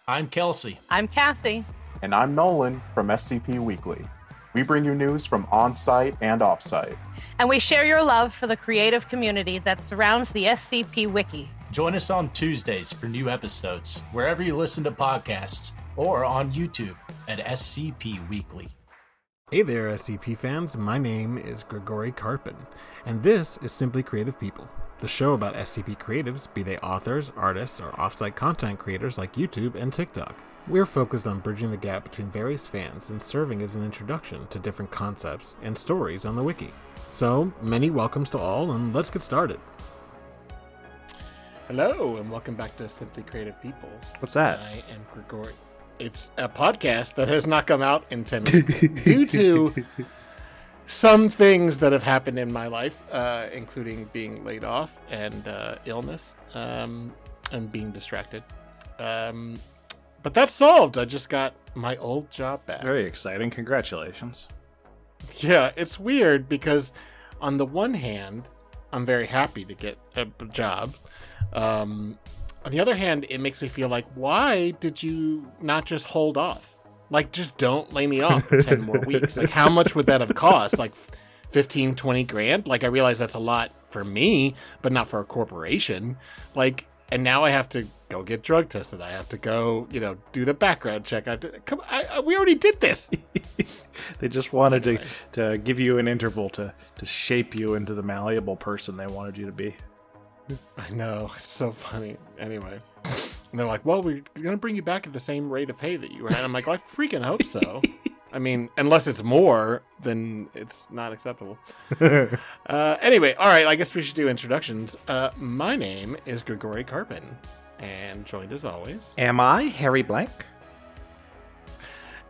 I'm Kelsey. I'm Cassie. And I'm Nolan from SCP Weekly. We bring you news from on-site and off-site. And we share your love for the creative community that surrounds the SCP Wiki. Join us on Tuesdays for new episodes, wherever you listen to podcasts, or on YouTube at SCP Weekly. Hey there, SCP fans. My name is Grigori Karpin, and this is Simply Creative People, the show about SCP creatives, be they authors, artists, or off-site content creators like YouTube and TikTok. We're focused on bridging the gap between various fans and serving as an introduction to different concepts and stories on the wiki. So, many welcomes to all, and let's get started. Hello, and welcome back to Simply Creative People. What's that? I am Grigori. It's a podcast that has not come out in 10 weeks due to some things that have happened in my life, including being laid off and illness, and being distracted. But that's solved. I just got my old job back. Very exciting. Congratulations. Yeah, it's weird because on the one hand, I'm very happy to get a job. On the other hand, it makes me feel like, why did you not just hold off? Like, just don't lay me off for 10 more weeks. Like, how much would that have cost? Like 15, 20 grand? Like, I realize that's a lot for me, but not for a corporation. Like, and now I have to go get drug tested. I have to go, do the background check. We already did this. They just wanted to give you an interval to shape you into the malleable person they wanted you to be. I know. It's so funny. Anyway. And they're like, well, we're going to bring you back at the same rate of pay that you were at. I'm like, well, I freaking hope so. I mean, unless it's more, then it's not acceptable. Anyway, all right, I guess we should do introductions. My name is Grigori Karpin, and joined as always. Am I HarryBlank?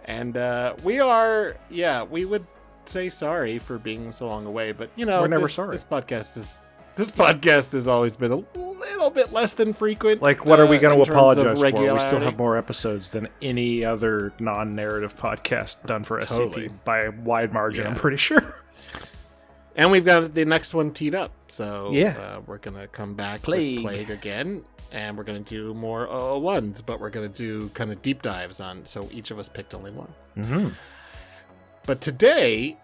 And we would say sorry for being so long away, but, we're never sorry. This podcast has always been a little bit less than frequent. Like, what are we going to apologize for? Regularity. We still have more episodes than any other non-narrative podcast done for Totally. SCP by a wide margin, Yeah. I'm pretty sure. And we've got the next one teed up. So Yeah. We're going to come back Plague. with Plague again. And we're going to do more 001s, but we're going to do kind of deep dives on. So each of us picked only one. Mm-hmm. But today,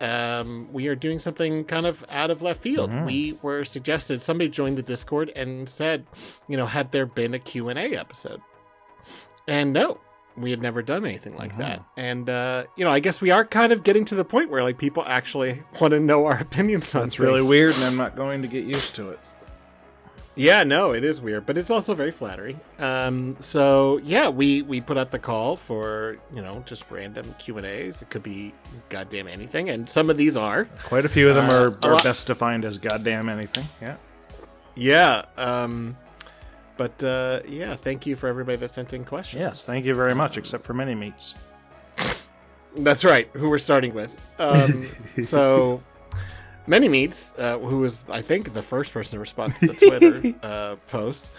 we are doing something kind of out of left field. Mhm. We were suggested, somebody joined the Discord and said, had there been a Q&A episode? And no, we had never done anything like that. And, I guess we are kind of getting to the point where, like, people actually want to know our opinions on That's things. really weird, and I'm not going to get used to it. Yeah, no, it is weird, but it's also very flattering. We put out the call for, just random Q&As. It could be goddamn anything, and some of these are. Quite a few of them are lot- best defined as goddamn anything. Yeah. Yeah, thank you for everybody that sent in questions. Yes, thank you very much, except for Mini Meats. That's right, who we're starting with. So, Many Meats, who was, I think, the first person to respond to the Twitter post,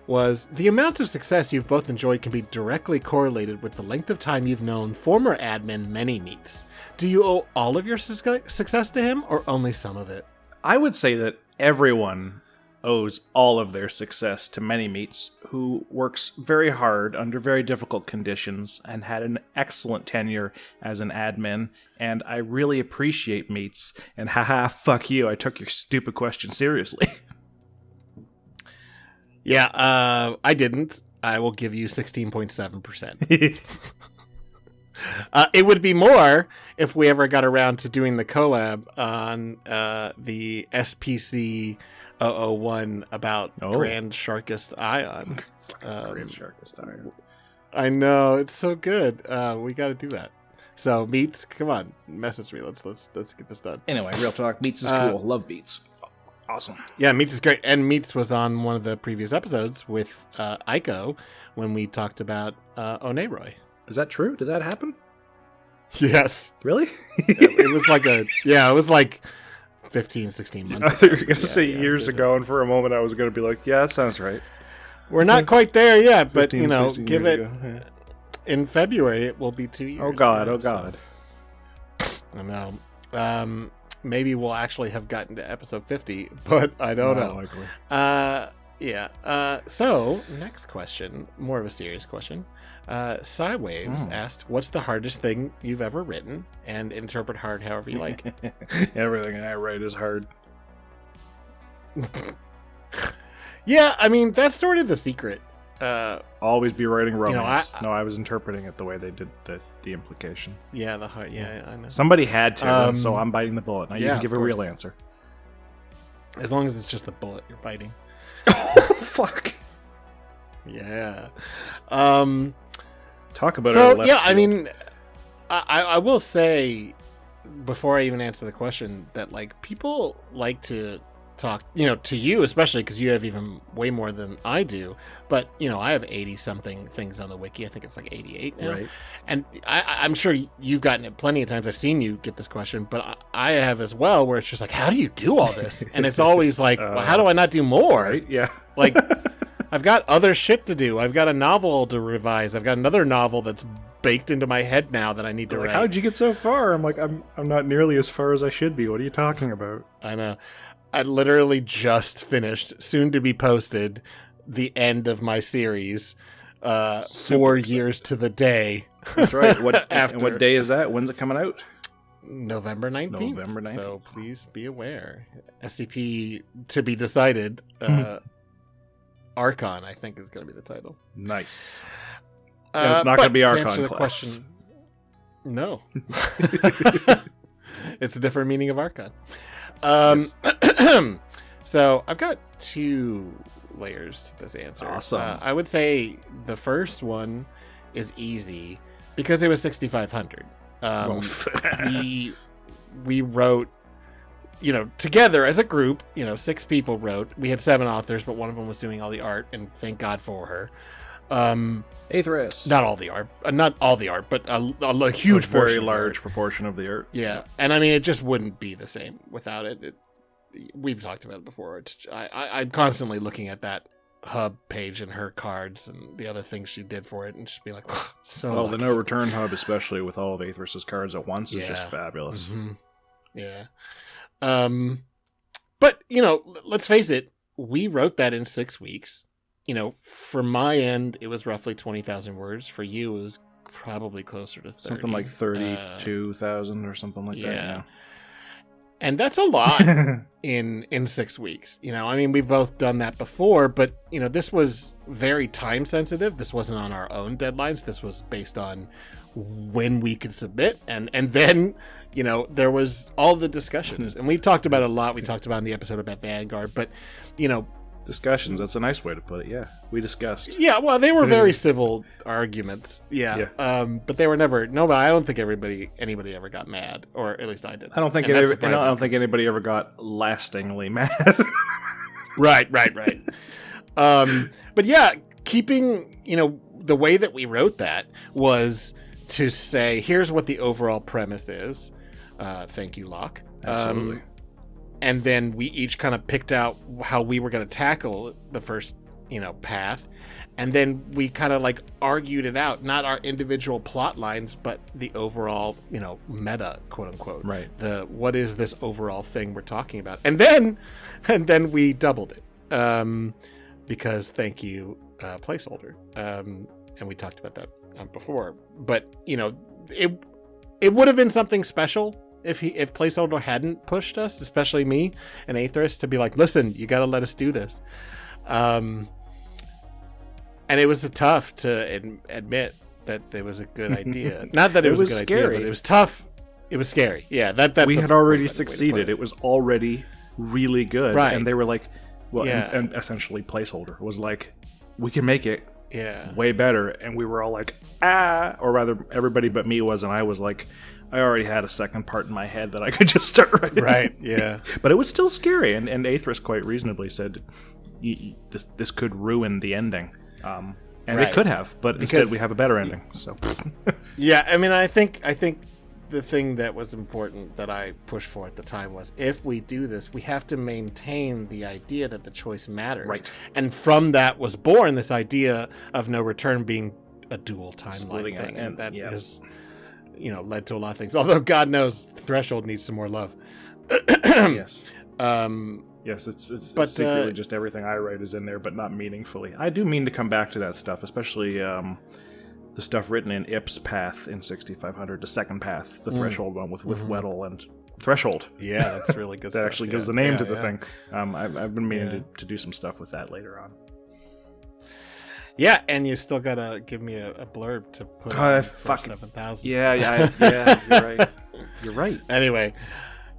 was, the amount of success you've both enjoyed can be directly correlated with the length of time you've known former admin Many Meats. Do you owe all of your success to him, or only some of it? I would say that everyone owes all of their success to Many Meats, who works very hard under very difficult conditions and had an excellent tenure as an admin, and I really appreciate Meats, and haha, fuck you, I took your stupid question seriously. Yeah, I didn't. I will give you 16.7%. It would be more if we ever got around to doing the collab on the SPC 001 about Grand Sharkist Ion. Grand Sharkist Ion. I know, it's so good. We got to do that. So, Meats, come on, message me. Let's get this done. Anyway, real talk, Meats is cool. Love Meats. Awesome. Yeah, Meats is great. And Meats was on one of the previous episodes with Aiko when we talked about Oneroy. Is that true? Did that happen? Yes. Really? It was like 15, 16 months I thought you were going to say years ago, and for a moment I was going to be like, yeah, that sounds right. We're not quite there yet, but, 15, 16 give years it... ago, yeah. In February, it will be 2 years. Oh, God. So, Oh, God. I know. Maybe we'll actually have gotten to episode 50, but I don't know. Likely. Yeah. So, next question, more of a serious question. Cywaves asked, what's the hardest thing you've ever written? And interpret hard however you like. Everything I write is hard. Yeah, I mean, that's sort of the secret. Always be writing romance. I No, I was interpreting it the way they did the implication. Yeah, the heart. Yeah, I know. Somebody had to, so I'm biting the bullet. Now you yeah, can give a of real course. answer. As long as it's just the bullet you're biting. Fuck. Yeah. Talk about it. So yeah, I mean, I will say before I even answer the question that like people like to talk, to you especially because you have even way more than I do. But I have 80 something things on the wiki. I think it's like 88 now. Right. And I'm sure you've gotten it plenty of times. I've seen you get this question, but I have as well. Where it's just like, how do you do all this? And it's always like, well, how do I not do more? Right? Yeah. Like, I've got other shit to do. I've got a novel to revise. I've got another novel that's baked into my head now that I need to write. How'd you get so far? I'm like, I'm not nearly as far as I should be. What are you talking about? I know. I literally just finished, soon to be posted, the end of my series, 4 years to the day. That's right. And what day is that? When's it coming out? November 19th. November 19th. So please be aware. SCP to be decided. Archon, I think, is going to be the title. Nice. It's not going to be Archon class. Question, no. It's a different meaning of Archon. Yes. So I've got 2 layers to this answer. Awesome. I would say the first one is easy because it was 6,500. We wrote, together as a group, 6 people wrote. We had 7 authors, but one of them was doing all the art, and thank God for her. Aethris. Not all the art, but a huge, very large proportion of the art. Yeah, and I mean, it just wouldn't be the same without it. We've talked about it before. I'm constantly looking at that hub page and her cards and the other things she did for it, and just be like, well, the no return hub, especially with all of Aethris's cards at once, is just fabulous. Mm-hmm. Yeah. But let's face it, we wrote that in 6 weeks. For my end, it was roughly 20,000 words. For you, it was probably closer to 30. Something like 32,000 or something like that. Yeah. And that's a lot in 6 weeks. I mean, we've both done that before, but, this was very time sensitive. This wasn't on our own deadlines. This was based on when we could submit. And then, there was all the discussions. And we've talked about it a lot. We talked about in the episode about Vanguard, but, discussions, that's a nice way to put it. Yeah, we discussed. Yeah, well, they were very civil arguments. Yeah. But they were never. No, but I don't think anybody ever got mad, or at least I didn't. I don't think anybody ever got lastingly mad. Right. But yeah, keeping the way that we wrote that was to say, here's what the overall premise is. Thank you, Locke. Absolutely. And then we each kind of picked out how we were going to tackle the first, path. And then we kind of like argued it out, not our individual plot lines, but the overall, meta, quote unquote. Right. What is this overall thing we're talking about? And then we doubled it. Because thank you, placeholder. And we talked about that before. But, it would have been something special if placeholder hadn't pushed us, especially me and Aethris, to be like, listen, you got to let us do this. And it was tough to admit that it was a good idea. Not that it was a good scary. idea, but it was tough. It was scary. Yeah, that's we had already succeeded. It was already really good, right? And they were like, well, yeah. and essentially placeholder was like, we can make it. Yeah. Way better. And we were all like, or rather everybody but me was, and I was like, I already had a second part in my head that I could just start writing. Right, yeah. But it was still scary, and Aethris quite reasonably said, this could ruin the ending. And right. It could have, but instead we have a better ending. So yeah, I mean, I think the thing that was important that I pushed for at the time was, if we do this, we have to maintain the idea that the choice matters. Right. And from that was born this idea of no return being a dual timeline thing. And that has, led to a lot of things. Although God knows Threshold needs some more love. Yes. Yes, it's But, secretly just everything I write is in there, but not meaningfully. I do mean to come back to that stuff, especially the stuff written in Ip's Path in 6500, the second path, the Threshold one with Weddle and Threshold. Yeah, that's really good That stuff. actually gives the name to the thing. I've been meaning to do some stuff with that later on. Yeah, and you still gotta give me a blurb to put on for 7,000. Yeah, you're right. You're right. Anyway,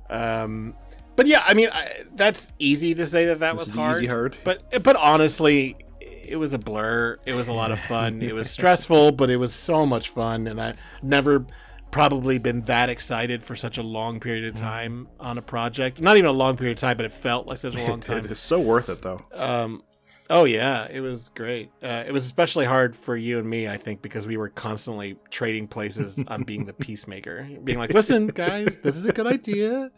but yeah, I mean, that's easy to say that was hard. Easy hard. But honestly, it was a blur. It was a lot of fun. It was stressful, but it was so much fun, and I've never probably been that excited for such a long period of time on a project. Not even a long period of time, but it felt like such a long time. It is so worth it, though. Oh yeah, it was great. It was especially hard for you and me, I think, because we were constantly trading places on being the peacemaker, being like, "Listen, guys, this is a good idea.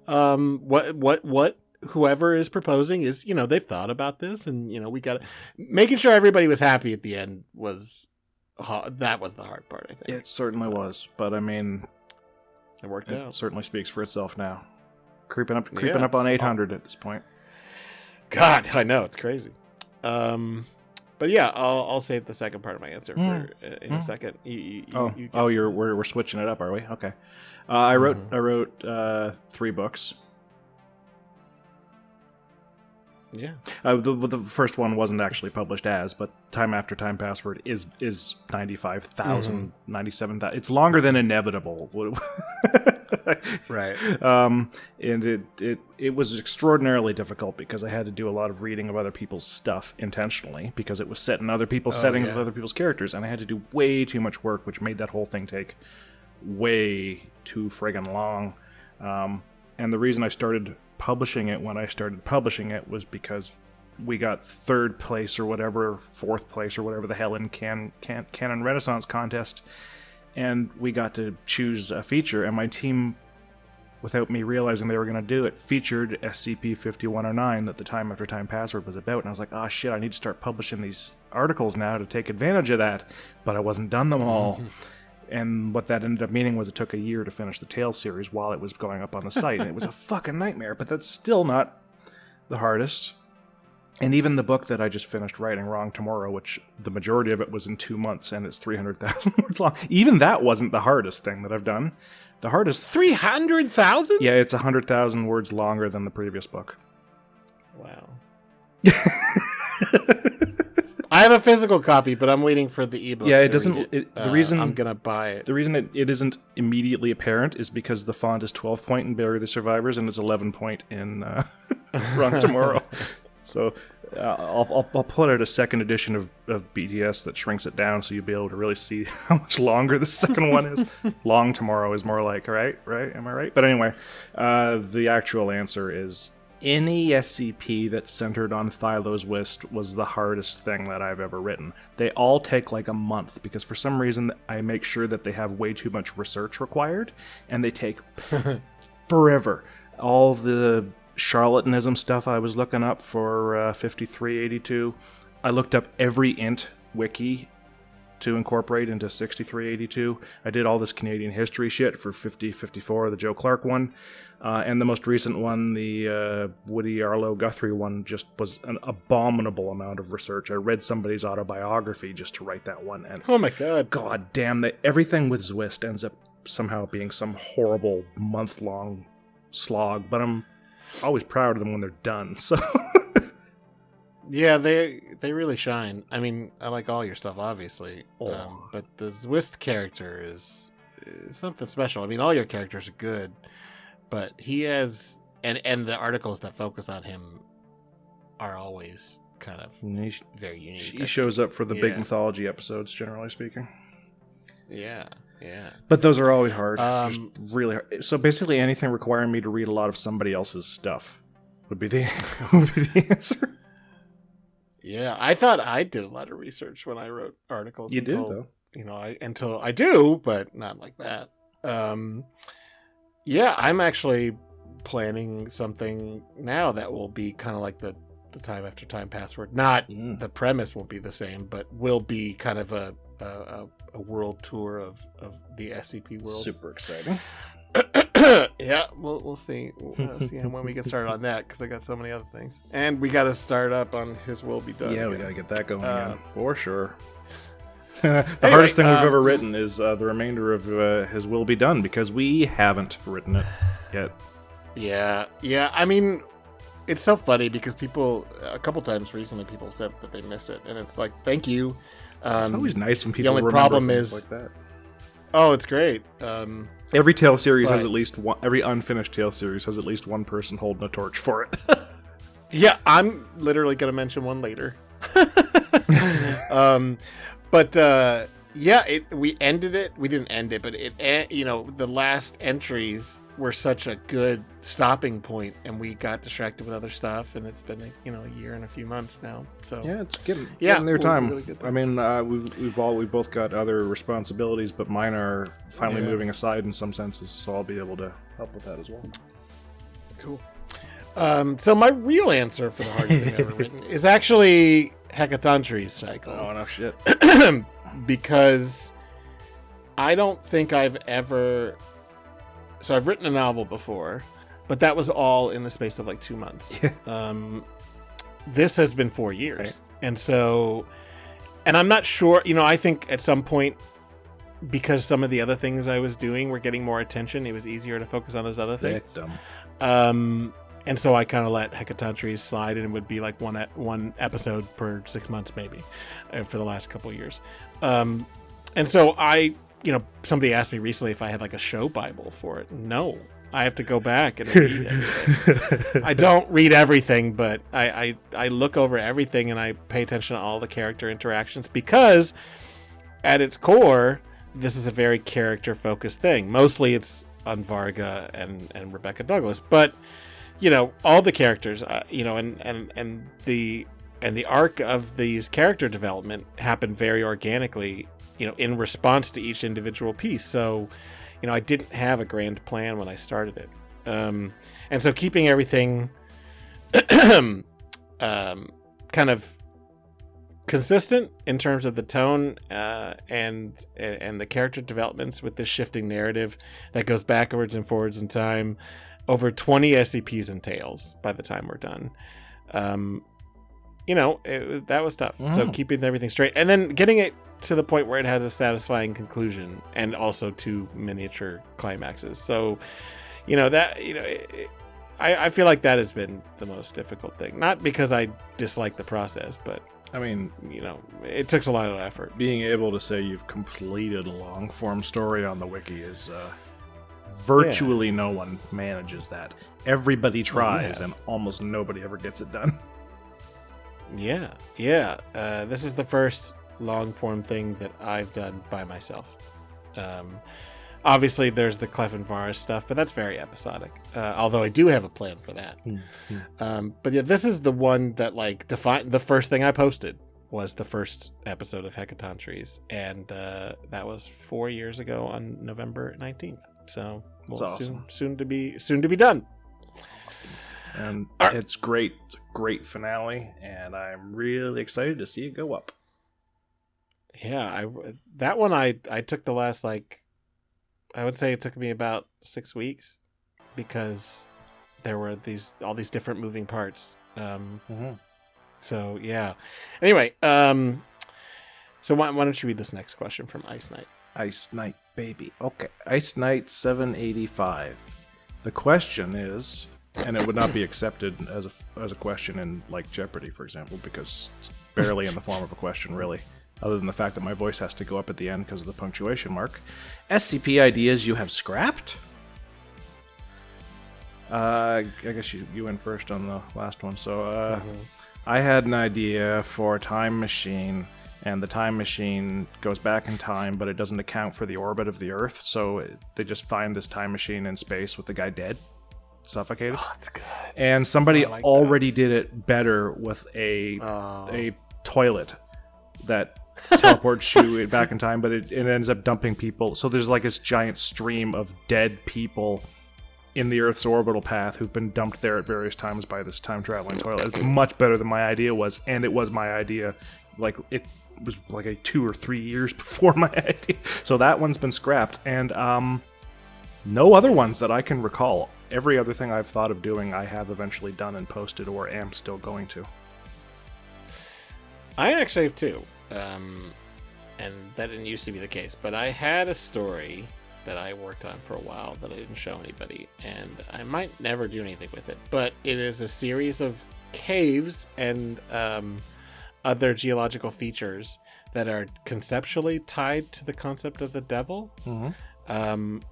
What whoever is proposing is, they've thought about this, and we got making sure everybody was happy at the end that was the hard part, I think. It certainly was, but I mean, it worked out. Certainly speaks for itself now. Creeping up on 800 at this point. God, I know, it's crazy. But yeah, I'll save the second part of my answer for in a second. We're switching it up, are we? Okay. I wrote 3 books. Yeah. The first one wasn't actually published but Time After Time Password is 95,000, 97,000. It's longer than Inevitable. Right. And it was extraordinarily difficult because I had to do a lot of reading of other people's stuff intentionally because it was set in other people's settings with other people's characters, and I had to do way too much work, which made that whole thing take way too friggin' long. And the reason I started publishing it when I started publishing it was because we got 3rd place or whatever, 4th place or whatever the hell in Canon Renaissance contest, and we got to choose a feature, and my team, without me realizing they were going to do it, featured SCP-5109 that the Time After Time Password was about, and I was like, oh shit, I need to start publishing these articles now to take advantage of that, but I wasn't done them all. And what that ended up meaning was it took a year to finish the Tales series while it was going up on the site. And it was a fucking nightmare, but that's still not the hardest. And even the book that I just finished writing, Wrong Tomorrow, which the majority of it was in 2 months and it's 300,000 words long, even that wasn't the hardest thing that I've done. The hardest... 300,000? Yeah, it's 100,000 words longer than the previous book. Wow. I have a physical copy, but I'm waiting for the ebook. Yeah, it doesn't. The reason I'm gonna buy it. The reason it isn't immediately apparent is because the font is 12 point in Bury the Survivors and it's 11 point in Wrong Tomorrow. So I'll put out a second edition of BTS that shrinks it down, so you'll be able to really see how much longer the second one is. Long Tomorrow is more like right. Am I right? But anyway, the actual answer is. Any SCP that's centered on Thylo's Whist was the hardest thing that I've ever written. They all take like a month because for some reason I make sure that they have way too much research required and they take forever. All the charlatanism stuff I was looking up for 5382, I looked up every int wiki to incorporate into 6382. I did all this Canadian history shit for 5054, the Joe Clark one. And the most recent one, the Woody Arlo Guthrie one, just was an abominable amount of research. I read somebody's autobiography just to write that one. And oh my god. God damn, everything with Zwist ends up somehow being some horrible month-long slog. But I'm always proud of them when they're done. So yeah, they really shine. I mean, I like all your stuff, obviously. But the Zwist character is something special. I mean, all your characters are good. But he has, and the articles that focus on him are always kind of very unique. He shows up for the big mythology episodes, generally speaking. Yeah. But those are always hard. Just really hard. So basically anything requiring me to read a lot of somebody else's stuff would be the answer. Yeah, I thought I did a lot of research when I wrote articles. You did, though. Until I do, but not like that. Yeah, I'm actually planning something now that will be kind of like the Time After Time Password. Not the premise won't be the same, but will be kind of a world tour of the SCP world. Super exciting. Yeah, we'll see. We'll see when we get started on that, because I got so many other things, and we got to start up on His Will Be Done. Yeah, again. we gotta get that going again for sure. The hardest thing we've ever written is the remainder of His Will Be Done, because we haven't written it yet. Yeah. I mean, it's so funny because people, a couple times recently, people said that they miss it, and it's like, thank you. It's always nice when people the only remember problem things is like that. Oh, it's great. Every Tale series has but- at least one. Every unfinished Tale series has at least one person holding a torch for it. Yeah, I'm literally going to mention one later. We ended it. We didn't end it, but the last entries were such a good stopping point, and we got distracted with other stuff, and it's been a year and a few months now. So Yeah, it's getting their we'll time. really get there. I mean, we've both got other responsibilities, but mine are finally moving aside in some senses, so I'll be able to help with that as well. Cool. So my real answer for the hardest thing I've ever written is actually Hecatontries Cycle. Oh no, shit. Because I don't think I've ever... So I've written a novel before, but that was all in the space of like 2 months. This has been 4 years. Right. And I'm not sure, I think at some point, because some of the other things I was doing were getting more attention, it was easier to focus on those other things. And so I kind of let Hecatontries slide, and it would be like one episode per 6 months maybe for the last couple of years. And so somebody asked me recently if I had like a show Bible for it. No, I have to go back and read everything. I don't read everything, but I look over everything, and I pay attention to all the character interactions, because at its core, this is a very character-focused thing. Mostly it's on Varga and Rebecca Douglas, but all the characters, and the arc of these character development happened very organically, in response to each individual piece. So, I didn't have a grand plan when I started it. And so keeping everything kind of consistent in terms of the tone and the character developments with this shifting narrative that goes backwards and forwards in time, over 20 SCPs and tales by the time we're done. That was tough. So keeping everything straight, and then getting it to the point where it has a satisfying conclusion, and also 2 miniature climaxes. So, I feel like that has been the most difficult thing. Not because I dislike the process, but I mean, it takes a lot of effort. being able to say you've completed a long form story on the wiki is virtually no one manages that. Everybody tries, and almost nobody ever gets it done. Yeah. This is the first long form thing that I've done by myself. Obviously, there's the Clef and Varus stuff, but that's very episodic. Although I do have a plan for that. But yeah, this is the one that defined. The first thing I posted was the first episode of Hecatontries, and that was 4 years ago on November 19th. So awesome. soon to be done. And it's great. It's a great finale, and I'm really excited to see it go up. Yeah, that one I took the last I would say it took me about 6 weeks, because there were all these different moving parts. So yeah. Anyway, so why don't you read this next question from Ice Knight? Ice Knight, baby. Okay, Ice Knight 785. The question is, and it would not be accepted as a question in Jeopardy, for example, because it's barely in the form of a question, really. Other than the fact that my voice has to go up at the end because of the punctuation mark. SCP ideas you have scrapped? I guess you went first on the last one. So I had an idea for a time machine, and the time machine goes back in time, but it doesn't account for the orbit of the Earth. So they just find this time machine in space with the guy dead, suffocated. Oh, that's good. And somebody already did it better with a toilet that teleports you back in time, but it ends up dumping people. So there's this giant stream of dead people in the Earth's orbital path who've been dumped there at various times by this time-traveling toilet. It's much better than my idea was, and it was my idea. It was 2 or 3 years before my idea. So that one's been scrapped. And No other ones that I can recall. Every other thing I've thought of doing, I have eventually done and posted or am still going to. I actually have two. And that didn't used to be the case. But I had a story that I worked on for a while that I didn't show anybody. And I might never do anything with it. But it is a series of caves and other geological features that are conceptually tied to the concept of the devil. Mm-hmm.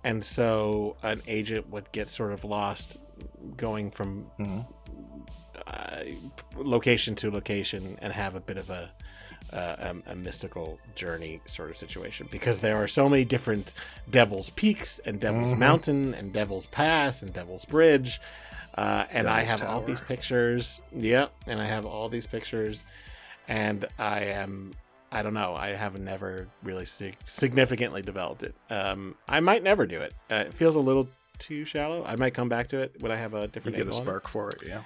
And so an agent would get sort of lost going from location to location and have a bit of a mystical journey sort of situation, because there are so many different Devil's Peaks and Devil's Mountain and Devil's Pass and Devil's Bridge. And I have all these pictures. Yep. And I have all these pictures, and I don't know. I have never really significantly developed it. I might never do it. It feels a little too shallow. I might come back to it when I have a different You get a spark for it, yeah.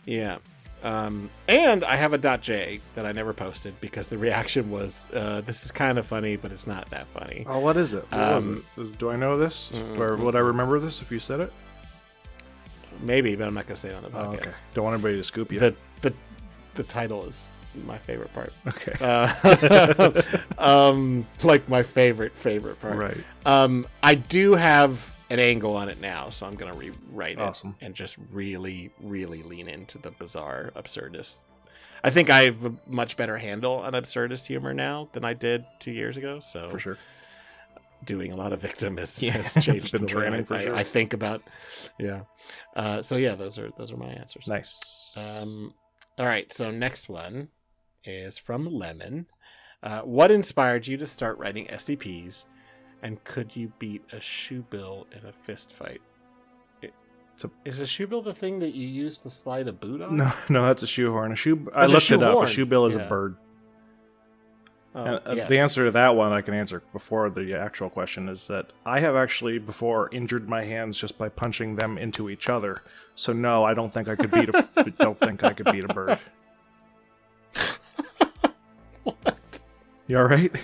Yeah. And I have a .j that I never posted because the reaction was, this is kind of funny, but it's not that funny. Oh, what is it? What was it? Do I know this? Or would I remember this if you said it? Maybe, but I'm not going to say it on the podcast. Oh, okay. Don't want anybody to scoop you. The title is my favorite part. Okay. Like my favorite part. Right. I do have an angle on it now, so I'm going to rewrite it and just really, really lean into the bizarre absurdist. I think I have a much better handle on absurdist humor now than I did 2 years ago. So for sure, doing a lot of victim has changed. It's been training for sure. I think about, yeah. So yeah, those are my answers. Nice. All right. So next one is from Lemon. What inspired you to start writing SCPs? And could you beat a shoe bill in a fist fight? Is a shoe bill the thing that you use to slide a boot on? No, that's a shoehorn. I looked it up. A shoe bill is a bird. Yes. The answer to that one I can answer before the actual question is that I have actually before injured my hands just by punching them into each other. So no, I don't think I could beat a bird. What? You all right?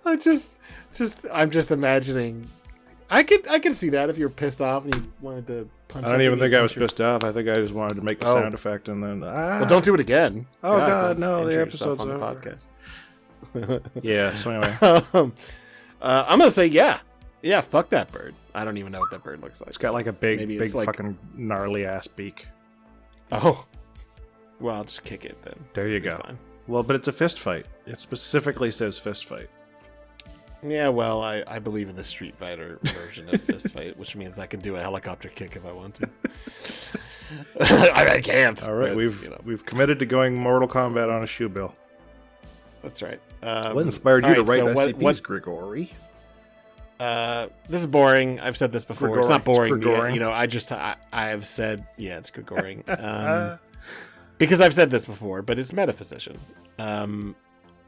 I'm just imagining. I can see that if you're pissed off and you wanted to punch. I don't even think I was pissed off. I think I just wanted to make the sound effect and then. Well, don't do it again. Oh God, no! The episode's on the over. podcast. Yeah. So anyway, I'm gonna say yeah. Fuck that bird. I don't even know what that bird looks like. It's got like a big like, fucking gnarly ass beak. Oh. Well, I'll just kick it then. There you go. Fine. Well, but it's a fist fight. It specifically says fist fight. Yeah, well, I believe in the Street Fighter version of fist fight, which means I can do a helicopter kick if I want to. I can't. All right, but, we've committed to going Mortal Kombat on a shoe bill. That's right. What inspired you to write SCPs, Grigori? This is boring. I've said this before. Grigori. It's not boring. It's Grigori. I have said, yeah, it's Grigori. Because I've said this before, but it's metaphysician.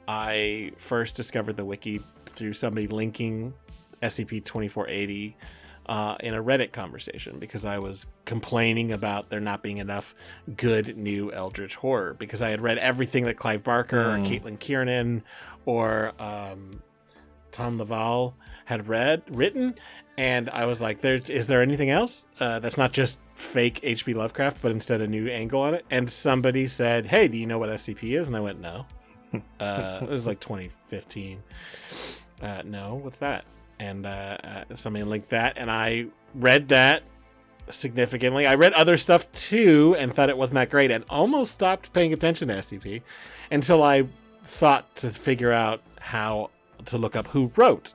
I first discovered the wiki through somebody linking SCP-2480 in a Reddit conversation because I was complaining about there not being enough good new Eldritch horror because I had read everything that Clive Barker or Caitlin Kiernan or Tom Laval had written, and I was like, is there anything else that's not just fake H.P. Lovecraft, but instead a new angle on it? And somebody said, hey, do you know what SCP is? And I went, no. It was like 2015. No, what's that? And somebody linked that, and I read that significantly. I read other stuff too and thought it wasn't that great and almost stopped paying attention to SCP until I thought to figure out how to look up who wrote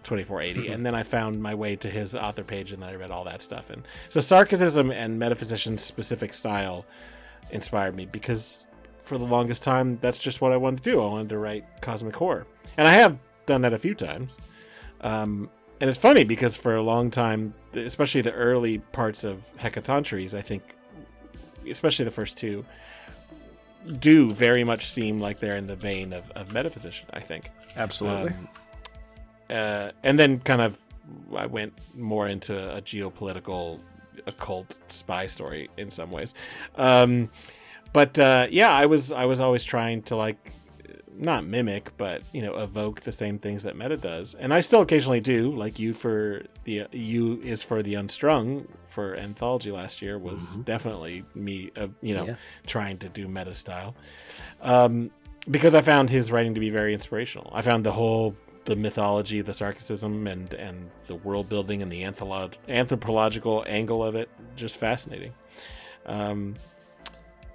2480, and then I found my way to his author page and I read all that stuff. And so sarcasm and metaphysician's specific style inspired me because for the longest time that's just what I wanted to do. I wanted to write cosmic horror, and I have done that a few times. And it's funny because for a long time, especially the early parts of Hecatontries, I think, especially the first two, do very much seem like they're in the vein of metaphysician, I think. Absolutely. And then kind of I went more into a geopolitical occult spy story in some ways. But yeah, I was always trying to like not mimic, but evoke the same things that meta does. And I still occasionally do, like U for the Unstrung for Anthology last year was definitely me, trying to do meta style. Because I found his writing to be very inspirational. I found the mythology, the sarcasm, and the world building and the anthropological angle of it just fascinating.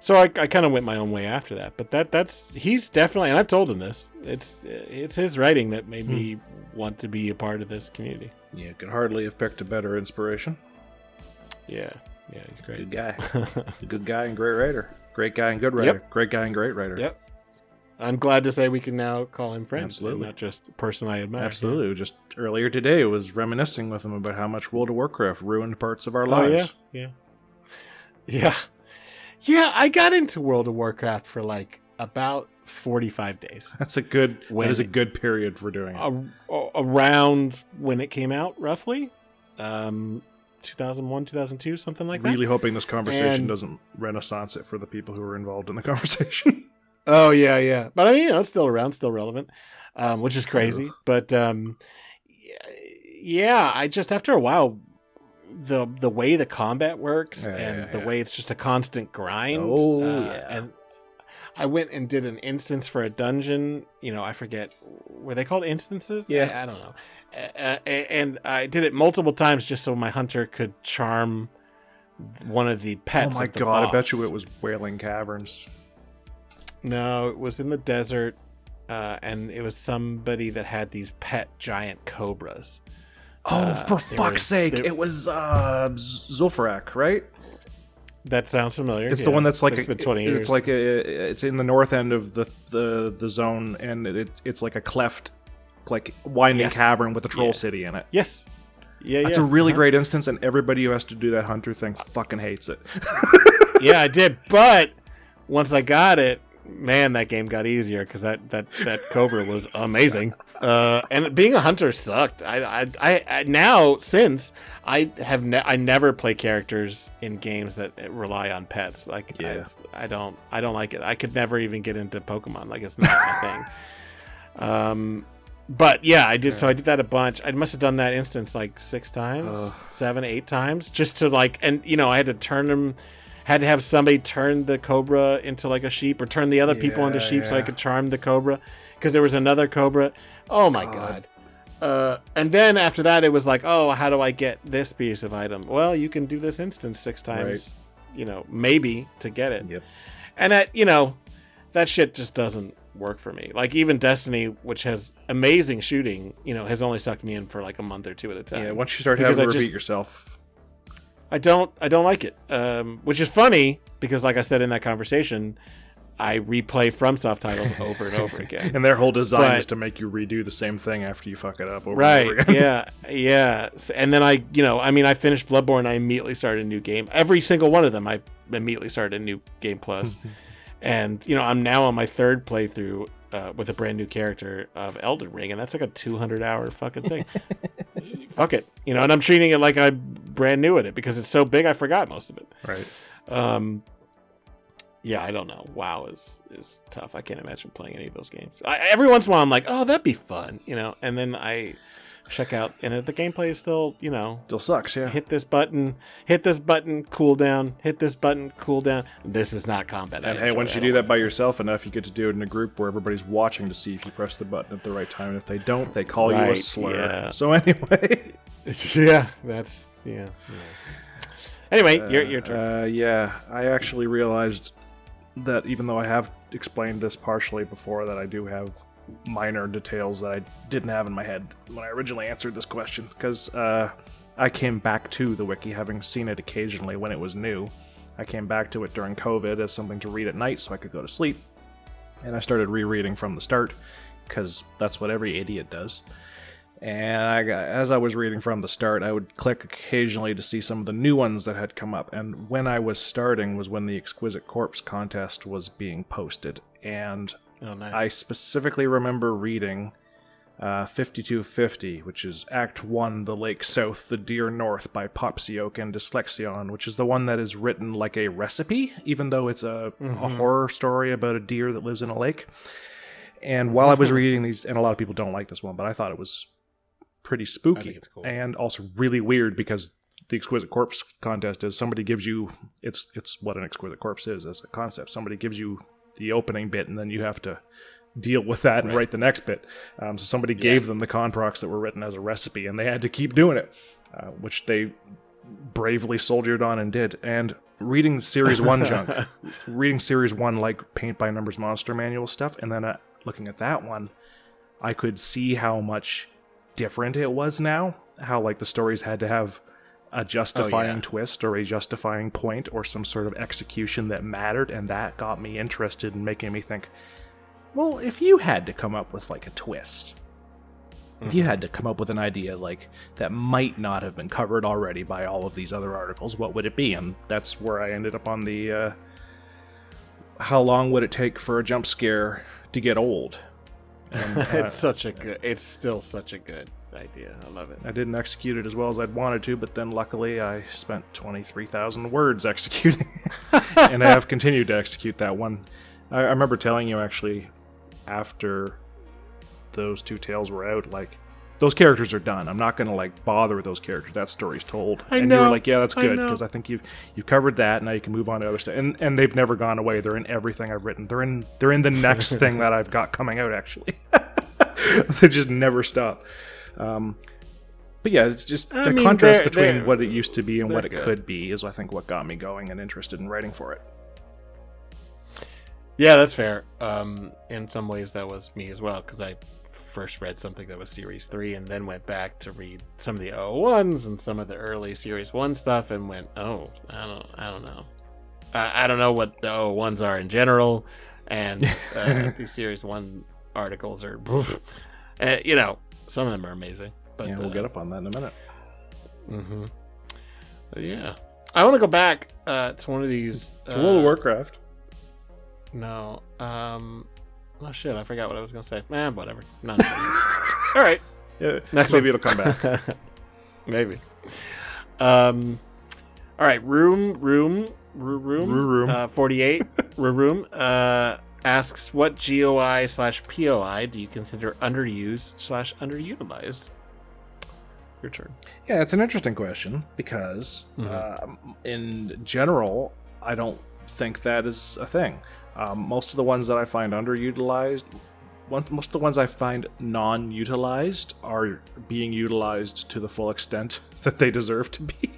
So I kind of went my own way after that. But he's definitely, and I've told him this, it's his writing that made me want to be a part of this community. Yeah, could hardly have picked a better inspiration. Yeah, he's great. Good guy. A good guy and great writer. Great guy and good writer. Yep. Great guy and great writer. Yep. I'm glad to say we can now call him friend, Absolutely. not just a person I admire. Absolutely. Just earlier today, I was reminiscing with him about how much World of Warcraft ruined parts of our lives. Yeah. I got into World of Warcraft for like about 45 days. That is a good period for doing it. Around when it came out, roughly. 2001, 2002, something like that. Really hoping this conversation doesn't renaissance it for the people who were involved in the conversation. Oh, yeah. But I mean, it's still around, still relevant, which is crazy. But I just, after a while, the way the combat works the way it's just a constant grind. And I went and did an instance for a dungeon. I forget, were they called instances? Yeah. I don't know. And I did it multiple times just so my hunter could charm one of the pets. Oh my god, boss. I bet you it was Wailing Caverns. No, it was in the desert, and it was somebody that had these pet giant cobras. For fuck's sake! It was Zul'Farrak, right? That sounds familiar. It's the one that's like it's been 20 years. It's like it's in the north end of the zone, and it's like a cleft, like winding cavern with a troll city in it. Yes. Yeah, that's a really great instance, and everybody who has to do that hunter thing fucking hates it. Yeah, I did, but once I got it, man, that game got easier because that cobra was amazing. And being a hunter sucked. I now since I never play characters in games that rely on pets. Like I don't like it. I could never even get into Pokemon. Like it's not my thing. But yeah, I did. So I did that a bunch. I must have done that instance like 6 times, 7, 8 times, just to like, and I had to turn them. Had to have somebody turn the cobra into like a sheep, or turn the other people into sheep so I could charm the cobra, because there was another cobra. Oh my god. And then after that, it was like, oh, how do I get this piece of item? Well, you can do this instance 6 times, maybe to get it. Yep. And that shit just doesn't work for me. Like even Destiny, which has amazing shooting, has only sucked me in for like a month or 2 at a time. Yeah, once you start having to repeat yourself. I don't like it, which is funny because, like I said in that conversation, I replay FromSoft titles over and over again. And their whole design is to make you redo the same thing after you fuck it up over and over again. Yeah. And then I finished Bloodborne. I immediately started a new game. Every single one of them, I immediately started a new game plus. And I'm now on my 3rd playthrough with a brand new character of Elden Ring, and that's like a 200-hour fucking thing. Fuck it, and I'm treating it like I'm brand new at it because it's so big I forgot most of it. Right. Yeah, I don't know. WoW is tough. I can't imagine playing any of those games. Every once in a while I'm like, oh, that'd be fun, and then I check out, and the gameplay is still, still sucks. Yeah. Hit this button, cool down. Hit this button, cool down. This is not combat. And hey, once you do that by yourself enough, you get to do it in a group where everybody's watching to see if you press the button at the right time. And if they don't, they call you a slur. Yeah. So anyway. That's. Anyway, your turn. I actually realized that even though I have explained this partially before, that I do have minor details that I didn't have in my head when I originally answered this question, because I came back to the wiki, having seen it occasionally when it was new. I came back to it during COVID as something to read at night so I could go to sleep, and I started rereading from the start, because that's what every idiot does. And as I was reading from the start, I would click occasionally to see some of the new ones that had come up, and when I was starting was when the Exquisite Corpse contest was being posted, and nice. I specifically remember reading 5250, which is Act 1, The Lake South, The Deer North by Popsioke and Dyslexion, which is the one that is written like a recipe, even though it's a horror story about a deer that lives in a lake. And while I was reading these, and a lot of people don't like this one, but I thought it was pretty spooky. I think it's cool. And also really weird because the Exquisite Corpse contest is somebody gives you, it's what an Exquisite Corpse is as a concept. Somebody gives you the opening bit and then you have to deal with that and write the next bit. So somebody gave them the conprocs that were written as a recipe and they had to keep doing it, which they bravely soldiered on and did. And reading Series 1 junk, reading Series 1 like Paint by Numbers Monster Manual stuff, and then looking at that one, I could see how much different it was now. How like the stories had to have a justifying twist or a justifying point or some sort of execution that mattered, and that got me interested in making me think, well, if you had to come up with like a twist, if you had to come up with an idea like that might not have been covered already by all of these other articles, what would it be? And that's where I ended up on the how long would it take for a jump scare to get old? And, it's still such a good idea. I love it. I didn't execute it as well as I'd wanted to, but then luckily I spent 23,000 words executing, and I have continued to execute that one. I remember telling you actually after those two tales were out, like, those characters are done. I'm not going to like bother with those characters. That story's told. And you were like, yeah, that's good because I think you've covered that. Now you can move on to other stuff. And they've never gone away. They're in everything I've written. They're in the next thing that I've got coming out. Actually, they just never stop. But yeah, it's just the contrast between what it used to be and what it could be is I think what got me going and interested in writing for it. Yeah, that's fair. In some ways, that was me as well because I first read something that was Series 3 and then went back to read some of the 001s and some of the early Series 1 stuff and went, oh, I don't know. I don't know what the 001s are in general, and the Series 1 articles are, some of them are amazing. But we'll get up on that in a minute. Mm-hmm. Yeah. I want to go back to one of these. World of Warcraft. No. Oh shit! I forgot what I was gonna say. Whatever. None. All right. Yeah, next maybe one. It'll come back. Maybe. All right. Room. 48. Room. Asks, what GOI/POI do you consider underused/underutilized? Your turn. Yeah, it's an interesting question because in general, I don't think that is a thing. Most of the ones that I find underutilized, most of the ones I find non-utilized are being utilized to the full extent that they deserve to be.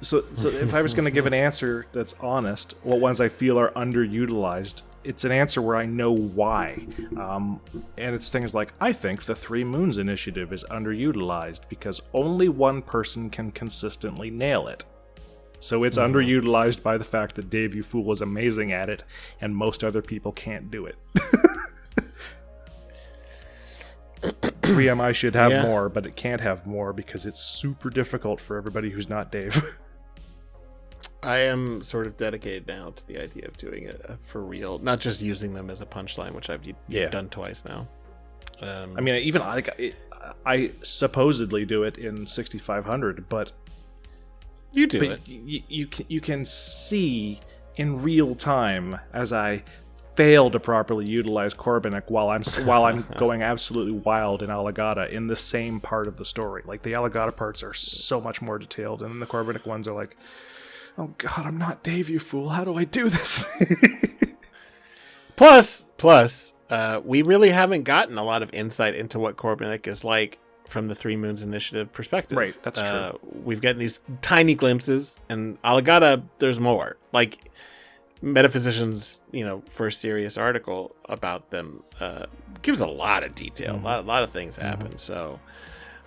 So if I was going to give an answer that's honest, what ones I feel are underutilized, it's an answer where I know why. And it's things like, I think the Three Moons Initiative is underutilized because only one person can consistently nail it. So it's underutilized by the fact that Dave You Fool is amazing at it, and most other people can't do it. 3MI should have more, but it can't have more because it's super difficult for everybody who's not Dave. I am sort of dedicated now to the idea of doing it for real, not just using them as a punchline, which I've done twice now. I mean, even I supposedly do it in 6500, but you do it. You can see in real time as I fail to properly utilize Corbinic while I'm going absolutely wild in Alagata in the same part of the story. Like the Alagata parts are so much more detailed, and then the Corbinic ones are like, oh god, I'm not Dave, you fool. How do I do this? Plus, we really haven't gotten a lot of insight into what Corbinic is like from the Three Moons Initiative perspective. Right, that's true. We've gotten these tiny glimpses, and Alagata, there's more. Like, Metaphysician's, first serious article about them gives a lot of detail. A lot of things happen. So,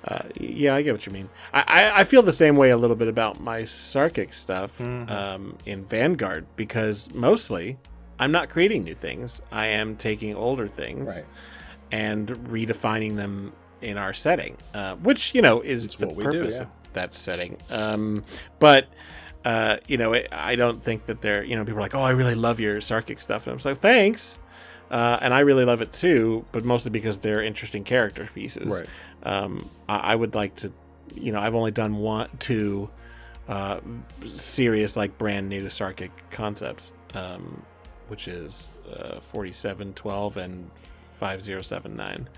I get what you mean. I feel the same way a little bit about my Sarkic stuff in Vanguard, because mostly I'm not creating new things. I am taking older things and redefining them in our setting, which, is the purpose of that setting. But I don't think that they're, people are like, oh, I really love your Sarkic stuff. And I'm like, thanks. And I really love it too, but mostly because they're interesting character pieces. Right. I would like to, I've only done two serious, like brand new Sarkic concepts, which is 4712 and 5079.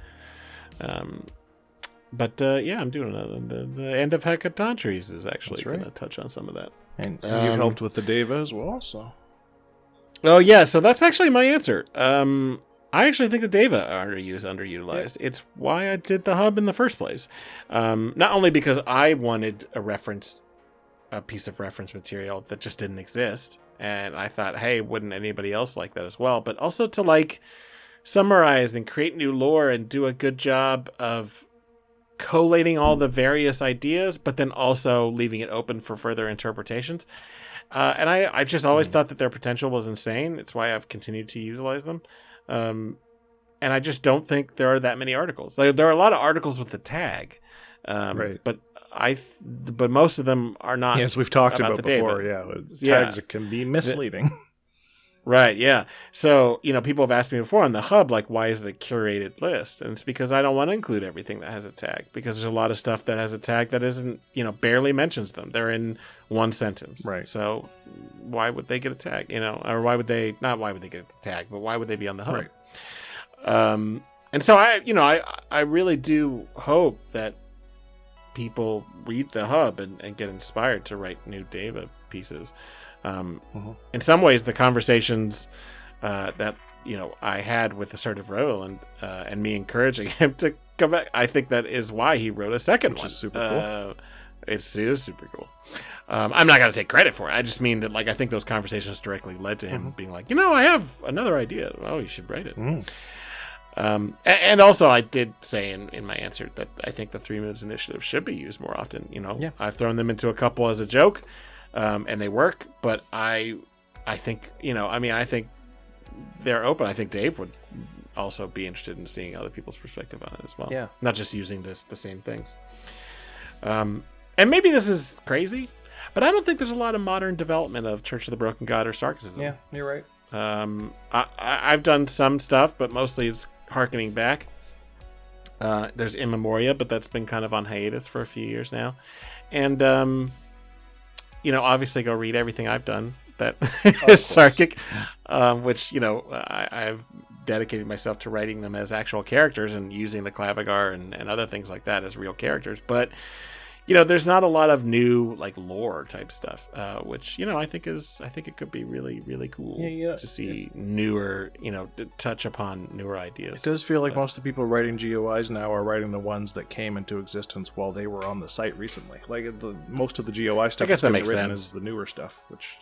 But I'm doing another. The end of Hecatontries is actually going to touch on some of that. And you've helped with the Deva as well, so. Oh yeah, so that's actually my answer. I actually think the Deva are underutilized. Yeah. It's why I did the hub in the first place. Not only because I wanted a piece of reference material that just didn't exist, and I thought, hey, wouldn't anybody else like that as well? But also to like summarize and create new lore and do a good job of collating all the various ideas, but then also leaving it open for further interpretations. And I just always thought that their potential was insane. It's why I've continued to utilize them. And I just don't think there are that many articles. There are a lot of articles with the tag, right. But most of them are not. Yes, we've talked about before. Tags can be misleading. Right, yeah. So, people have asked me before on the hub, like, why is it a curated list? And it's because I don't want to include everything that has a tag, because there's a lot of stuff that has a tag that isn't, barely mentions them. They're in one sentence. Right. So why would they get a tag, or why would they get a tag, but why would they be on the hub? Right. And so I really do hope that people read the hub and get inspired to write new Deva pieces. In some ways, the conversations that I had with Assertive Royal and me encouraging him to come back, I think that is why he wrote a second one. Which is super cool. It is super cool. I'm not going to take credit for it. I just mean that, like, I think those conversations directly led to him being like, I have another idea. Oh, you should write it. And also, I did say in my answer that I think the 3 Minutes Initiative should be used more often. I've thrown them into a couple as a joke. And they work, but I think, I think they're open. I think Dave would also be interested in seeing other people's perspective on it as well. Yeah. Not just using the same things. And maybe this is crazy, but I don't think there's a lot of modern development of Church of the Broken God or Sarcasm. Yeah, you're right. I've done some stuff, but mostly it's harkening back. There's In Memoria, but that's been kind of on hiatus for a few years now. And, obviously go read everything I've done that is Sarkic, which, I've dedicated myself to writing them as actual characters and using the Clavigar and other things like that as real characters. But, there's not a lot of new, like, lore type stuff, which, I think it could be really, really cool to see newer, to touch upon newer ideas. It does feel like most of the people writing GOIs now are writing the ones that came into existence while they were on the site recently. Like, most of the GOI stuff that makes sense. Is the newer stuff, which,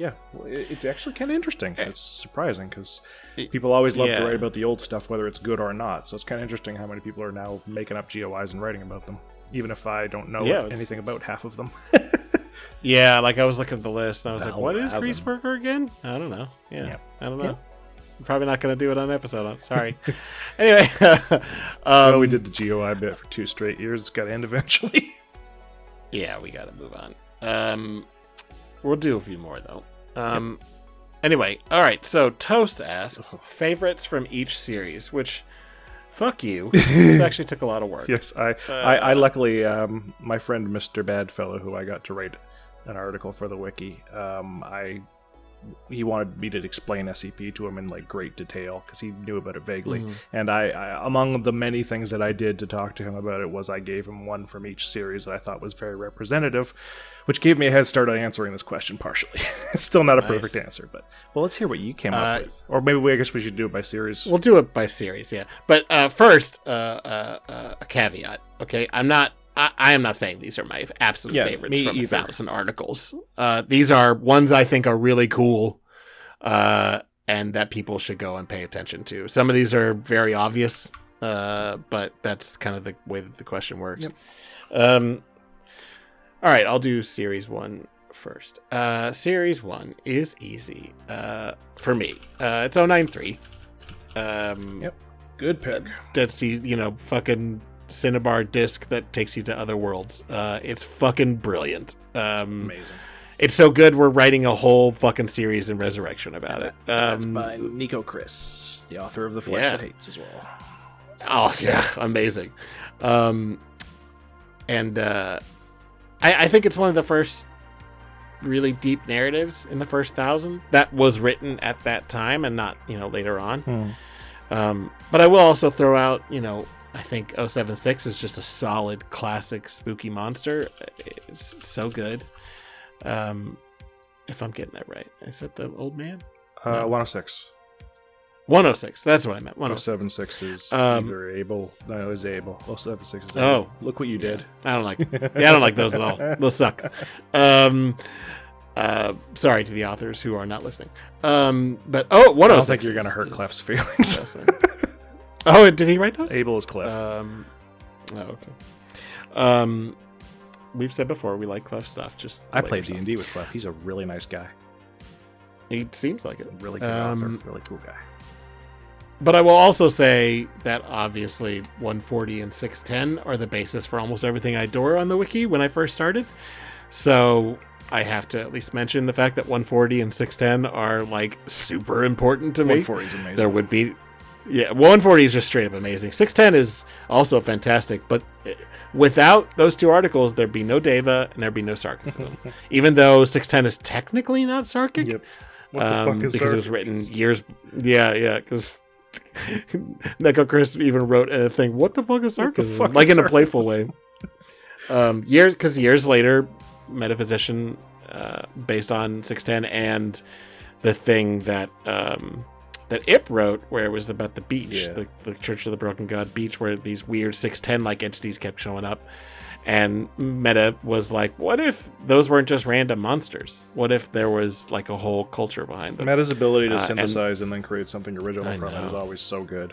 it's actually kind of interesting. It's surprising because people always love to write about the old stuff, whether it's good or not. So it's kind of interesting how many people are now making up GOIs and writing about them, even if I don't know anything about half of them. Yeah, like I was looking at the list and I was like, what is Griesberger again? I don't know. I don't know. I'm probably not going to do it on an episode. I'm sorry. Anyway. Well, we did the GOI bit for 2 straight years. It's got to end eventually. Yeah, we got to move on. We'll do a few more, though. Anyway, all right. So Toast asks, favorites from each series, which... Fuck you. This actually took a lot of work. Yes, I luckily, my friend Mr. Badfellow, who I got to write an article for the wiki, he wanted me to explain SCP to him in like great detail because he knew about it vaguely. And I among the many things that I did to talk to him about it was I gave him one from each series that I thought was very representative, which gave me a head start on answering this question partially. It's still not a perfect answer, but let's hear what you came up with. Or maybe I guess we should do it by series. We'll do it by series, yeah. But first, a caveat, okay? I am not saying these are my absolute favorites from 1,000 articles. These are ones I think are really cool and that people should go and pay attention to. Some of these are very obvious, but that's kind of the way that the question works. Yep. All right, I'll do Series 1 first. Series 1 is easy for me. It's 093. Yep, good pick. Dead Sea, fucking... Cinnabar disc that takes you to other worlds. It's fucking brilliant. Amazing. It's so good we're writing a whole fucking series in Resurrection about it. That's by Nico Chris, the author of The Flesh That Hates as well. Oh yeah, amazing. And I think it's one of the first really deep narratives in the first 1,000 that was written at that time and not, later on. But I will also throw out, I think 076 is just a solid classic spooky monster. It's so good. If I'm getting that right. Is that the old man? 106. 106. That's what I meant. 106. 076 is either Abel. No, it's Abel. 076 is Abel. Oh, look what you did. I don't like. I don't like those at all. Those suck. Sorry to the authors who are not listening. But 106. I don't think you're gonna hurt Clef's feelings. Oh, did he write those? Abel is Clef. Okay. We've said before we like Clef stuff. Just I played D&D with Clef. He's a really nice guy. He seems like it. Really good author. Really cool guy. But I will also say that obviously 140 and 610 are the basis for almost everything I adore on the wiki when I first started. So I have to at least mention the fact that 140 and 610 are like super important to me. 140 is amazing. There would be, 140 is just straight up amazing. 610 is also fantastic, but without those two articles, there'd be no Deva and there'd be no Sarcasm. Even though 610 is technically not Sarkic. Yep. What the fuck is because Sarkic? It was written years. Yeah, because Neko Chris even wrote a thing. What the fuck is Sarcasm? Like in a playful way. Years later, Metaphysician, based on 610, and the thing that Ip wrote, where it was about the beach, the Church of the Broken God beach, where these weird 610 like entities kept showing up. And Meta was like, what if those weren't just random monsters? What if there was like a whole culture behind them? Meta's ability to synthesize and then create something original from it is always so good.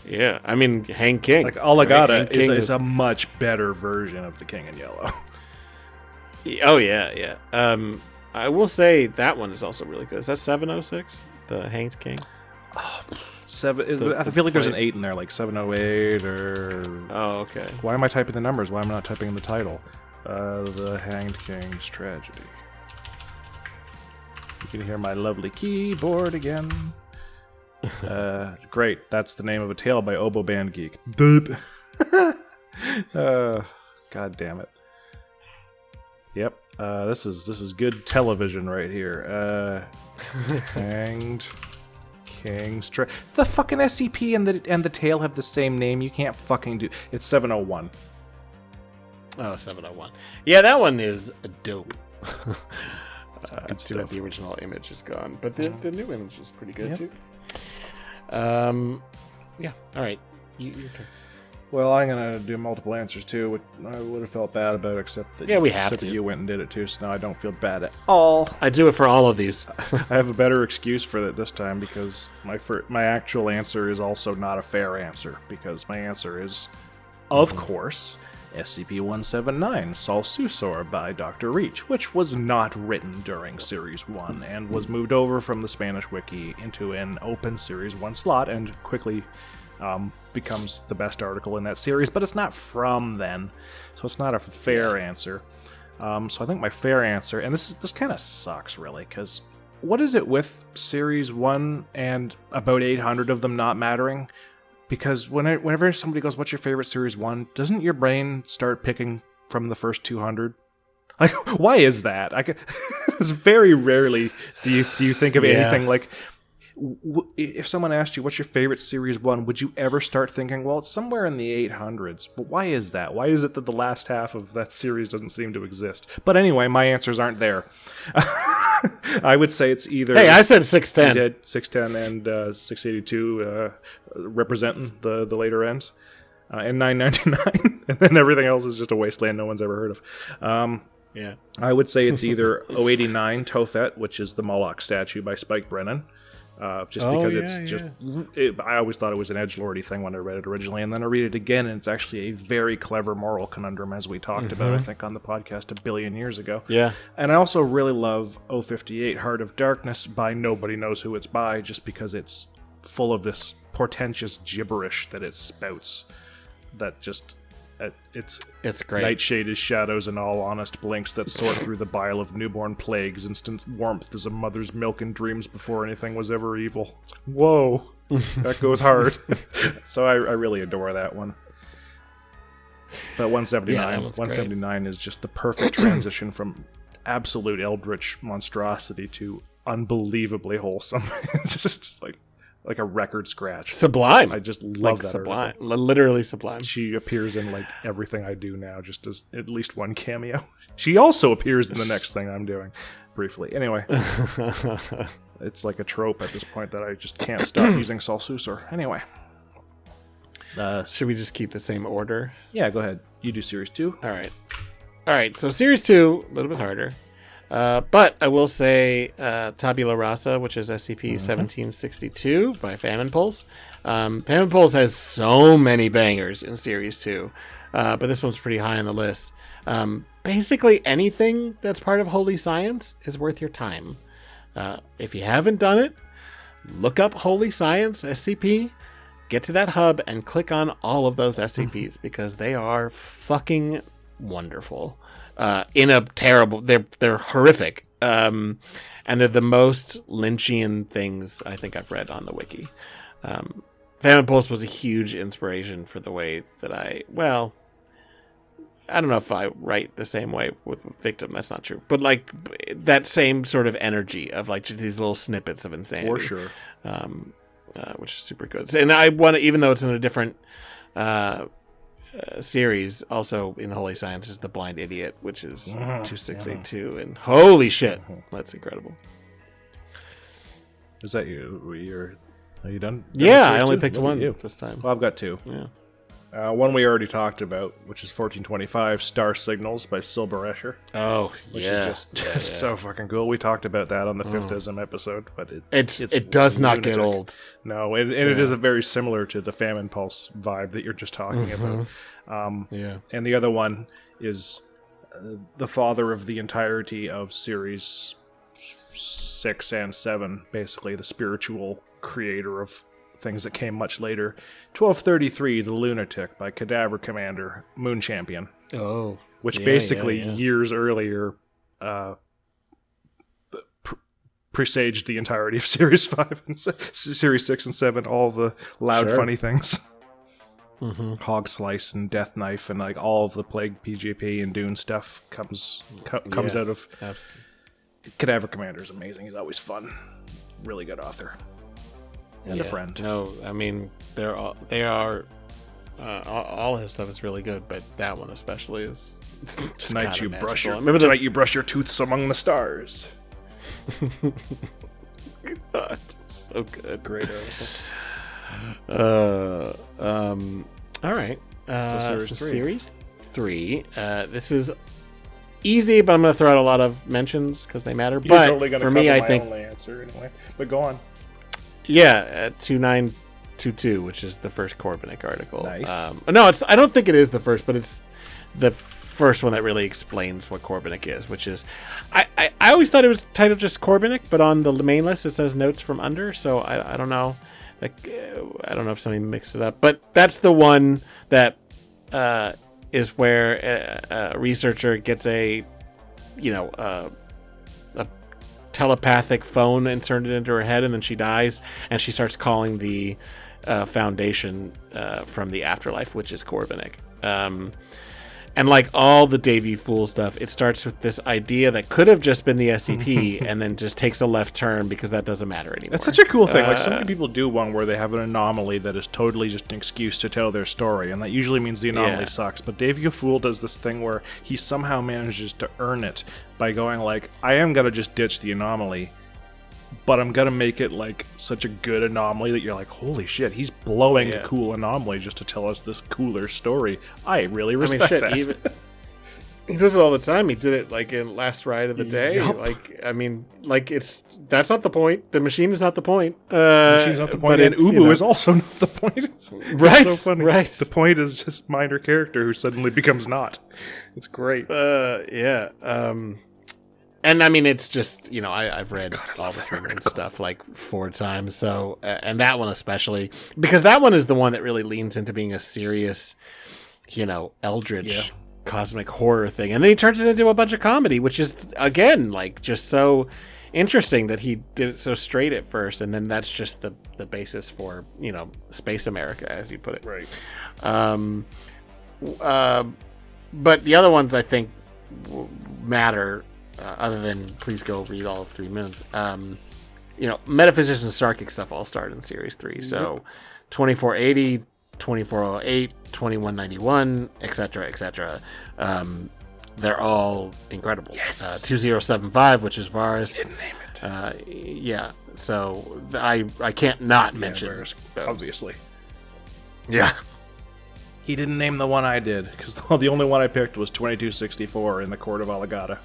Yeah, I mean, Hang King. Like, Alagata is a much better version of the King in Yellow. Oh, yeah. I will say that one is also really good. Is that 706? The Hanged King? I feel like there's an 8 in there, like 708 or... Oh, okay. Why am I typing the numbers? Why am I not typing in the title? The Hanged King's Tragedy. You can hear my lovely keyboard again. Great. That's the name of a tale by Oboe Band Geek. God damn it. Yep. This is good television right here. Hanged King's the fucking SCP and the tale have the same name. You can't fucking do. It's 701. Oh, 701. Yeah, that one is dope. Good Too bad stuff. the original image is gone, but the new image is pretty good too. Yeah. All right. Your turn. Well, I'm gonna do multiple answers too, which I would have felt bad about, except that we have to. You went and did it too, so now I don't feel bad at all. I do it for all of these. I have a better excuse for it this time because my actual answer is also not a fair answer, because my answer is, of course, SCP-179, Sol Susor by Dr. Reach, which was not written during Series 1 and was moved over from the Spanish Wiki into an open Series 1 slot and quickly becomes the best article in that series, but it's not from then, so it's not a fair answer. So I think my fair answer, and this kind of sucks really, because what is it with Series 1 and about 800 of them not mattering? Because whenever somebody goes, what's your favorite Series 1, doesn't your brain start picking from the first 200? Like, why is that? It's very rarely do you think of anything like... If someone asked you, what's your favorite Series 1, would you ever start thinking, well, it's somewhere in the 800s? But why is that? Why is it that the last half of that series doesn't seem to exist? But anyway, my answers aren't there. I would say it's either... Hey, I said 610. You did. 610 and 682 representing the later ends. And 999. And then everything else is just a wasteland no one's ever heard of. Yeah. I would say it's either 089 Tophet, which is the Moloch statue by Spike Brennan. I always thought it was an edgelordy thing when I read it originally, and then I read it again, and it's actually a very clever moral conundrum, as we talked about, I think, on the podcast a billion years ago. Yeah. And I also really love 058 Heart of Darkness by nobody knows who it's by, just because it's full of this portentous gibberish that it spouts. That just... It's great. Nightshade is shadows and all honest blinks that sort through the bile of newborn plagues. Instant warmth is a mother's milk and dreams before anything was ever evil. Whoa, that goes hard. So I really adore that one. But 179, 179 is just the perfect transition from absolute eldritch monstrosity to unbelievably wholesome. It's just like a record scratch. Sublime. I just love like that. sublime. Literally sublime. She appears in like everything I do now, just as at least one cameo. She also appears in the next thing I'm doing, briefly. Anyway, it's like a trope at this point that I just can't stop using Salsusor. Anyway. Should we just keep the same order? Yeah, go ahead. You do series 2. All right. So series 2, a little bit harder. But I will say Tabula Rasa, which is SCP-1762 by Famine Pulse. Famine Pulse has so many bangers in series 2, but this one's pretty high on the list. Basically anything that's part of Holy Science is worth your time. If you haven't done it, look up Holy Science SCP, get to that hub and click on all of those SCPs because they are fucking wonderful. In a terrible, they're horrific, and they're the most Lynchian things I think I've read on the wiki. Famine Pulse was a huge inspiration for the way that I don't know if I write the same way with Victim. That's not true, but like that same sort of energy of like just these little snippets of insanity, For sure. Which is super good. And I want to, even though it's in a different series, also in Holy Science is The Blind Idiot, which is 2682, and holy shit, that's incredible. Is that you? Are you done? Yeah, I only picked one this time. Well, I've got 2. Yeah. One we already talked about, which is 1425, Star Signals by Silber Escher. Oh, which is just so fucking cool. We talked about that on the Fifth Ism episode, but it does not lunatic. get old. No, and it is a very similar to the Famine Pulse vibe that you're just talking about. And the other one is the father of the entirety of series 6 and 7, basically the spiritual creator of things that came much later. 1233, The Lunatic by Cadaver Commander, Moon Champion. Oh. Which basically years earlier presaged the entirety of Series 5 and Series 6 and 7, all the loud, funny things. Hog Slice and Death Knife and like all of the Plague PGP and Dune stuff comes out of... Absolutely. Cadaver Commander is amazing. He's always fun. Really good author. And a friend. No, I mean they are all his stuff is really good, but that one especially is. Tonight you brush your tooths among the stars. God, so good. Great article. All right. Series 3. This is easy, but I'm going to throw out a lot of mentions because they matter. You're but totally for me, I think only answer anyway. But go on. Yeah, 2922, which is the first Corbinic article. Nice. No, I don't think it is the first, but it's the first one that really explains what Corbinic is, which is I always thought it was titled just Corbinic, but on the main list it says notes from under, so I don't know. Like I don't know if somebody mixed it up, but that's the one that is where a researcher gets a telepathic phone inserted into her head, and then she dies, and she starts calling the foundation from the afterlife, which is Corbinic. And like all the Davy Fool stuff, it starts with this idea that could have just been the SCP and then just takes a left turn because that doesn't matter anymore. That's such a cool thing. Like so many people do one where they have an anomaly that is totally just an excuse to tell their story, and that usually means the anomaly sucks. But Davy Fool does this thing where he somehow manages to earn it by going like, I am going to just ditch the anomaly, but I'm going to make it like such a good anomaly that you're like, holy shit, he's blowing a cool anomaly just to tell us this cooler story. I really respect that. He does it all the time. He did it like in Last Ride of the Day. Yep. Like, I mean, like that's not the point. The machine is not the point. The machine's not the point, and Ubu is also not the point. It's so funny. Right. The point is this minor character who suddenly becomes not. It's great. And I mean, it's just, I've read all the Truman stuff like 4 times. So, and that one especially, because that one is the one that really leans into being a serious, eldritch cosmic horror thing. And then he turns it into a bunch of comedy, which is, again, like just so interesting that he did it so straight at first. And then that's just the basis for, Space America, as you put it. Right. But the other ones I think matter other than please go read all of 3 Moons. Metaphysics and Sarkic stuff all started in Series 3. So 2480, 2408, 2191, etc., etc. They're all incredible. Yes. 2075, which is Varus. You didn't name it. Yeah. So I can't not mention Varus, those. obviously. Yeah. He didn't name the one I did, because the only one I picked was 2264 in the Court of Alagata.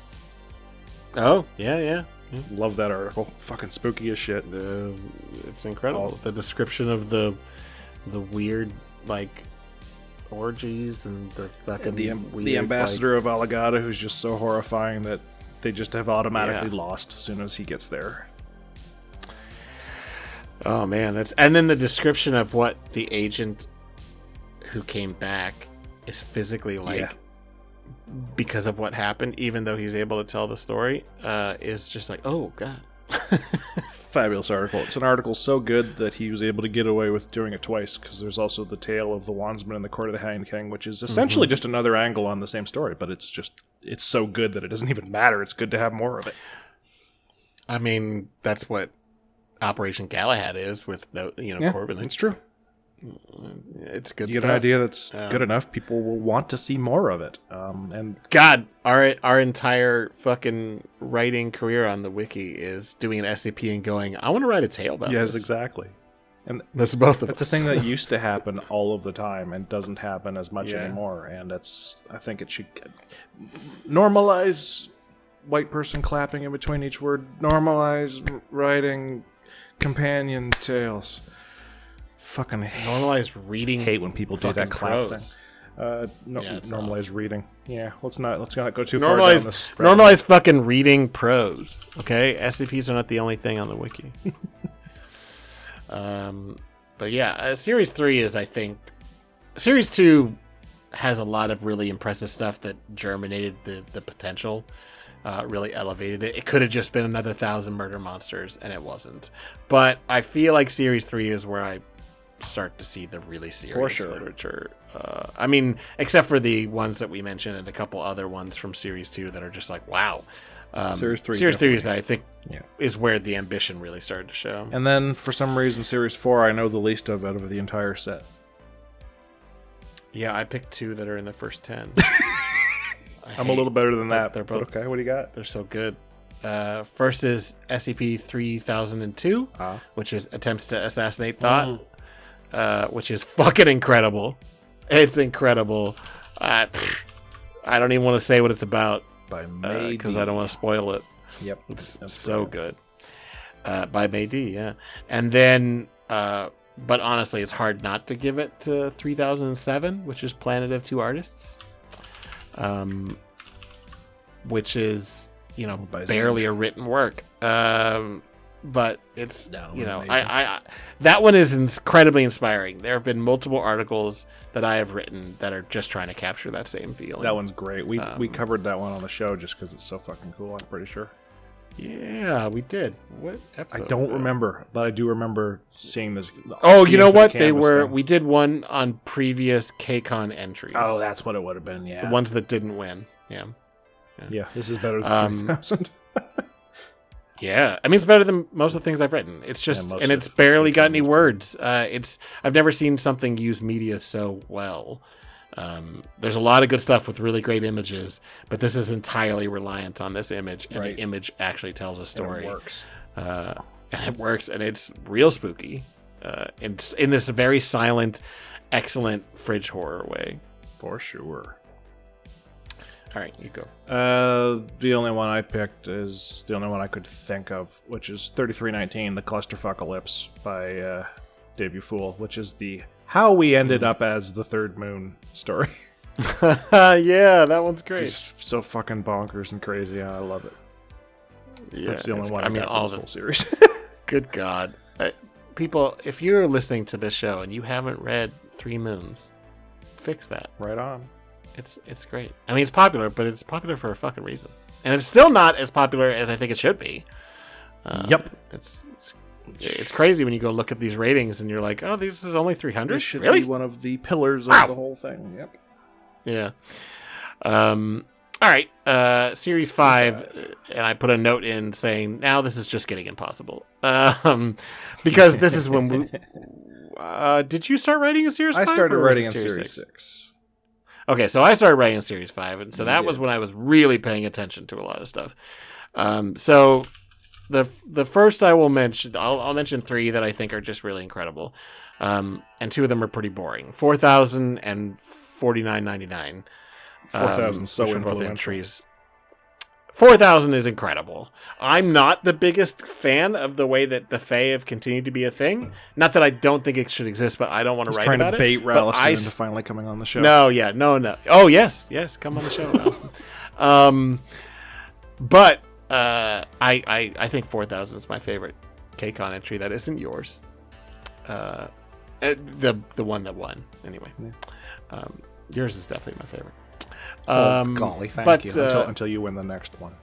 Oh, yeah. Love that article. Fucking spooky as shit. It's incredible. The description of the weird, like, orgies and the fucking weird, the ambassador of Alagata, who's just so horrifying that they just have automatically lost as soon as he gets there. Oh man, and then the description of what the agent who came back is physically like because of what happened, even though he's able to tell the story, is just like, oh god. Fabulous article. It's an article so good that he was able to get away with doing it twice, because there's also the tale of the Wandsman in the Court of the Hanged King, which is essentially just another angle on the same story, but it's so good that it doesn't even matter. It's good to have more of it. I mean, that's what Operation Galahad is with Corbin. It's true. It's good. You get an idea that's good enough, people will want to see more of it. And God, our entire fucking writing career on the wiki is doing an SCP and going, I want to write a tale about yes, this. Exactly. And that's both of that's us. a thing that used to happen all of the time and doesn't happen as much anymore. And I think it should normalize white person clapping in between each word. Normalize writing companion tales. Fucking normalize reading. Hate when people do that clap prose. thing. Normalize reading. Yeah, let's not go too normalize, far down this. Normalize fucking reading prose. Okay, SCPs are not the only thing on the wiki. But yeah, Series 3 is, I think, Series 2 has a lot of really impressive stuff that germinated the potential. Really elevated it. It could have just been another 1,000 murder monsters, and it wasn't. But I feel like Series 3 is where I start to see the really serious literature. I mean, except for the ones that we mentioned and a couple other ones from Series 2 that are just like, wow. Series 3 is, I think, is where the ambition really started to show. And then, for some reason, Series 4 I know the least of out of the entire set. Yeah, I picked 2 that are in the first 10. I'm a little better than that. They're both okay. What do you got? They're so good. First is SCP-3002, which is Attempts to Assassinate Thought, which is fucking incredible. It's incredible. I don't even want to say what it's about because I don't want to spoil it. Yep, it's so good. By May D, yeah. And then, but honestly, it's hard not to give it to 3007, which is Planet of Two Artists. Which is, barely a written work. But it's, I that one is incredibly inspiring. There have been multiple articles that I have written that are just trying to capture that same feeling. That one's great. We covered that one on the show just because it's so fucking cool, I'm pretty sure. Yeah, we did. What episode? I don't remember, but I do remember seeing this. Oh, you know what? We did one on previous KCON entries. Oh, that's what it would have been, yeah. The ones that didn't win. Yeah, this is better than 3000. Yeah, I mean, it's better than most of the things I've written. It's just, and it's barely got any words. I've never seen something use media so well. There's a lot of good stuff with really great images, but this is entirely reliant on this image, and the image actually tells a story. And it works, and it's real spooky. It's in this very silent, excellent fridge horror way. For sure. All right, you go. The only one I picked is the only one I could think of, which is 3319, The Clusterfuckalypse by Dave You Fool, which is the how we ended up as the Third Moon story. Yeah, that one's great. Just so fucking bonkers and crazy. I love it. Yeah, that's the only one I mean, all the whole series. Good God. People, if you're listening to this show and you haven't read 3 Moons, fix that. Right on. It's great. I mean, it's popular, but it's popular for a fucking reason. And it's still not as popular as I think it should be. Yep. It's crazy when you go look at these ratings and you're like, oh, this is only 300? This should really? be one of the pillars of the whole thing. Yep. Yeah. All right, Series 5, and I put a note in saying, now this is just getting impossible. Because this is when we... did you start writing a Series 5? I started writing in Series 6. Okay, so I started writing in Series 5, and so that was when I was really paying attention to a lot of stuff. So the first I will mention, I'll mention 3 that I think are just really incredible. And 2 of them are pretty boring. 4,000 and 49.99. 4,000 so which are both influential. entries. 4,000 is incredible. I'm not the biggest fan of the way that the Fae have continued to be a thing. Not that I don't think it should exist, but I don't want to write about it. Trying to bait But Ralston into finally coming on the show. No. Oh, yes, come on the show, Ralston. But I think 4,000 is my favorite KCON entry that isn't yours. The one that won, anyway. Yeah. Yours is definitely my favorite. Golly, thank you. Until you win the next one.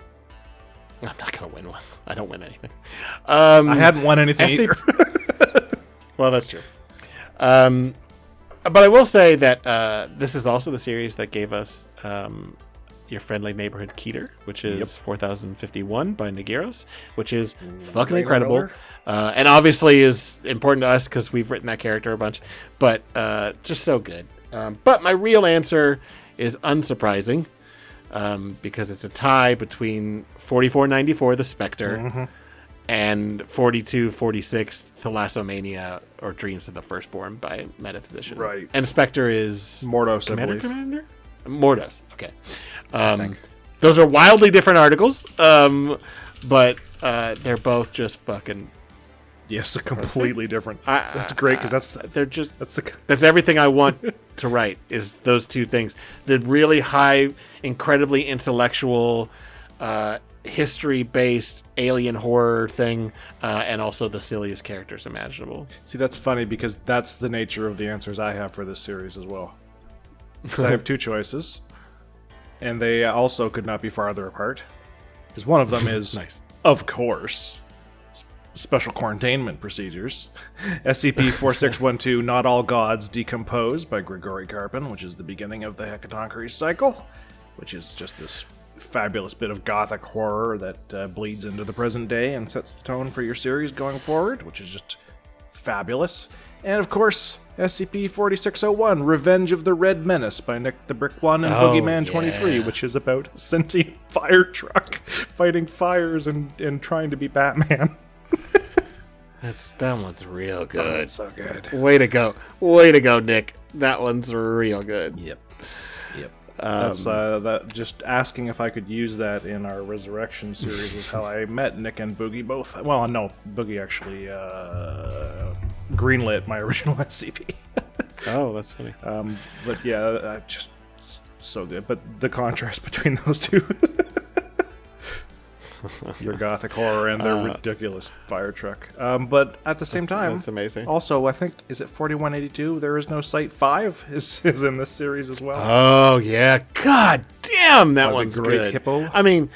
I'm not going to win one. I don't win anything. I hadn't won anything either. Well, that's true. But I will say that this is also the series that gave us Your Friendly Neighborhood Keter, which is 4051 by Nagiros, which is fucking incredible. And obviously is important to us because we've written that character a bunch. But just so good. But my real answer is unsurprising, because it's a tie between 4494, The Spectre, and 4246, Thalassomania, or Dreams of the Firstborn by Metaphysician. Right. And Spectre is Mordos, Commander? Mordos, okay. Those are wildly different articles, but they're both just fucking... Yes, a completely different. That's great because that's everything I want to write is those 2 things: the really high, incredibly intellectual, history-based alien horror thing, and also the silliest characters imaginable. See, that's funny because that's the nature of the answers I have for this series as well. Because I have 2 choices, and they also could not be farther apart. Because one of them is, nice. Of course, Special Quarantainment Procedures. SCP-4612, Not All Gods Decompose by Grigori Karpin, which is the beginning of the Hecatonchires cycle, which is just this fabulous bit of gothic horror that bleeds into the present day and sets the tone for your series going forward, which is just fabulous. And of course, SCP-4601, Revenge of the Red Menace by Nick the Brick One and Boogeyman 23, which is about a sentient fire truck fighting fires and trying to be Batman. That one's real good. It's so good. Way to go, Nick. That one's real good. Yep. That's that. Just asking if I could use that in our Resurrection series is how I met Nick and Boogie both. Well, no, Boogie actually greenlit my original SCP. Oh, that's funny. But yeah, just so good. But the contrast between those 2. Your gothic horror and their ridiculous fire truck. But at the same time, that's amazing. Also, I think, is it 4182? There is no Site 5 is in this series as well. Oh, yeah. God damn, that one's Great good. Hippo. I mean,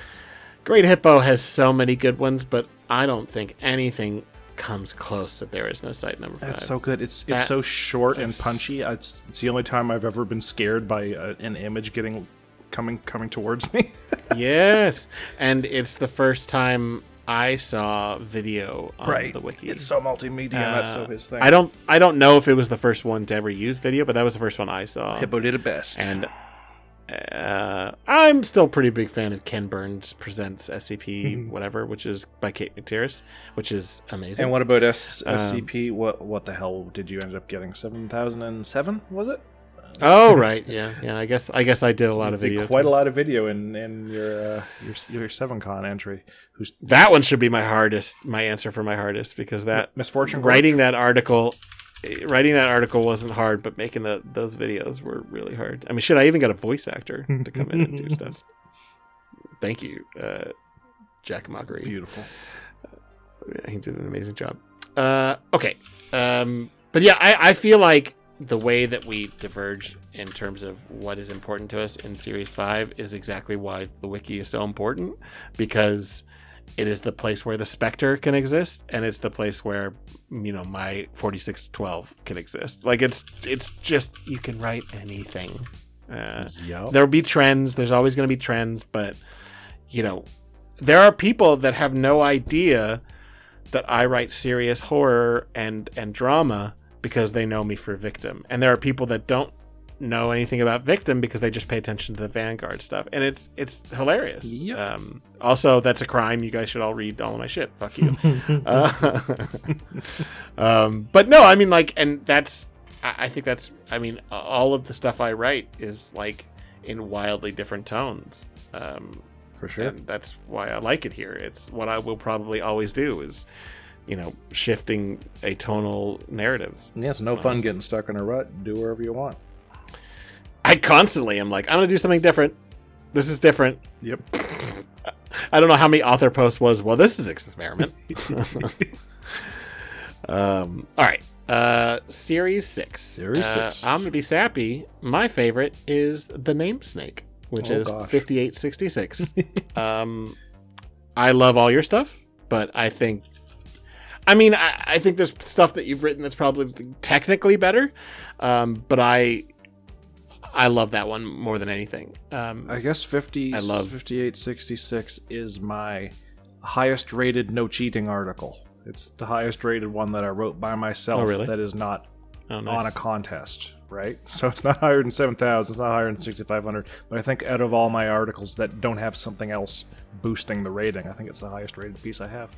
Great Hippo has so many good ones, but I don't think anything comes close to There Is No Site number 5. That's so good. It's so short and punchy. It's the only time I've ever been scared by an image coming towards me. Yes, and it's the first time I saw video on the wiki. It's so multimedia. That's so his thing. I don't know if it was the first one to ever use video, but that was the first one I saw. Hippo did it best. And I'm still a pretty big fan of Ken Burns Presents SCP whatever, which is by Kate McTiernan, which is amazing. And what about SCP? What the hell did you end up getting? 7007 was it? Oh right, yeah. I guess I did a lot of video. Quite a lot of video in your 7con entry. That one should be my answer for my hardest, because that Misfortune writing that article wasn't hard, but making those videos were really hard. I mean, shit, I even got a voice actor to come in and do stuff. Thank you, Jack Mockery. Beautiful. He did an amazing job. Okay, but yeah, I feel like the way that we diverge in terms of what is important to us in Series 5 is exactly why the wiki is so important, because it is the place where the Spectre can exist, and it's the place where, my 4612 can exist. Like, it's just, you can write anything. Yep. There'll be trends. There's always going to be trends, but there are people that have no idea that I write serious horror and drama because they know me for Victim, and there are people that don't know anything about Victim because they just pay attention to the Vanguard stuff, and it's hilarious. Yep. Also, that's a crime. You guys should all read all of my shit. Fuck you. But no, I mean, and I think that's, all of the stuff I write is in wildly different tones. For sure. And that's why I like it here. It's what I will probably always do is, shifting atonal narratives. Yeah, it's no fun getting stuck in a rut. Do wherever you want. I constantly am I'm going to do something different. This is different. Yep. I don't know how many author posts was, well, this is an experiment. All right. Series 6. Series 6. I'm going to be sappy. My favorite is The Name Snake, which is 5866. I love all your stuff, but I think I think there's stuff that you've written that's probably technically better, but I love that one more than anything. I guess 5866 is my highest rated no cheating article. It's the highest rated one that I wrote by myself. Oh, really? That is not nice. on a contest, right? So it's not higher than 7,000, it's not higher than 6,500. But I think out of all my articles that don't have something else boosting the rating, I think it's the highest rated piece I have.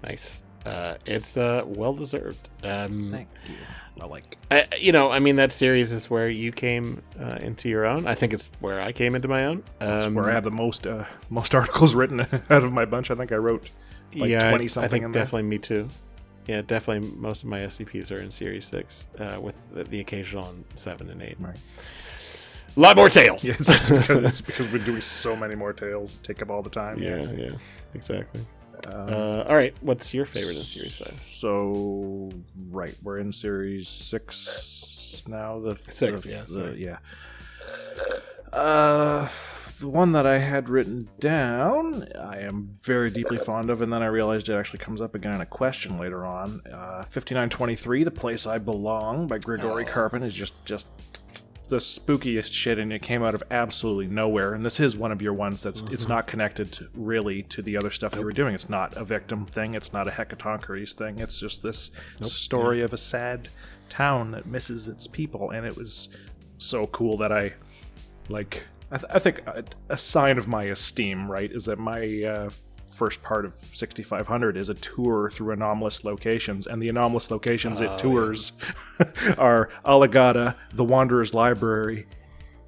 Nice. It's well deserved. Thank you. That series is where you came into your own. I think it's where I came into my own. That's where I have the most articles written out of my bunch. I think I wrote 20 something. I think in there. definitely me too. Yeah, definitely. Most of my SCPs are in Series 6, with the occasional on 7 and 8. Right. A lot more tales. Yeah, it's because we're doing so many more tales. Take up all the time. Yeah, exactly. All right, what's your favorite in Series 5? So, right, we're in Series 6 now. The one that I had written down, I am very deeply fond of, and then I realized it actually comes up again in a question later on. 5923, The Place I Belong by Grigori Karpin is just the spookiest shit, and it came out of absolutely nowhere. And this is one of your ones that's it's not connected really to the other stuff you were doing. It's not a Victim thing. It's not a Hecatoncheires thing. It's just this story of a sad town that misses its people, and it was so cool that I think a sign of my esteem, right, is that my first part of 6500 is a tour through anomalous locations, and the anomalous locations it tours are Alagata, the Wanderer's Library,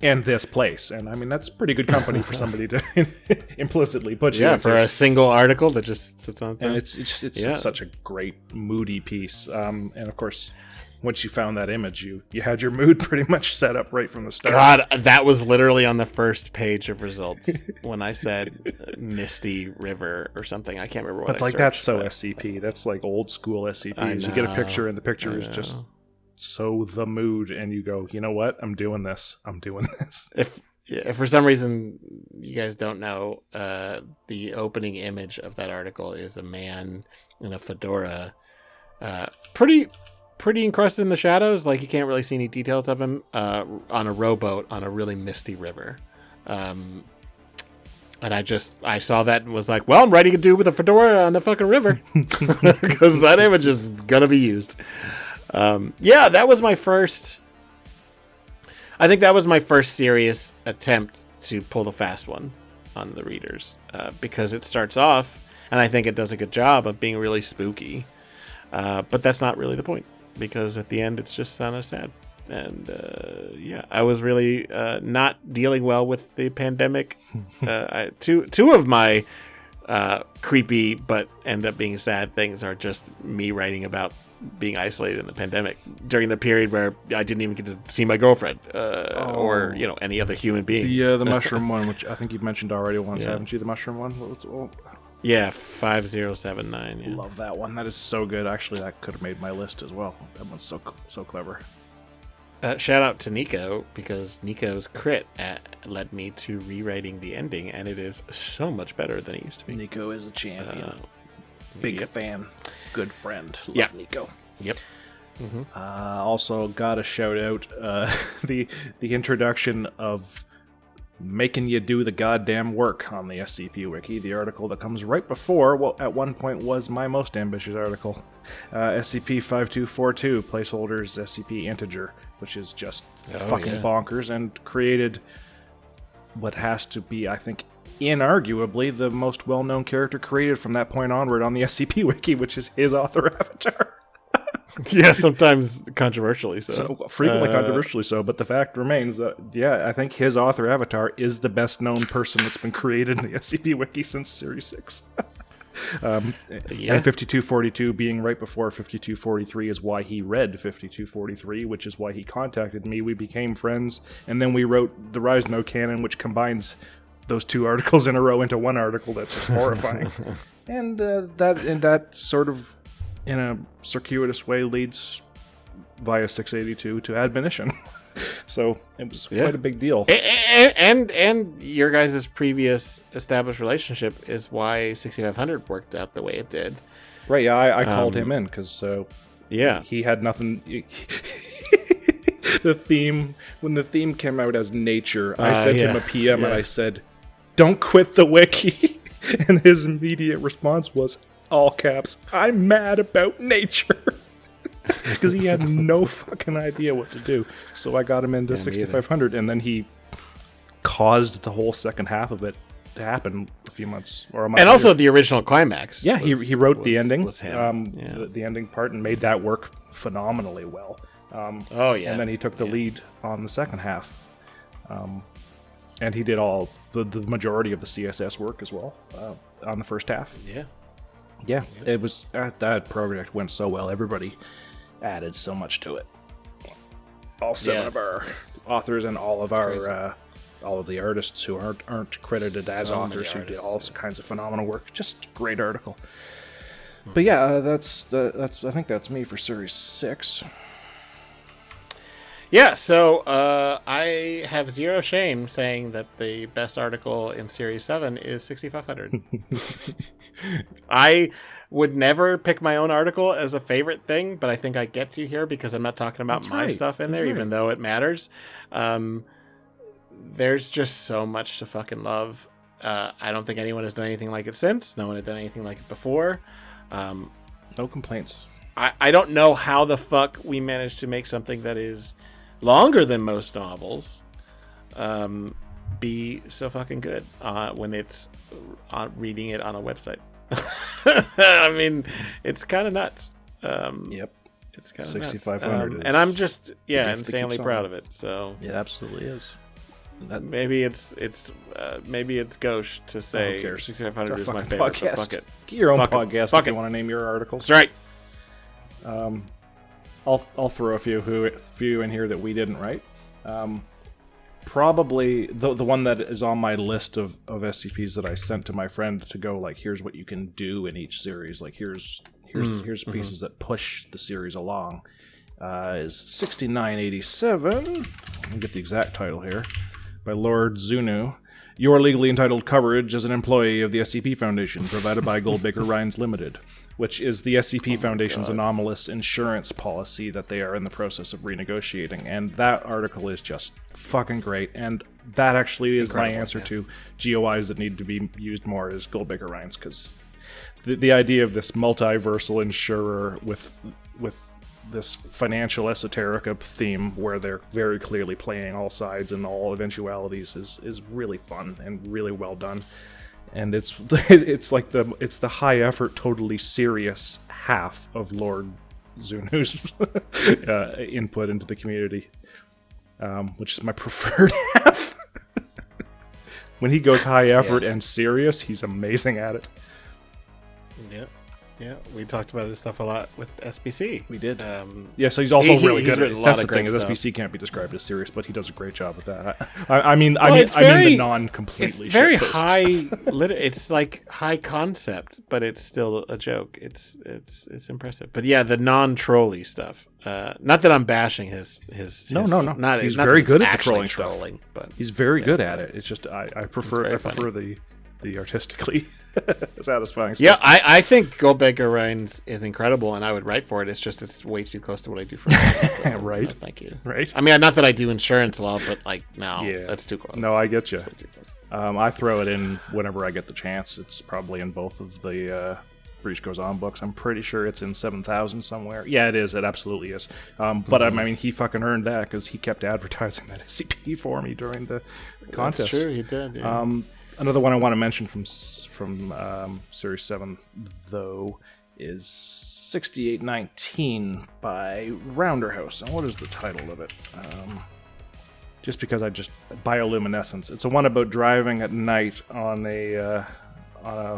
and this place. And that's pretty good company for somebody to implicitly put you into. For a single article that just sits on its own. And it's just such a great moody piece. And of course, once you found that image, you had your mood pretty much set up right from the start. God, that was literally on the first page of results when I said Misty River or something. I can't remember what I searched. That's so SCP. That's old school SCP. You get a picture, and the picture is just so the mood, and you go, you know what? I'm doing this. If for some reason you guys don't know, the opening image of that article is a man in a fedora, pretty encrusted in the shadows, you can't really see any details of him, on a rowboat on a really misty river. And I saw that and was like, well, I'm writing a dude with a fedora on the fucking river, because that image is gonna be used. That was my first. I think that was my first serious attempt to pull the fast one on the readers, because it starts off, and I think it does a good job of being really spooky, but that's not really the point. Because at the end, it's just kind of sad. And I was really not dealing well with the pandemic. Two of my creepy but end up being sad things are just me writing about being isolated in the pandemic during the period where I didn't even get to see my girlfriend or any other human being. The mushroom one, which I think you've mentioned already once, haven't you? The mushroom one. Yeah, 5079. Yeah. Love that one. That is so good. Actually, that could have made my list as well. That one's so clever. Shout out to Nico, because Nico's crit led me to rewriting the ending, and it is so much better than it used to be. Nico is a champion. Big fan. Good friend. Love Nico. Yep. Also, got a shout out the introduction of making you do the goddamn work on the SCP Wiki, the article that comes right before what at one point was my most ambitious article, SCP-5242, placeholders SCP integer, which is just fucking bonkers, and created what has to be, I think, inarguably the most well-known character created from that point onward on the SCP Wiki, which is his author avatar. Yeah, sometimes controversially so. Frequently controversially so, but the fact remains that, I think his author avatar is the best known person that's been created in the SCP Wiki since Series 6. And 5242 being right before 5243 is why he read 5243, which is why he contacted me. We became friends, and then we wrote the Rise No Canon, which combines those two articles in a row into one article that's just horrifying. And that sort of, in a circuitous way, leads via 682 to admonition. So it was quite a big deal. And your guys' previous established relationship is why 6500 worked out the way it did. Right, yeah, I called him in because he had nothing. When the theme came out as nature, I sent him a PM and I said, "Don't quit the wiki." And his immediate response was, all caps, "I'm mad about nature." Because he had no fucking idea what to do. So I got him into 6500, and then he caused the whole second half of it to happen a few months or a month. And also the original climax. Yeah, he wrote the ending. Was him. The ending part, and made that work phenomenally well. And then he took the lead on the second half. And he did all the majority of the CSS work as well on the first half. Yeah, it was that project went so well. Everybody added so much to it. All seven of our authors and all of our all of the artists who aren't credited as authors who did all kinds of phenomenal work. Just great article. But yeah, that's I think that's me for Series 6. Yeah, so I have zero shame saying that the best article in Series 7 is 6500. I would never pick my own article as a favorite thing, but I think I get to here because I'm not talking about my stuff in there, even though it matters. There's just so much to fucking love. I don't think anyone has done anything like it since. No one had done anything like it before. No complaints. I don't know how the fuck we managed to make something that is longer than most novels be so fucking good when it's reading it on a website. I mean, it's kind of nuts. Yep. It's kind of 6500 and I'm just insanely proud of it. So it absolutely is. Maybe it's gauche to say 6500 is my favorite. Podcast. Fuck it. Get your own podcast if you want to name your articles. That's right. I'll throw a few in here that we didn't write. Probably the one that is on my list of SCPs that I sent to my friend to go, like, here's what you can do in each series. Like, here's pieces that push the series along. Is 6987. Let me get the exact title here. By Lord Zunu. You are legally entitled coverage as an employee of the SCP Foundation, provided by Goldbaker Rhines Limited, which is the SCP Foundation's anomalous insurance policy that they are in the process of renegotiating. And that article is just fucking great. And that actually is my answer to GOIs that need to be used more is Goldbaker Rhines, because the idea of this multiversal insurer with this financial esoterica theme where they're very clearly playing all sides and all eventualities is really fun and really well done. And it's like the high effort, totally serious half of Lord Zunu's input into the community, which is my preferred half. When he goes high effort and serious, he's amazing at it. Yeah, we talked about this stuff a lot with SBC. We did. So he's also really good at it. That's the thing, is stuff. SBC can't be described as serious, but he does a great job with that. I mean the non-completely. It's very high. It's like high concept, but it's still a joke. It's impressive. But yeah, the non-trolly stuff. Not that I'm bashing his No. Not, he's not very good at the actually trolling stuff. But He's very good at it. It's just I prefer the the artistically satisfying stuff. Yeah, I think Goldberger Reigns is incredible, and I would write for it. It's just it's way too close to what I do for so, Right. Thank you. Right. I mean, not that I do insurance law, but like, no, Yeah. that's too close. No, I get you. That's way too close. I throw it in whenever I get the chance. It's probably in both of the Breach Goes On books. I'm pretty sure it's in 7,000 somewhere. Yeah, it is. It absolutely is. But I mean, he fucking earned that because he kept advertising that SCP for me during the contest. That's true, he did. Yeah. Another one I want to mention from Series 7, though, is 6819 by Rounder House. And what is the title of it? Just because Bioluminescence. It's a one about driving at night on a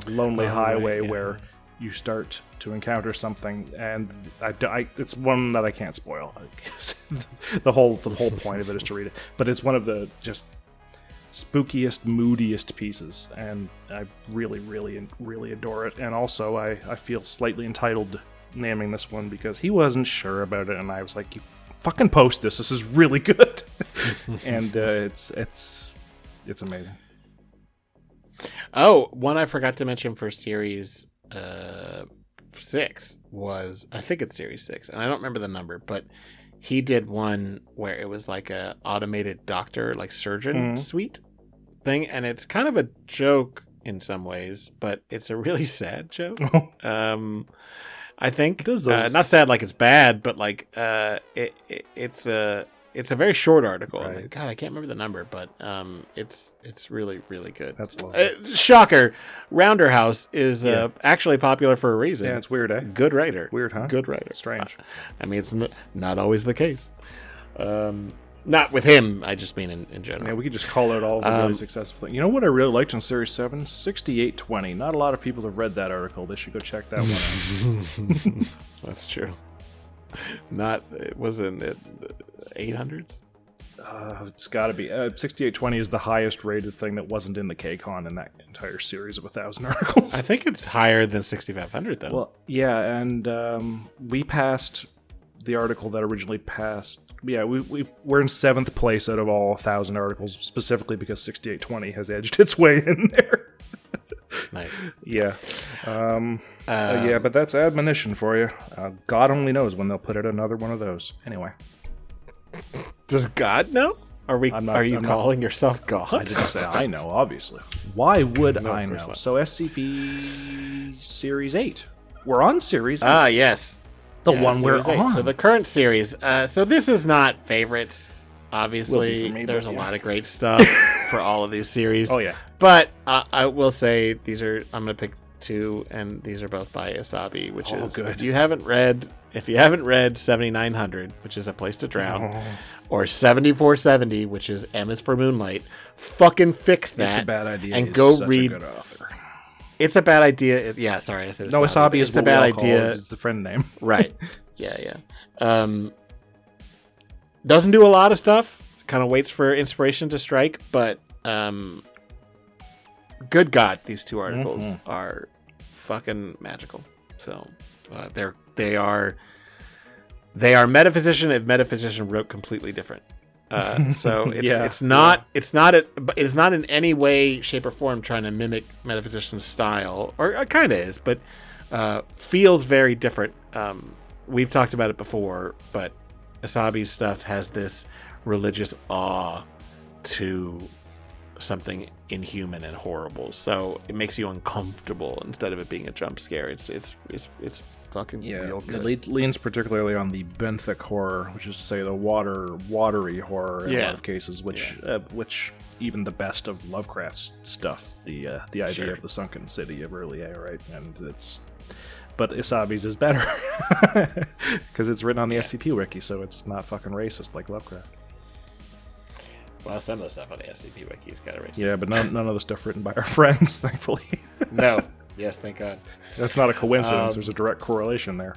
lonely highway where you start to encounter something, and it's one that I can't spoil. the whole point of it is to read it, but it's one of the just spookiest, moodiest pieces, and I really, really, really adore it. And also, I feel slightly entitled naming this one because he wasn't sure about it, and I was like, "You fucking post this. This is really good," and it's amazing. Oh, one I forgot to mention for Series 6 was, I think it's Series 6, and I don't remember the number, but he did one where it was like a automated doctor, like surgeon suite thing, and it's kind of a joke in some ways, but it's a really sad joke. I think not sad like it's bad, but like it's a very short article. Right. Like, God, I can't remember the number, but it's really, really good. That's lovely. Shocker. Rounder House is actually popular for a reason. Yeah, it's weird, eh? Good writer. Weird, huh? Good writer. Strange. I mean, it's not always the case. Not with him, I just mean in general. Yeah, we could just call out all the really successful things. You know what I really liked in Series 7? 6820. Not a lot of people have read that article. They should go check that one out. That's true. It wasn't it 800s? It's got to be. 6820 is the highest rated thing that wasn't in the KCON in that entire series of 1,000 articles. I think it's higher than 6500 though. Well, yeah, and we passed the article that originally passed. Yeah, we're in 7th place out of all 1,000 articles, specifically because 6820 has edged its way in there. Nice. Yeah. Yeah, but that's admonition for you. God only knows when they'll put out another one of those. Anyway. Does God know? Are you calling yourself God? I didn't say I know, obviously. Why would No, I of course know? not. So SCP Series 8. We're on Series 8. Yes. The one we're Series 8. on. So the current series. So this is not favorites. Obviously, Will be for me, there's but a yeah. lot of great stuff for all of these series. Oh, yeah. But I will say I'm going to pick 2, and these are both by Asabi, which is good. if you haven't read 7900, which is A Place to Drown, or 7470, which is M is for Moonlight, fucking fix that. It's a bad idea. And He's go such read. A good author. It's a bad idea. I said No, Asabi is it's a bad idea. It's the friend name. Right. Yeah. Doesn't do a lot of stuff. Kind of waits for inspiration to strike, but good God, these 2 articles are fucking magical. So they are Metaphysician if Metaphysician wrote completely different. So it's not in any way, shape, or form trying to mimic Metaphysician's style, or it kind of is, but feels very different. We've talked about it before, but Asabi's stuff has this religious awe to something inhuman and horrible, so it makes you uncomfortable instead of it being a jump scare. It's fucking real good. It leans particularly on the benthic horror, which is to say the watery horror in a lot of cases, which even the best of Lovecraft's stuff, the idea of the sunken city of early A, right? But Asabi's is better because it's written on the SCP wiki, so it's not fucking racist like Lovecraft. Well, some of the stuff on the SCP wiki is kind of racist. Yeah, but none of the stuff written by our friends, thankfully. No. Yes, thank God. That's not a coincidence. There's a direct correlation there.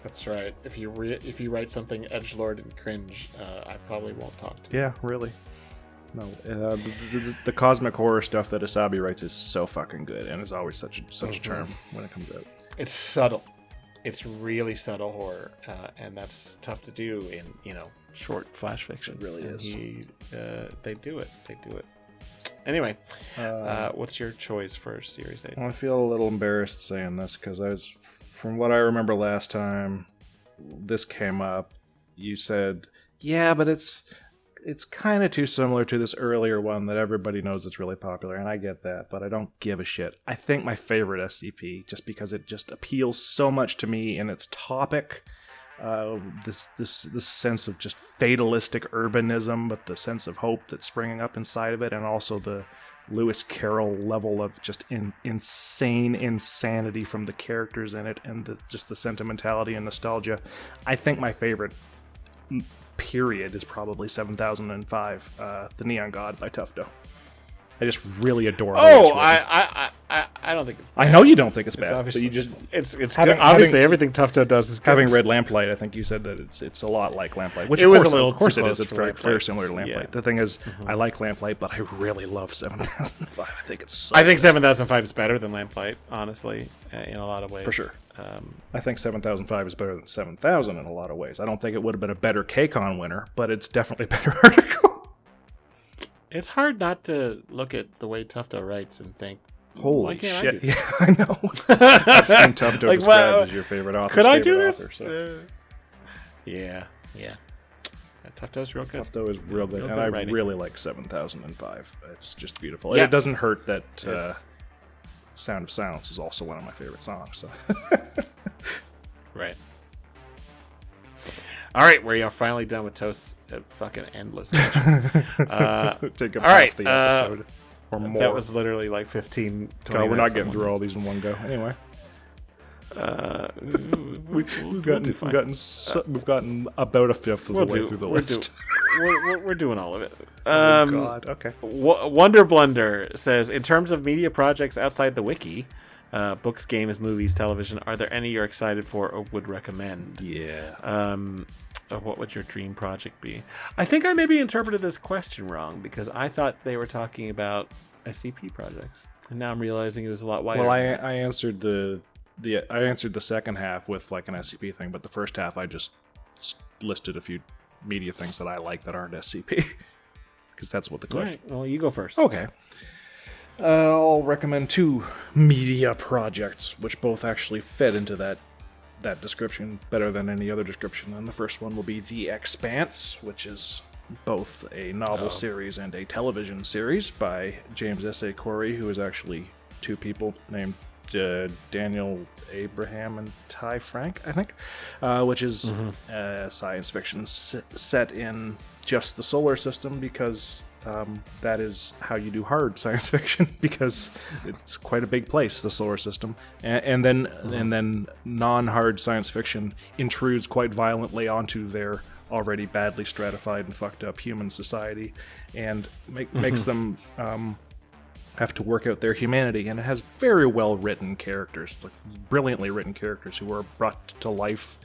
That's right. If you write something edgelord and cringe, I probably won't talk to you. Yeah, really. No, the cosmic horror stuff that Asabi writes is so fucking good, and is always such a charm when it comes out. It's subtle. It's really subtle horror, and that's tough to do in short flash fiction. It really is. They do it. Anyway, what's your choice for Series 8? I feel a little embarrassed saying this because from what I remember last time this came up, you said, yeah, but it's kind of too similar to this earlier one that everybody knows it's really popular, and I get that, but I don't give a shit. I think my favorite SCP, just because it just appeals so much to me in its topic, this sense of just fatalistic urbanism, but the sense of hope that's springing up inside of it, and also the Lewis Carroll level of just insane insanity from the characters in it, and just the sentimentality and nostalgia. I think my favorite period is probably 7005, The Neon God by Tufto. I just really adore it. Oh, I don't think it's bad. I know you don't think it's bad, but obviously, you just... It's good. Obviously, everything Tufto does is good. Having read Lamplight, I think you said that it's a lot like Lamplight. Which it was a little of course too it is. close It's to very, Lamplight. very similar to Lamplight. Yeah. The thing is, I like Lamplight, but I really love 7005. I think it's so I think good. 7005 is better than Lamplight, honestly, in a lot of ways. For sure. I think 7005 is better than 7000 in a lot of ways. I don't think it would have been a better KCON winner, but it's definitely a better article. It's hard not to look at the way Tufto writes and think, why Holy can't shit. I do Yeah, I know. I've seen Tufto Like, described wow, as your favorite author. Could I do this? Author, so. Yeah. Tufto's real good. Tufto is real good, Real and good I writing. really like 7005. It's just beautiful. Yeah. It doesn't hurt that It's- Sound of Silence is also one of my favorite songs. So. Right. All right, we are finally done with Toast's fucking endless. Take up all right, half the episode or more. That was literally like 15, 20 God, we're not minutes getting on through one. all these in one go. Anyway, We've we've gotten about a fifth of the way through the list. We're doing all of it. Oh God. Okay. Wonder Blunder says, in terms of media projects outside the wiki, books, games, movies, television, are there any you're excited for or would recommend? Yeah. What would your dream project be? I think I maybe interpreted this question wrong because I thought they were talking about SCP projects, and now I'm realizing it was a lot wider. Well, I answered I answered the second half with like an SCP thing, but the first half I just listed a few media things that I like that aren't SCP because that's what the All question. right, well, you go first. Okay. I'll recommend two media projects, which both actually fit into that description better than any other description. And the first one will be The Expanse, which is both a novel series and a television series by James S.A. Corey, who is actually two people named Daniel Abraham and Ty Frank, I think, which is science fiction set in just the solar system because that is how you do hard science fiction because it's quite a big place, the solar system, and then non-hard science fiction intrudes quite violently onto their already badly stratified and fucked up human society and makes them have to work out their humanity. And it has very well written characters, like brilliantly written characters who are brought to life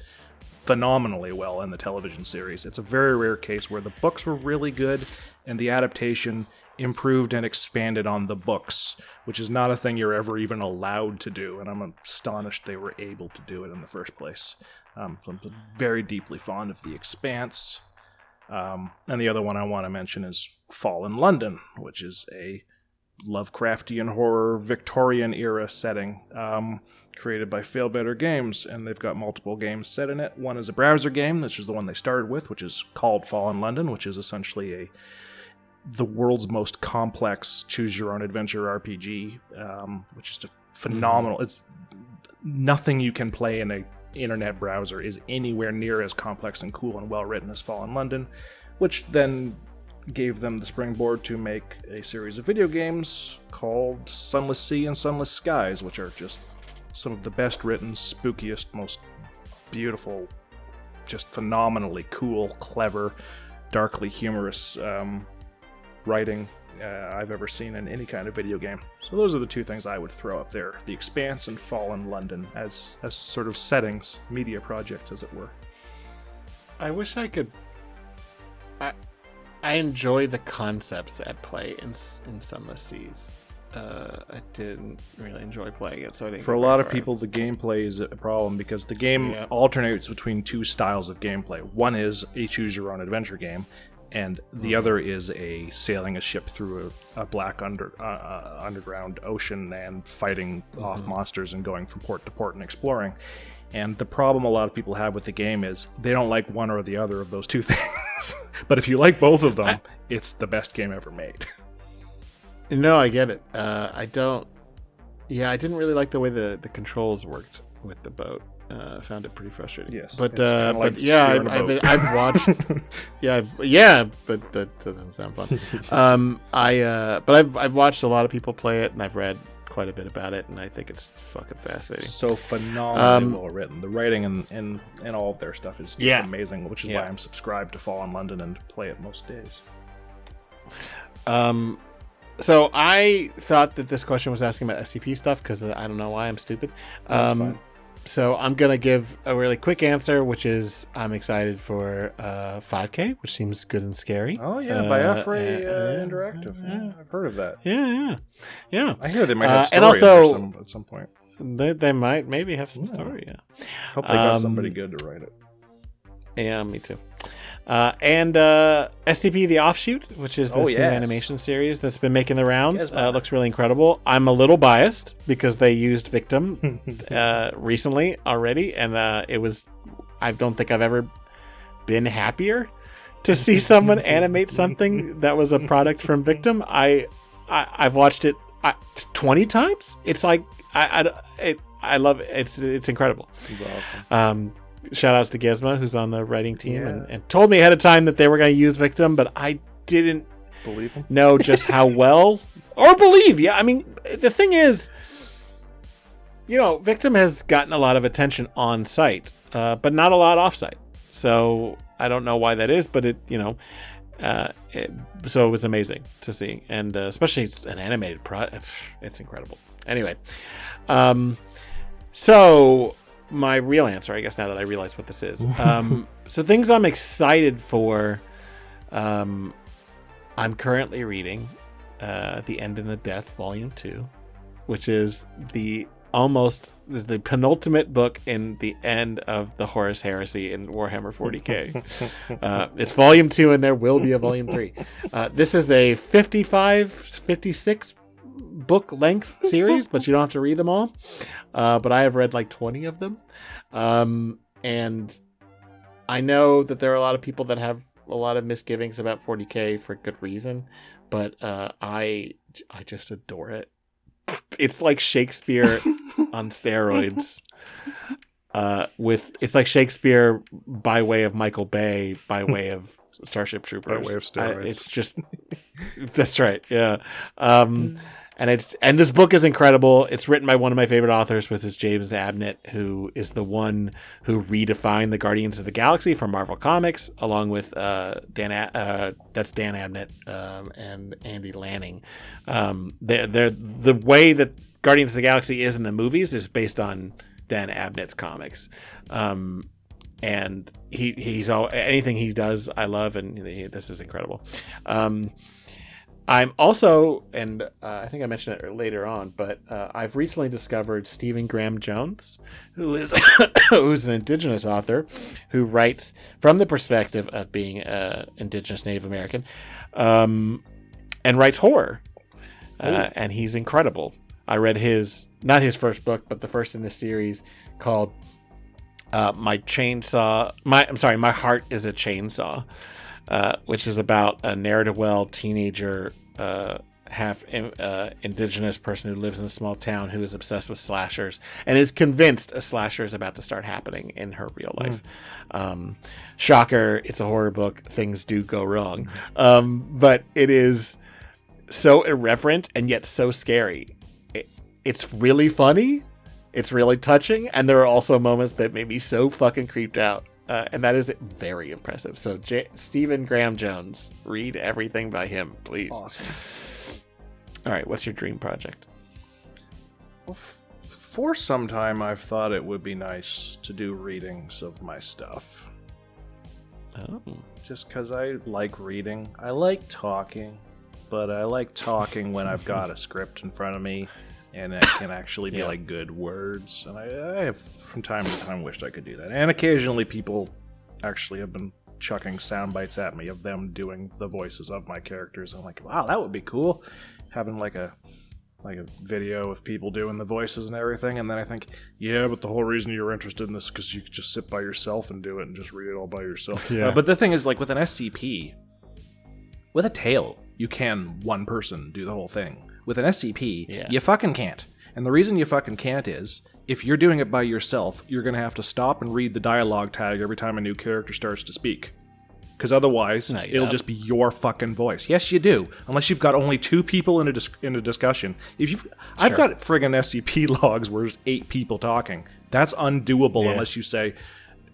phenomenally well in the television series. It's a very rare case where the books were really good and the adaptation improved and expanded on the books, which is not a thing you're ever even allowed to do, and I'm astonished they were able to do it in the first place. So I'm very deeply fond of The Expanse. And the other one I want to mention is Fallen London, which is a Lovecraftian horror Victorian era setting created by Fail Better Games, and they've got multiple games set in it. One is a browser game, which is the one they started with, which is called Fallen London, which is essentially the world's most complex choose-your-own-adventure RPG, which is just phenomenal. It's nothing you can play in a internet browser is anywhere near as complex and cool and well-written as Fallen London, which then gave them the springboard to make a series of video games called Sunless Sea and Sunless Skies, which are just some of the best written, spookiest, most beautiful, just phenomenally cool, clever, darkly humorous writing I've ever seen in any kind of video game. So those are the two things I would throw up there: The Expanse and Fallen London as sort of settings, media projects, as it were. I wish I could. I enjoy the concepts at play in Sunless Seas. I didn't really enjoy playing it, so I didn't. For a lot of people, the gameplay is a problem because the game alternates between two styles of gameplay. One is a choose-your-own-adventure game, and the other is a sailing a ship through a black underground ocean and fighting off monsters and going from port to port and exploring. And the problem a lot of people have with the game is they don't like one or the other of those two things. But if you like both of them, it's the best game ever made. No, I get it. I don't. Yeah, I didn't really like the way the controls worked with the boat. I found it pretty frustrating. Yes, but like yeah, I've watched. But that doesn't sound fun. I've watched a lot of people play it, and I've read quite a bit about it, and I think it's fucking fascinating. So phenomenally well written. The writing and all of their stuff is just amazing, which is why I'm subscribed to Fall in London and play it most days. So I thought that this question was asking about SCP stuff because I don't know why I'm stupid. So I'm going to give a really quick answer, which is I'm excited for 5K, which seems good and scary. Oh, yeah, by Afray Interactive. Yeah, I've heard of that. Yeah. I hear they might have story and also, at some point. They might maybe have some story, Hope they got somebody good to write it. Yeah, me too. And SCP The Offshoot, which is this new animation series that's been making the rounds. Looks really incredible. I'm a little biased because they used Victim recently already, and I don't think I've ever been happier to see someone animate something that was a product from Victim. I've watched it 20 times. It's like I love it. It's incredible. It's awesome. Shout outs to Gizmo, who's on the writing team, and told me ahead of time that they were going to use Victim, but I didn't know just how well or believe. Yeah, I mean, the thing is, Victim has gotten a lot of attention on site, but not a lot off site. So I don't know why that is, but so it was amazing to see, and especially an animated product. It's incredible. Anyway, so my real answer, I guess, now that I realize what this is. So things I'm excited for. I'm currently reading The End and the Death, Volume 2, which is the penultimate book in the end of the Horus Heresy in Warhammer 40k. It's Volume 2, and there will be a Volume 3. This is a 56 book length series, but you don't have to read them all. But I have read like 20 of them. And I know that there are a lot of people that have a lot of misgivings about 40k for good reason, but I just adore it. It's like Shakespeare on steroids. It's like Shakespeare by way of Michael Bay, by way of Starship Troopers. By way of steroids. It's just that's right. Yeah. And this book is incredible. It's written by one of my favorite authors, which is James Abnett, who is the one who redefined the Guardians of the Galaxy for Marvel Comics, along with Dan Abnett and Andy Lanning. The way that Guardians of the Galaxy is in the movies is based on Dan Abnett's comics. And he's anything he does, I love, and this is incredible. I'm also, and I think I mentioned it later on, but I've recently discovered Stephen Graham Jones, who is who's an Indigenous author who writes from the perspective of being Indigenous Native American, and writes horror, and he's incredible. I read not his first book, but the first in this series called My Heart is a Chainsaw. Which is about a ne'er-do-well teenager, half indigenous person who lives in a small town who is obsessed with slashers and is convinced a slasher is about to start happening in her real life. Shocker, it's a horror book. Things do go wrong. But it is so irreverent and yet so scary. It's really funny. It's really touching. And there are also moments that made me so fucking creeped out. And that is very impressive. So Stephen Graham Jones, read everything by him, please. Awesome. All right, what's your dream project? Well, for some time, I've thought it would be nice to do readings of my stuff. Oh. Just because I like reading. I like talking, but I like talking when I've got a script in front of me. And it can actually be like good words. And I have from time to time wished I could do that. And occasionally people actually have been chucking sound bites at me of them doing the voices of my characters. I'm like, wow, that would be cool. Having like a video of people doing the voices and everything. And then I think, yeah, but the whole reason you're interested in this is because you could just sit by yourself and do it and just read it all by yourself. Yeah. But the thing is, like with an SCP, with a tale, you can one person do the whole thing. With an SCP, you fucking can't. And the reason you fucking can't is, if you're doing it by yourself, you're going to have to stop and read the dialogue tag every time a new character starts to speak. Because otherwise, it'll just be your fucking voice. Yes, you do. Unless you've got only 2 people in a discussion. I've got friggin' SCP logs where there's 8 people talking. That's undoable unless you say,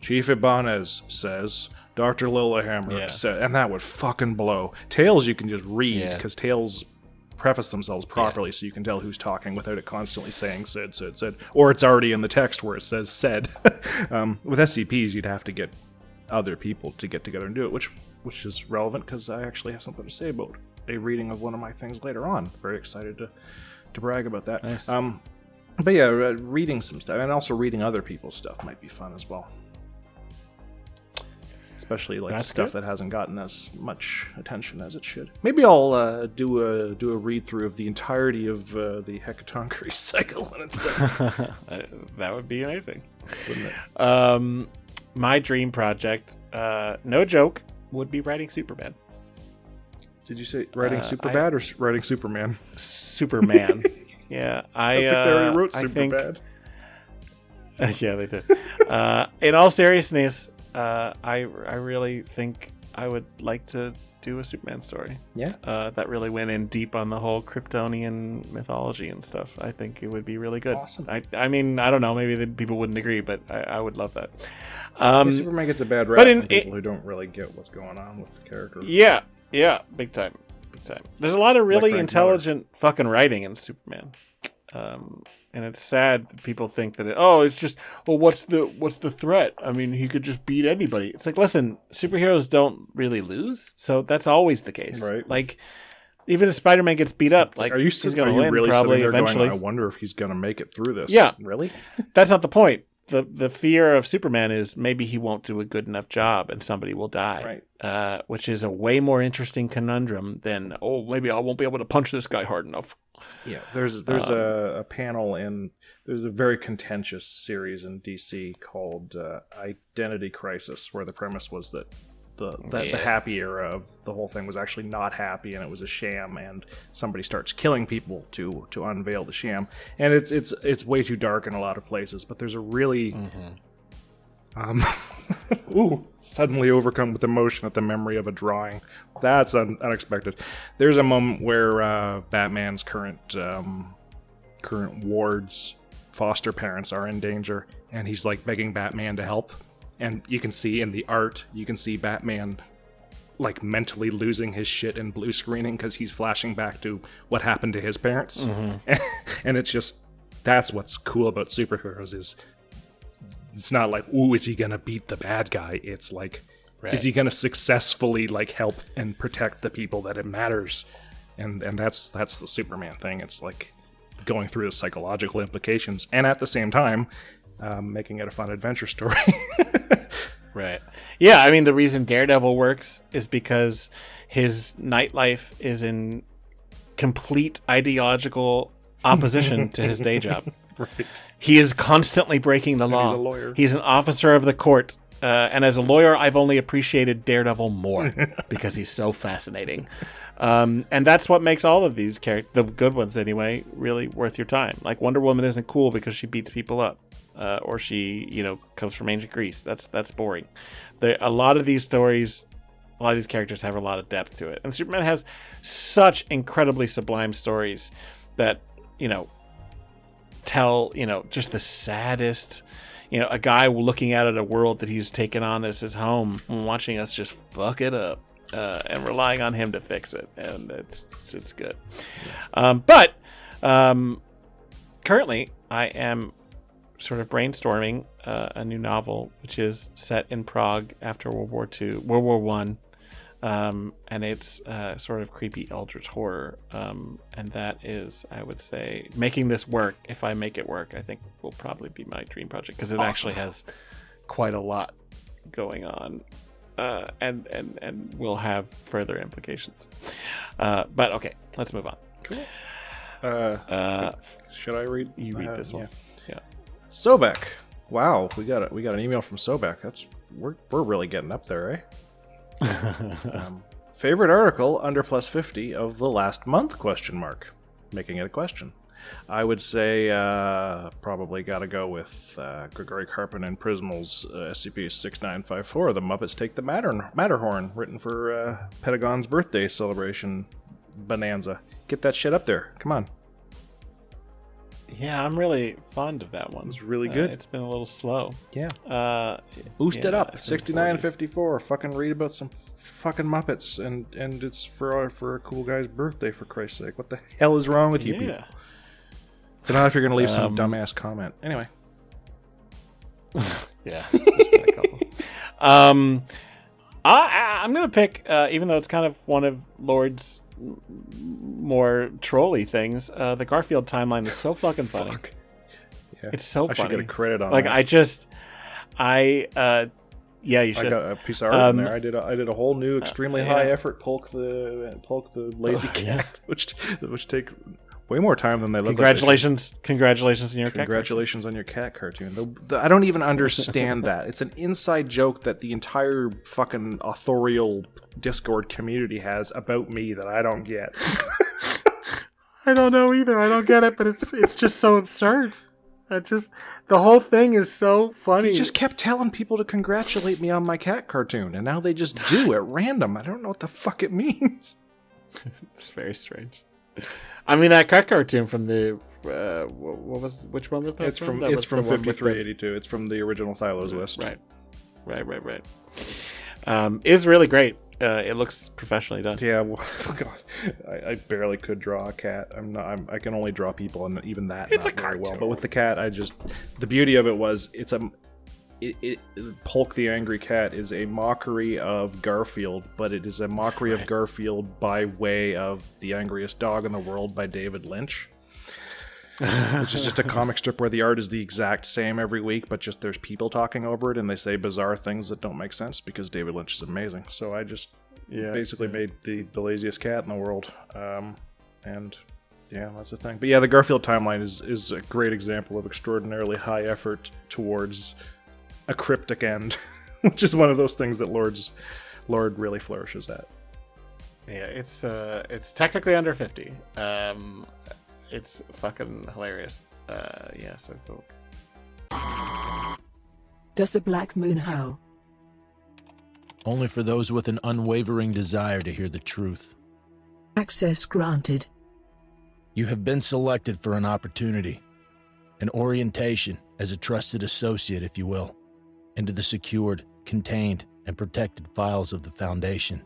Chief Ibanez says, Dr. Lillehammer said, and that would fucking blow. Tales you can just read, because tales preface themselves properly so you can tell who's talking without it constantly saying said, or it's already in the text where it says said. With SCPs, you'd have to get other people to get together and do it, which is relevant because I actually have something to say about a reading of one of my things later on. Very excited to brag about that. Nice. But yeah, reading some stuff and also reading other people's stuff might be fun as well. Especially like stuff that hasn't gotten as much attention as it should. Maybe I'll do a read through of the entirety of the Hecatonchires cycle when it's done. That would be amazing, wouldn't it? My dream project, no joke, would be writing Superman. Did you say writing Superbad or writing Superman? Superman. Yeah, I think they already wrote Superbad. Yeah, they did. In all seriousness, I really think I would like to do a Superman story. Yeah. That really went in deep on the whole Kryptonian mythology and stuff. I think it would be really good. Awesome. I mean, I don't know, maybe the people wouldn't agree, but I would love that. Superman gets a bad rap from people who don't really get what's going on with the character. Yeah, big time. There's a lot of really intelligent fucking writing in Superman. And it's sad that people think that it's just, well, what's the threat? I mean, he could just beat anybody. It's like, listen, superheroes don't really lose, so that's always the case. Right. Like, even if Spider-Man gets beat up, like, he's going to win really probably eventually. Going, I wonder if he's going to make it through this. Yeah. Really? That's not the point. The fear of Superman is maybe he won't do a good enough job and somebody will die. Right. Which is a way more interesting conundrum than, maybe I won't be able to punch this guy hard enough. Yeah, there's a panel there's a very contentious series in DC called Identity Crisis, where the premise was that the happy era of the whole thing was actually not happy and it was a sham, and somebody starts killing people to unveil the sham, and it's way too dark in a lot of places. But there's a really suddenly overcome with emotion at the memory of a drawing. That's unexpected. There's a moment where Batman's current ward's foster parents are in danger, and he's like begging Batman to help. And you can see in the art, Batman like mentally losing his shit in blue screening because he's flashing back to what happened to his parents. And it's just, that's what's cool about superheroes is it's not like, ooh, is he gonna beat the bad guy? It's like, is he gonna successfully like help and protect the people that it matters? And that's the Superman thing. It's like going through the psychological implications, and at the same time, making it a fun adventure story. Right. Yeah, I mean, the reason Daredevil works is because his nightlife is in complete ideological opposition to his day job. Right. He is constantly breaking the law. He's a lawyer. He's an officer of the court. And as a lawyer, I've only appreciated Daredevil more because he's so fascinating. And that's what makes all of these characters, the good ones anyway, really worth your time. Like Wonder Woman isn't cool because she beats people up. Or she, comes from ancient Greece. That's boring. A lot of these stories, a lot of these characters have a lot of depth to it. And Superman has such incredibly sublime stories that, tell, just the saddest, a guy looking out at a world that he's taken on as his home and watching us just fuck it up and relying on him to fix it. And it's good. But currently I am sort of brainstorming a new novel, which is set in Prague after World War One, and it's sort of creepy eldritch horror, and that is, I would say, making this work. If I make it work, I think will probably be my dream project because it actually has quite a lot going on. and will have further implications. But okay, let's move on. Cool. Should I read? You read this one. Yeah. Sobek. Wow, we got an email from Sobek. We're really getting up there, eh? Favorite article under +50 of the last month? ? Making it a question. I would say probably got to go with Grigori Karpin and Prismal's SCP-6954, The Muppets Take the Matterhorn, written for Pentagon's birthday celebration bonanza. Get that shit up there. Come on. Yeah, I'm really fond of that one. It's really good. It's been a little slow. Yeah. Boost it up. 6954. Fucking read about some fucking Muppets, and it's for a cool guy's birthday, for Christ's sake. What the hell is wrong with you people? I don't know if you're going to leave some dumbass comment. Anyway. Yeah. There's been a couple. I'm going to pick, even though it's kind of one of Lord's more trolly things, the Garfield timeline is so fucking funny. Yeah. It's so funny. I should get a credit on that. Yeah, you should. I got a piece of art in there. I did a whole new extremely high effort polk the lazy cat, which take way more time than they look. Congratulations on your cat cartoon. I don't even understand that. It's an inside joke that the entire fucking authorial Discord community has about me that I don't get. I don't know either. I don't get it, but it's just so absurd. The whole thing is so funny. He just kept telling people to congratulate me on my cat cartoon, and now they just do at random. I don't know what the fuck it means. It's very strange. I mean, that cat cartoon from the which one was that? It's from 5382. It's from the original Thylo's list. Right. Is really great. It looks professionally done. Yeah, well, God, I barely could draw a cat. I can only draw people, and even that it's not a very cartoon. well. But with the cat, the beauty of it was Polk the Angry Cat is a mockery of Garfield, but it is a mockery of Garfield by way of The Angriest Dog in the World by David Lynch. Which is just a comic strip where the art is the exact same every week, but just there's people talking over it and they say bizarre things that don't make sense because David Lynch is amazing. So I just basically made the laziest cat in the world. And yeah, that's the thing. But yeah, the Garfield timeline is a great example of extraordinarily high effort towards a cryptic end, which is one of those things that Lord really flourishes at. Yeah, it's technically under 50. It's fucking hilarious. Yeah, so cool. Does the black moon howl? Only for those with an unwavering desire to hear the truth. Access granted. You have been selected for an opportunity, an orientation as a trusted associate, if you will, into the secured, contained, and protected files of the Foundation.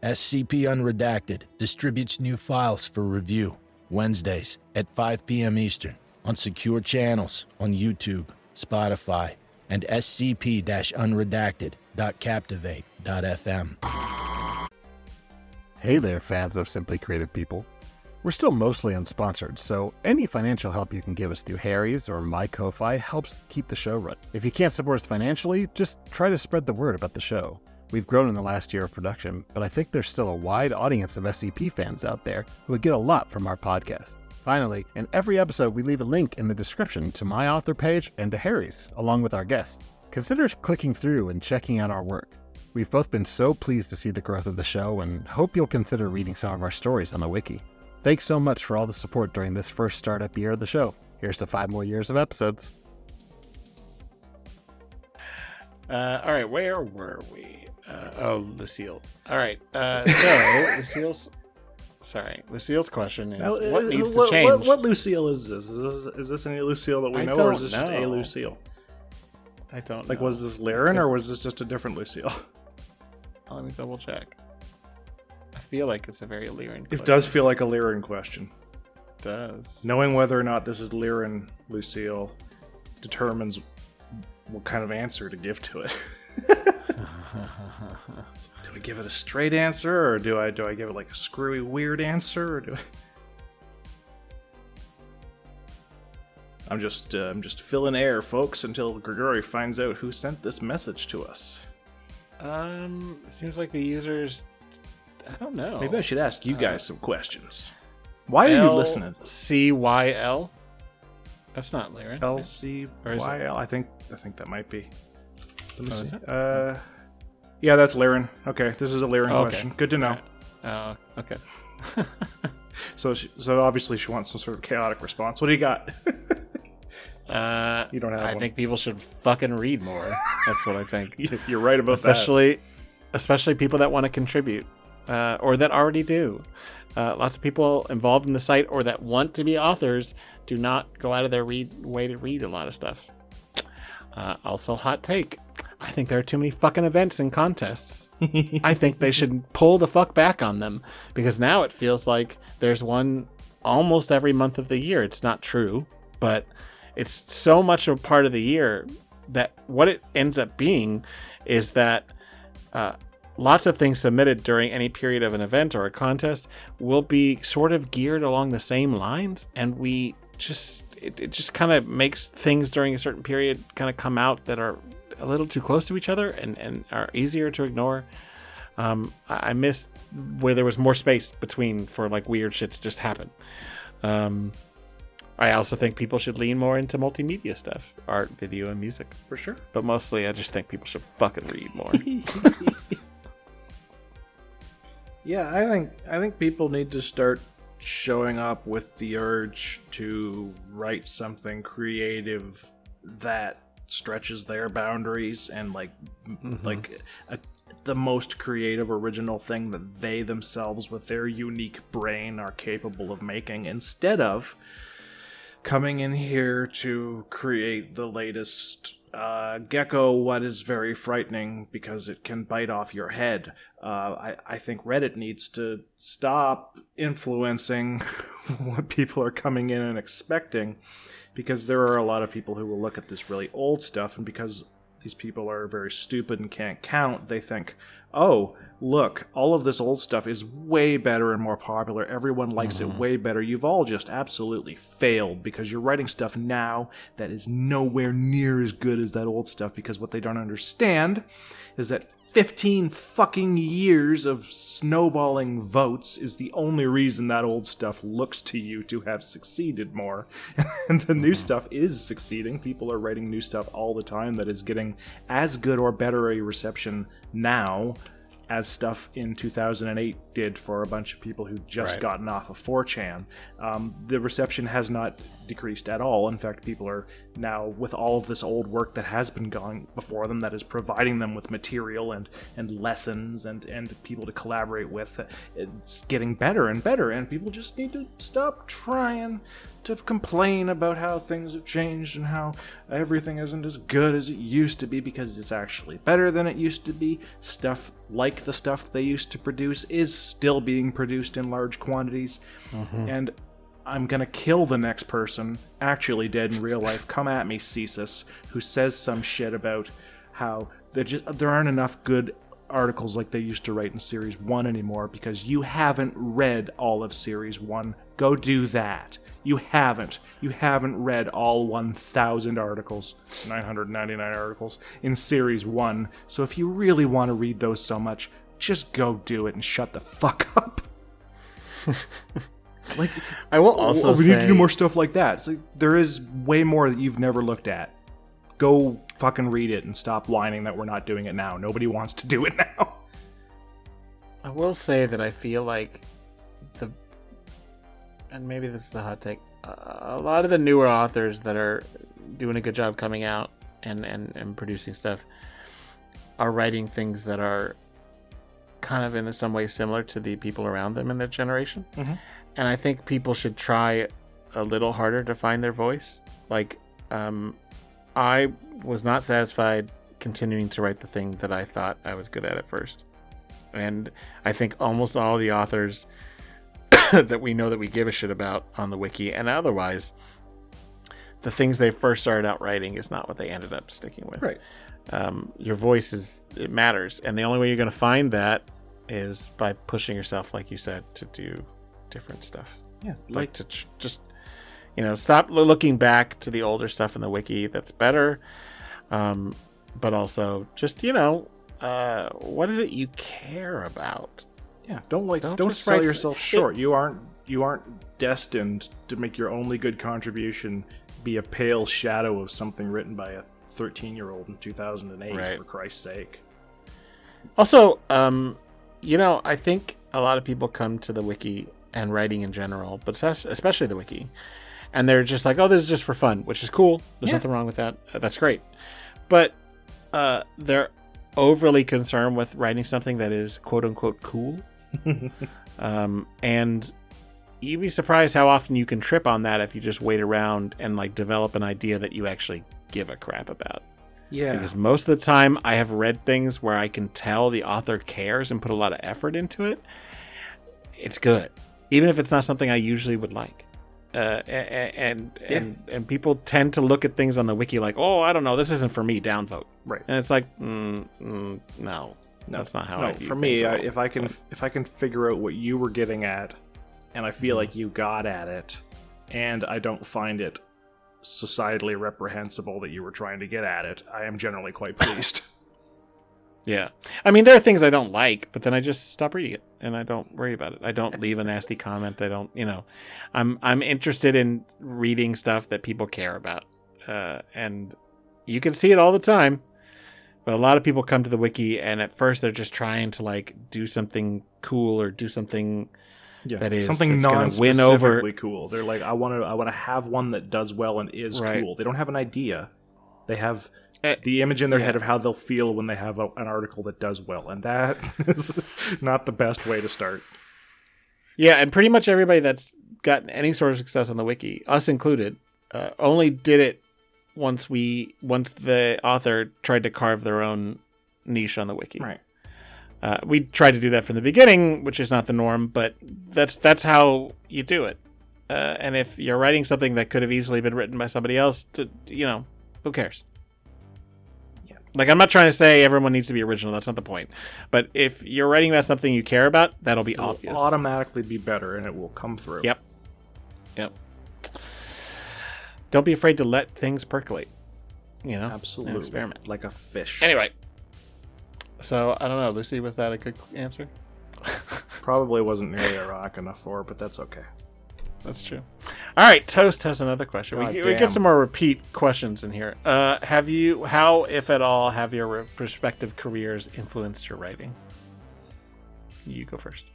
SCP Unredacted distributes new files for review Wednesdays at 5 p.m. Eastern on secure channels on YouTube, Spotify, and scp-unredacted.captivate.fm. Hey there, fans of Simply Creative People. We're still mostly unsponsored, so any financial help you can give us through Harry's or my Ko-Fi helps keep the show running. If you can't support us financially, just try to spread the word about the show. We've grown in the last year of production, but I think there's still a wide audience of SCP fans out there who would get a lot from our podcast. Finally, in every episode we leave a link in the description to my author page and to Harry's, along with our guests. Consider clicking through and checking out our work. We've both been so pleased to see the growth of the show and hope you'll consider reading some of our stories on the wiki. Thanks so much for all the support during this first startup year of the show. Here's to 5 more years of episodes. All right, where were we? Lucille. All right, so Lucille's question is, what needs to change? What Lucille is this? Is this any Lucille that we know, or is this just a Lucille? I don't know. Like, was this Lyran, or was this just a different Lucille? Let me double check. I feel like it's a very Lyran question. It does feel like a Lyran question. It does. Knowing whether or not this is Lyran Lucille determines what kind of answer to give to it. Do I give it a straight answer, or do I give it like a screwy weird answer, or do I... I'm just filling air, folks, until Grigori finds out who sent this message to us. It seems like the users. I don't know. Maybe I should ask you guys some questions. Why are you listening? LCYL. That's not Lyran. LCYL. I think that might be. Let me see. Is it? Yeah, that's Lyran. Okay, this is a Lyran question. Good to know. Oh, okay. So obviously she wants some sort of chaotic response. What do you got? You don't have one. I think people should fucking read more. That's what I think. You're right about that. Especially people that want to contribute, or that already do. Lots of people involved in the site or that want to be authors do not go out of their way to read a lot of stuff. Also, hot take. I think there are too many fucking events and contests. I think they should pull the fuck back on them, because now it feels like there's one almost every month of the year. It's not true, but it's so much a part of the year that what it ends up being is that lots of things submitted during any period of an event or a contest will be sort of geared along the same lines, and it just kind of makes things during a certain period kind of come out that are a little too close to each other and are easier to ignore. I miss where there was more space between for like weird shit to just happen. I also think people should lean more into multimedia stuff, art, video, and music. For sure. But mostly I just think people should fucking read more. Yeah, I think people need to start showing up with the urge to write something creative that stretches their boundaries and the most creative original thing that they themselves with their unique brain are capable of making, instead of coming in here to create the latest gecko, what is very frightening because it can bite off your head. I think Reddit needs to stop influencing what people are coming in and expecting, because there are a lot of people who will look at this really old stuff, and because these people are very stupid and can't count, they think, oh, look, all of this old stuff is way better and more popular. Everyone likes it way better. You've all just absolutely failed because you're writing stuff now that is nowhere near as good as that old stuff, because what they don't understand is that 15 fucking years of snowballing votes is the only reason that old stuff looks to you to have succeeded more. And the new stuff is succeeding. People are writing new stuff all the time that is getting as good or better a reception now as stuff in 2008 did for a bunch of people who'd just gotten off of 4chan. The reception has not decreased at all. In fact, people are now, with all of this old work that has been going before them, that is providing them with material and lessons and people to collaborate with, it's getting better and better, and people just need to stop trying to complain about how things have changed and how everything isn't as good as it used to be, because it's actually better than it used to be. Stuff like the stuff they used to produce is still being produced in large quantities. And I'm gonna kill the next person, actually dead in real life, come at me, Cesus, who says some shit about how there aren't enough good articles like they used to write in Series 1 anymore, because you haven't read all of Series 1. Go do that. You haven't read all 1,000 articles, 999 articles, in Series 1. So if you really want to read those so much, just go do it and shut the fuck up. Like, I will also we need to do more stuff like that. So there is way more that you've never looked at. Go fucking read it and stop whining that we're not doing it now. Nobody wants to do it now. I will say that I feel like and maybe this is a hot take, a lot of the newer authors that are doing a good job coming out and producing stuff are writing things that are kind of in some way similar to the people around them in their generation. And I think people should try a little harder to find their voice. Like, I was not satisfied continuing to write the thing that I thought I was good at first. And I think almost all the authors that we know that we give a shit about on the wiki and otherwise, the things they first started out writing is not what they ended up sticking with. Right. Your voice it matters. And the only way you're going to find that is by pushing yourself, like you said, to do different stuff. Yeah. Like to just, stop looking back to the older stuff in the wiki that's better. But also just, what is it you care about? Yeah, don't just sell write yourself short. You aren't destined to make your only good contribution be a pale shadow of something written by a 13-year-old in 2008. Right. For Christ's sake. Also, I think a lot of people come to the wiki and writing in general, but especially the wiki, and they're just like, oh, this is just for fun, which is cool. There's nothing wrong with that. That's great. But they're overly concerned with writing something that is quote unquote cool. And you'd be surprised how often you can trip on that if you just wait around and like develop an idea that you actually give a crap about. Yeah. Because most of the time I have read things where I can tell the author cares and put a lot of effort into it. It's good. Even if it's not something I usually would like. And people tend to look at things on the wiki like, oh, I don't know, this isn't for me, downvote. Right. And it's like, no, that's not how I view for me, things if I can figure out what you were getting at, and I feel like you got at it, and I don't find it societally reprehensible that you were trying to get at it, I am generally quite pleased. Yeah. I mean, there are things I don't like, but then I just stop reading it and I don't worry about it. I don't leave a nasty comment. I don't, I'm interested in reading stuff that people care about. And you can see it all the time, but a lot of people come to the wiki and at first they're just trying to like do something cool or do something that is something non-specifically cool. They're like, I want to have one that does well and is cool. They don't have an idea. They have the image in their head of how they'll feel when they have an article that does well, and that is not the best way to start. Yeah, and pretty much everybody that's gotten any sort of success on the wiki, us included, only did it once the author tried to carve their own niche on the wiki. Right. We tried to do that from the beginning, which is not the norm, but that's how you do it. And if you're writing something that could have easily been written by somebody else, who cares? Like, I'm not trying to say everyone needs to be original. That's not the point. But if you're writing about something you care about, that'll be obvious. It'll automatically be better, and it will come through. Yep. Don't be afraid to let things percolate. Absolutely. And experiment. Like a fish. Anyway. So, I don't know. Lucy, was that a good answer? Probably wasn't nearly ironic enough for it, but that's okay. That's true. All right, Toast has another question. We get some more repeat questions in here. How, if at all, have your respective careers influenced your writing? You go first.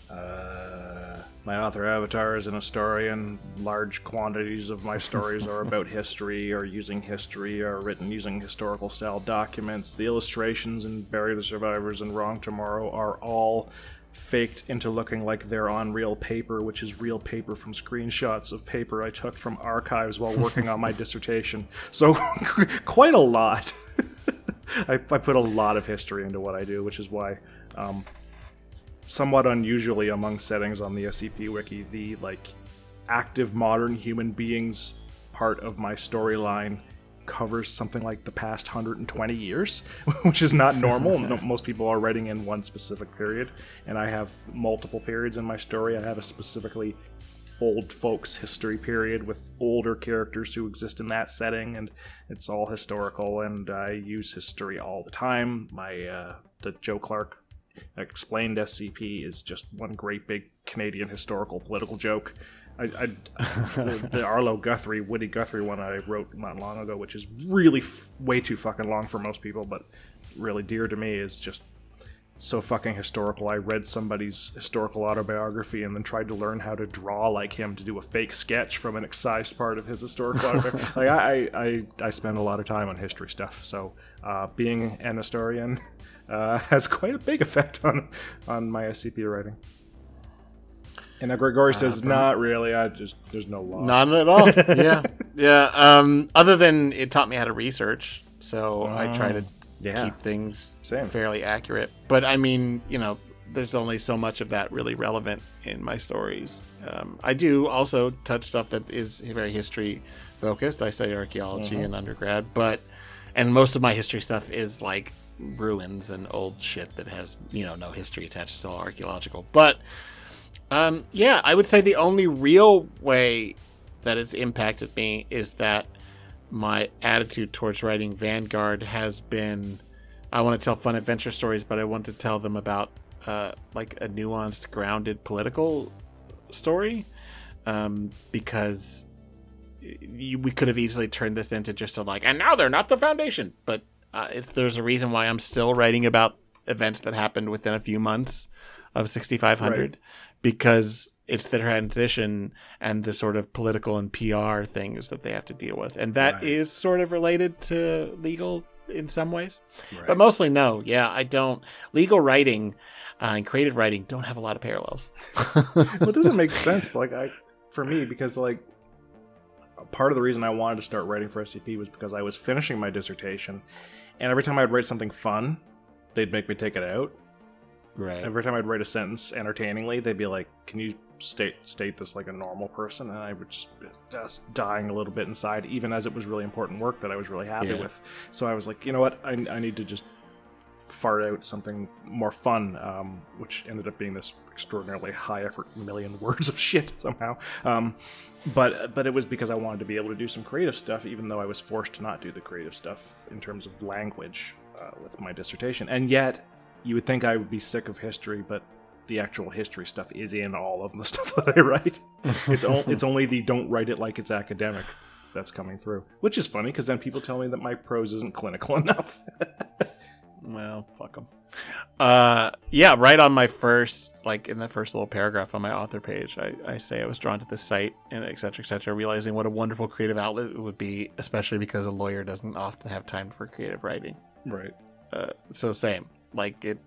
My author avatar is an historian. Large quantities of my stories are about history or using history or written using historical style documents. The illustrations in Bury the Survivors and Wrong Tomorrow are all faked into looking like they're on real paper, which is real paper from screenshots of paper I took from archives while working on my dissertation. So quite a lot. I put a lot of history into what I do, which is why somewhat unusually among settings on the SCP wiki, the active modern human beings part of my storyline covers something like the past 120 years, which is not normal. Most people are writing in one specific period, and I have multiple periods in my story. I have a specifically old folks history period with older characters who exist in that setting, and it's all historical, and I use history all the time. The Joe Clark Explained SCP is just one great big Canadian historical political joke. The Arlo Guthrie, Woody Guthrie one I wrote not long ago, which is really way too fucking long for most people, but really dear to me, is just so fucking historical. I read somebody's historical autobiography and then tried to learn how to draw like him to do a fake sketch from an excised part of his historical autobiography. I spend a lot of time on history stuff, so being an historian has quite a big effect on my SCP writing. And Grigori says, not really. There's no law. None at all. Yeah. Other than it taught me how to research, so I try to keep things fairly accurate. But I mean, there's only so much of that really relevant in my stories. I do also touch stuff that is very history focused. I study archaeology in undergrad, and most of my history stuff is like ruins and old shit that has no history attached. It's all archaeological, but. I would say the only real way that it's impacted me is that my attitude towards writing Vanguard has been I want to tell fun adventure stories, but I want to tell them about like a nuanced, grounded political story, because we could have easily turned this into just a like, and now they're not the Foundation. But there's a reason why I'm still writing about events that happened within a few months of 6500, right. Because it's the transition and the sort of political and PR things that they have to deal with. And that is sort of related to legal in some ways, but mostly no. Yeah, I don't. Legal writing and creative writing don't have a lot of parallels. Well, it doesn't make sense, but like for me, because like part of the reason I wanted to start writing for SCP was because I was finishing my dissertation, and every time I'd write something fun, they'd make me take it out. Right. Every time I'd write a sentence entertainingly, they'd be like, "Can you state this like a normal person?" And I would just dying a little bit inside, even as it was really important work that I was really happy with. So I was like, you know what? I need to just fart out something more fun, which ended up being this extraordinarily high effort million words of shit somehow. But it was because I wanted to be able to do some creative stuff, even though I was forced to not do the creative stuff in terms of language with my dissertation. And yet, you would think I would be sick of history, but the actual history stuff is in all of the stuff that I write. It's only the don't write it like it's academic that's coming through, which is funny because then people tell me that my prose isn't clinical enough. Well, fuck them. Yeah, right on my first, like in the first little paragraph on my author page, I say I was drawn to this site and et cetera, realizing what a wonderful creative outlet it would be, especially because a lawyer doesn't often have time for creative writing. Right. So same. Like it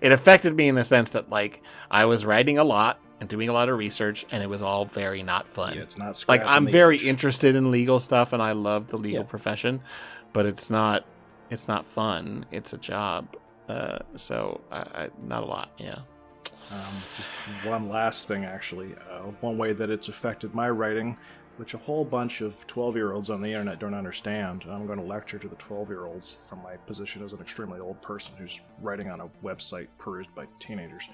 affected me in the sense that like I was writing a lot and doing a lot of research, and it was all very not fun. Yeah, it's not like I'm very interested in legal stuff, and I love the legal profession, but it's not fun. It's a job. So I not a lot. Yeah. Just one last thing, actually. One way that it's affected my writing, which a whole bunch of 12-year-olds on the internet don't understand. I'm going to lecture to the 12-year-olds from my position as an extremely old person who's writing on a website perused by teenagers.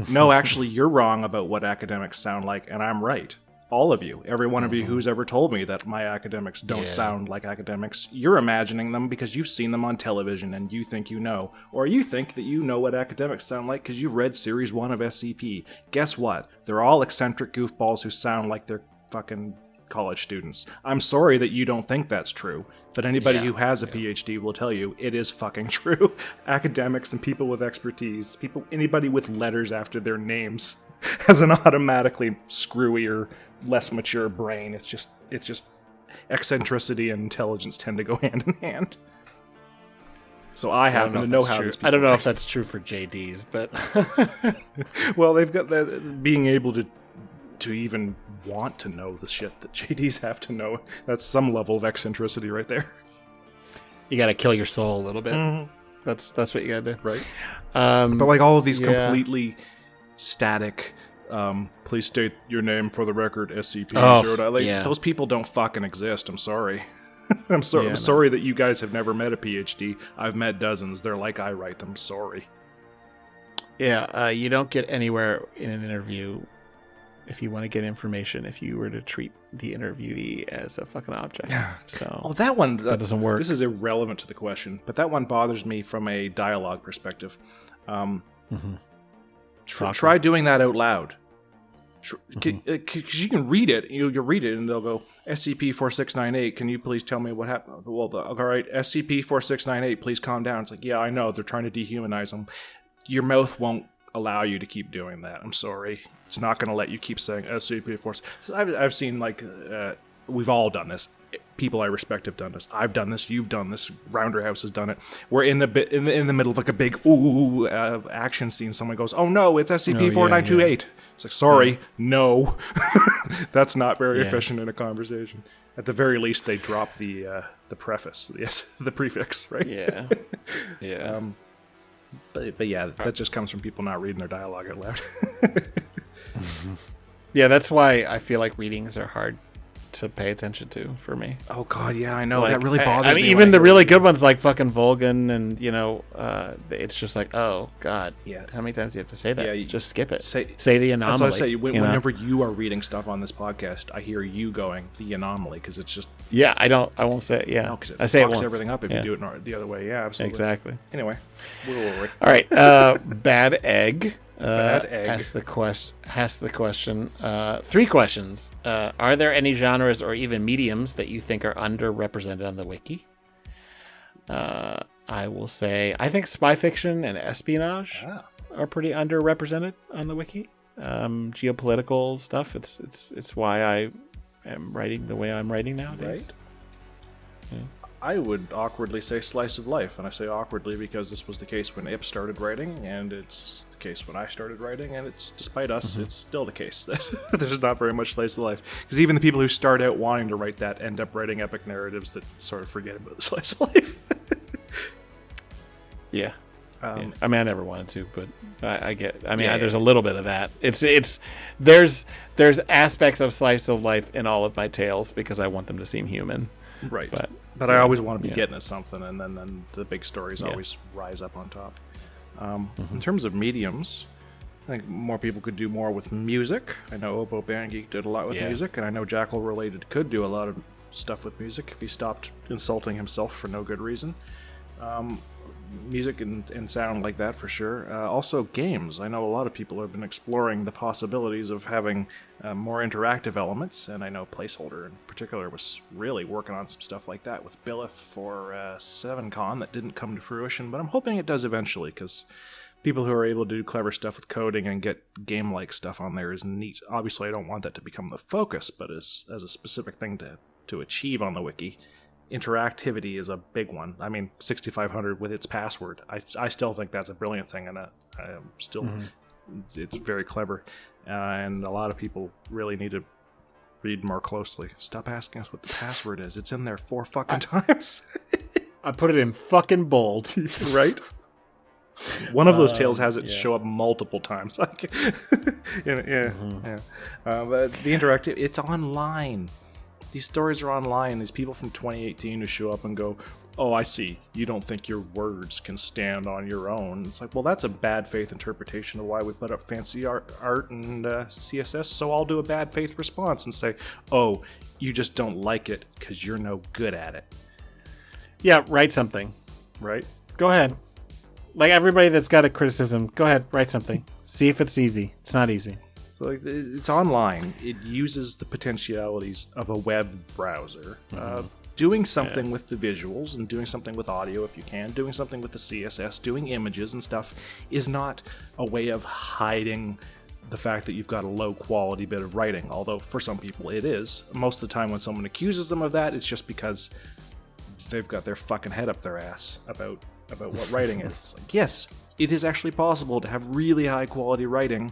No, actually, you're wrong about what academics sound like, and I'm right. All of you, every one of you who's ever told me that my academics don't sound like academics, you're imagining them because you've seen them on television and you think you know. Or you think that you know what academics sound like because you've read Series 1 of SCP. Guess what? They're all eccentric goofballs who sound like they're fucking college students. I'm sorry that you don't think that's true, but anybody who has a PhD will tell you it is fucking true. Academics and people with expertise, anybody with letters after their names has an automatically screwier, less mature brain. It's just eccentricity and intelligence tend to go hand in hand. So I happen to know how these people I don't know if that's true for JDs, but well, they've got that being able to even want to know the shit that JDs have to know. That's some level of eccentricity right there. You got to kill your soul a little bit. Mm-hmm. That's what you got to do, right? But like all of these completely static, please state your name for the record, SCP. Those people don't fucking exist. I'm sorry. I'm sorry that you guys have never met a PhD. I've met dozens. They're like I write them. Sorry. Yeah, you don't get anywhere in an interview if you want to get information if you were to treat the interviewee as a fucking object. So that one that doesn't work. This is irrelevant to the question, but that one bothers me from a dialogue perspective. Try doing that out loud. Because you can read it. You'll read it and they'll go, SCP-4698, can you please tell me what happened? Well, all right, SCP-4698, please calm down. It's like, yeah, I know, they're trying to dehumanize them. Your mouth won't allow you to keep doing that. I'm sorry. It's not going to let you keep saying SCP-4698. I've seen, like, we've all done this. People I respect have done this. I've done this. You've done this. Rounderhouse has done it. We're in the middle of like a big action scene. Someone goes, "Oh no, it's SCP-4928." It's like, sorry, no, that's not very efficient in a conversation. At the very least, they drop the preface, the prefix, right? Yeah, yeah. But yeah, that just comes from people not reading their dialogue out loud. Yeah, that's why I feel like readings are hard to pay attention to for me. Oh God, yeah, I know Like, that really bothers I mean, me. even the really good ones like fucking Volgan, and it's just like, oh God, Yeah. How many times do you have to say that? Yeah, just skip it. say the anomaly. That's what I say. you know? Whenever you are reading stuff on this podcast, I hear you going the anomaly because it's just Yeah, I won't say it. Yeah, no, 'cause it I say it fucks once. everything up if Yeah. you do it the other way. Yeah, absolutely. Exactly. Anyway, where were we? All right, Bad Egg. Bad Egg. Asks the question. 3 questions. Are there any genres or even mediums that you think are underrepresented on the wiki? I will say I think spy fiction and espionage are pretty underrepresented on the wiki. Geopolitical stuff. It's why I am writing the way I'm writing nowadays. Right. I would awkwardly say slice of life, and I say awkwardly because this was the case when Ip started writing, and it's the case when I started writing, and it's despite us, it's still the case that there's not very much slice of life. Because even the people who start out wanting to write that end up writing epic narratives that sort of forget about the slice of life. Yeah. Yeah. I mean, I never wanted to, but I get. I mean, there's a little bit of that. There's aspects of slice of life in all of my tales because I want them to seem human. Right. But I always want to be getting at something, and then the big stories always rise up on top. In terms of mediums, I think more people could do more with music. I know Obo Bandgeek did a lot with music, and I know Jackal Related could do a lot of stuff with music if he stopped insulting himself for no good reason. Music and sound like that for sure. Also games. I know a lot of people have been exploring the possibilities of having more interactive elements, and I know Placeholder in particular was really working on some stuff like that with Billith for 7Con that didn't come to fruition, but I'm hoping it does eventually, because people who are able to do clever stuff with coding and get game-like stuff on there is neat. Obviously, I don't want that to become the focus, but as a specific thing to achieve on the wiki, interactivity is a big one. I mean, 6500 with its password, I still think that's a brilliant thing, and it's very clever, and a lot of people really need to read more closely. Stop asking us what the password is. It's in there 4 fucking times. I put it in fucking bold. Right? One of those tales has it show up multiple times. But the interactive, it's online. These stories are online. These people from 2018 who show up and go, oh, I see. You don't think your words can stand on your own. It's like, well, that's a bad faith interpretation of why we put up fancy art and CSS, so I'll do a bad faith response and say, oh, you just don't like it because you're no good at it. Yeah, write something. Right? Go ahead. Like everybody that's got a criticism, go ahead, write something. See if it's easy. It's not easy. So it's online. It uses the potentialities of a web browser. Doing something with the visuals and doing something with audio if you can, doing something with the CSS, doing images and stuff is not a way of hiding the fact that you've got a low quality bit of writing, although for some people it is. Most of the time when someone accuses them of that, it's just because they've got their fucking head up their ass about what writing is. It's like, yes, it is actually possible to have really high quality writing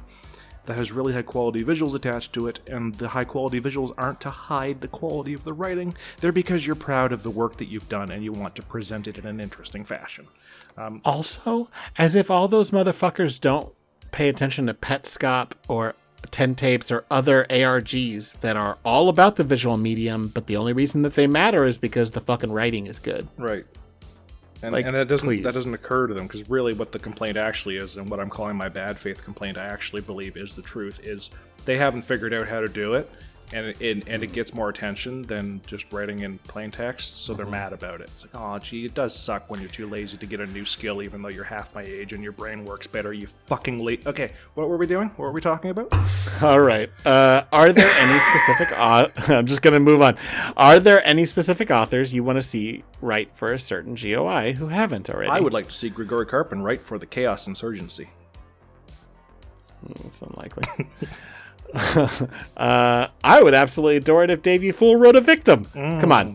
that has really high quality visuals attached to it, and the high quality visuals aren't to hide the quality of the writing. They're because you're proud of the work that you've done and you want to present it in an interesting fashion. Also, as if all those motherfuckers don't pay attention to Petscop or 10 Tapes or other ARGs that are all about the visual medium, but the only reason that they matter is because the fucking writing is good. Right. And, Like, and that please. doesn't occur to them, because really what the complaint actually is, and what I'm calling my bad faith complaint I actually believe is the truth, is they haven't figured out how to do it, and it gets more attention than just writing in plain text, so they're mad about it. It's like, oh gee, it does suck when you're too lazy to get a new skill even though you're half my age and your brain works better, you fucking Okay, what were we doing? What were we talking about? All right. Are there any specific... I'm just going to move on. Are there any specific authors you want to see write for a certain GOI who haven't already? I would like to see Grigori Karpin write for the Chaos Insurgency. It's unlikely. I would absolutely adore it if Dave You Fool wrote a victim. Come on.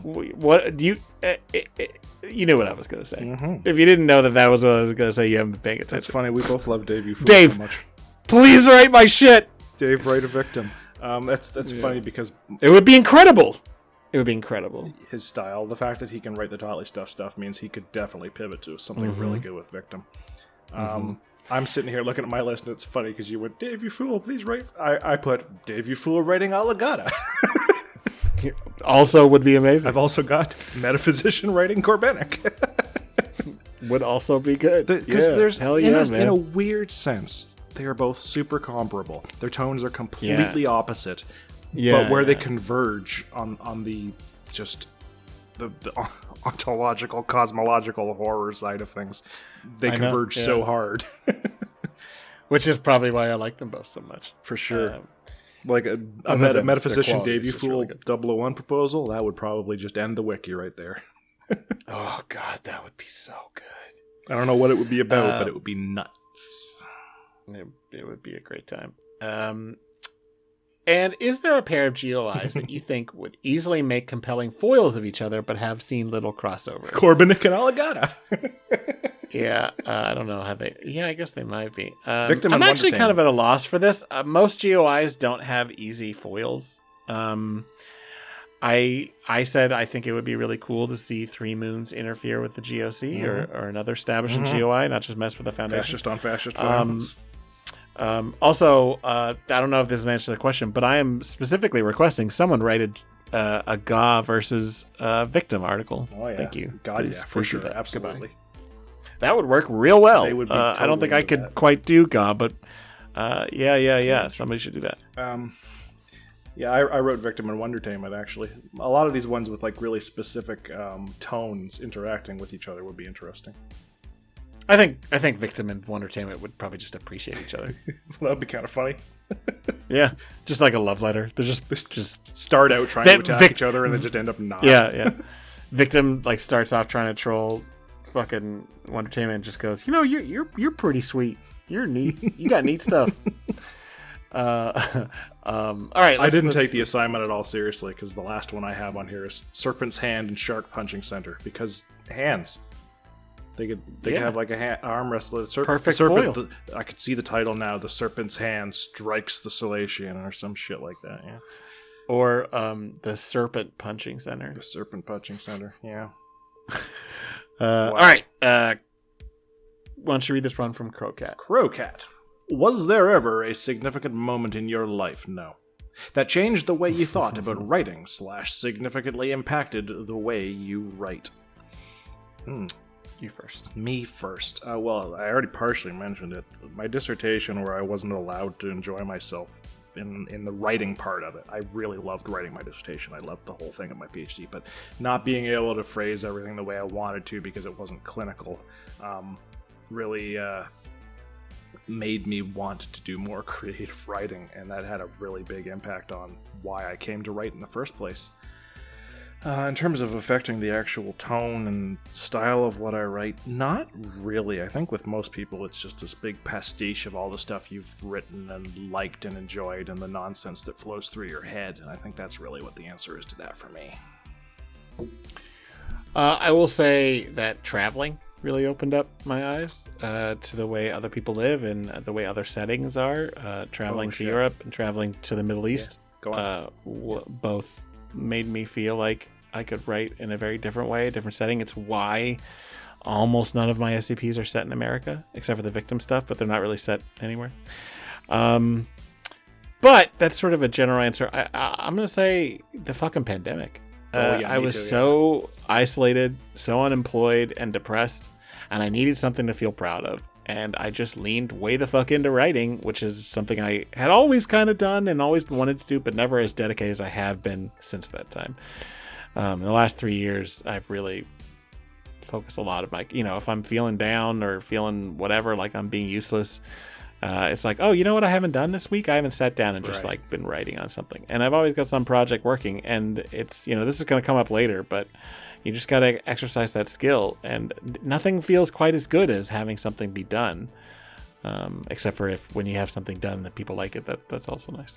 What do you... you knew what I was going to say. If you didn't know that was what I was going to say, you haven't been paying attention. That's funny. We both love Dave You Fool Dave, so much. Please write my shit. Dave, write a victim. That's funny because It would be incredible. It would be incredible. His style, the fact that he can write the Totley stuff means he could definitely pivot to something really good with victim. I'm sitting here looking at my list, and it's funny because you went, Dave You Fool, please write. I put Dave You Fool writing Alagata. Also would be amazing. I've also got metaphysician writing Corbinic. Would also be good. Because there's, hell yeah, man. in a weird sense, they are both super comparable. Their tones are completely opposite. But where they converge on the just the ontological, cosmological horror side of things, they converge so hard. Which is probably why I like them both so much. For sure. Like a metaphysician Dave, you fool, really 001 proposal, that would probably just end the wiki right there. Oh, God, that would be so good. I don't know what it would be about, but it would be nuts. It would be a great time. And is there a pair of GOIs that you think would easily make compelling foils of each other, but have seen little crossover? Corbinic and Aligata. Yeah, I don't know how they... Yeah, I guess they might be. Victim I'm and actually Wonder kind of at a loss for this. Most GOIs don't have easy foils. I said I think it would be really cool to see Three Moons interfere with the GOC or another establishment GOI, not just mess with the Foundation. Fascist on fascist violence. Also, I don't know if this is an answer to the question, but I am specifically requesting someone write a GA versus Victim article. Oh, yeah. Thank you. God, please, yeah, for please sure. Absolutely. Goodbye. That would work real well. They would be I don't think I could that. quite do GA, but yeah. Somebody should do that. Yeah, I wrote Victim and Wondertainment, actually. A lot of these ones with like really specific tones interacting with each other would be interesting. I think Victim and Wondertainment would probably just appreciate each other. That would be kind of funny. Yeah, just like a love letter. They're just start out trying to attack each other and then just end up not. Yeah. Victim like starts off trying to troll fucking Wondertainment and just goes, you're pretty sweet. You're neat. You got neat stuff. All right. I didn't take the assignment at all seriously because the last one I have on here is Serpent's Hand and Shark Punching Center because hands. They could have like a arm wrestler. Perfect serpent. foil. I could see the title now. The Serpent's Hand strikes the Salatian or some shit like that. Yeah. Or the Serpent Punching Center. The Serpent Punching Center. Yeah. All right. Why don't you read this one from Crowcat? Crowcat. Was there ever a significant moment in your life? No. That changed the way you thought about writing / significantly impacted the way you write? You first. Me first. Well, I already partially mentioned it. My dissertation where I wasn't allowed to enjoy myself in the writing part of it. I really loved writing my dissertation. I loved the whole thing of my PhD, but not being able to phrase everything the way I wanted to because it wasn't clinical really made me want to do more creative writing, and that had a really big impact on why I came to write in the first place. In terms of affecting the actual tone and style of what I write, not really. I think with most people it's just this big pastiche of all the stuff you've written and liked and enjoyed and the nonsense that flows through your head, and I think that's really what the answer is to that for me. I will say that traveling really opened up my eyes to the way other people live and the way other settings are. Traveling to Europe and traveling to the Middle East both made me feel like I could write in a very different way, a different setting. It's why almost none of my SCPs are set in America, except for the Victim stuff, but they're not really set anywhere. But that's sort of a general answer. I'm going to say the fucking pandemic. I was so isolated, so unemployed and depressed, and I needed something to feel proud of. And I just leaned way the fuck into writing, which is something I had always kind of done and always wanted to do, but never as dedicated as I have been since that time. In the last 3 years, I've really focused a lot of my, if I'm feeling down or feeling whatever, like I'm being useless, it's like, oh, you know what I haven't done this week? I haven't sat down and just like been writing on something. And I've always got some project working, and it's, this is going to come up later, but you just got to exercise that skill, and nothing feels quite as good as having something be done. Except for when you have something done that people like it, that's also nice.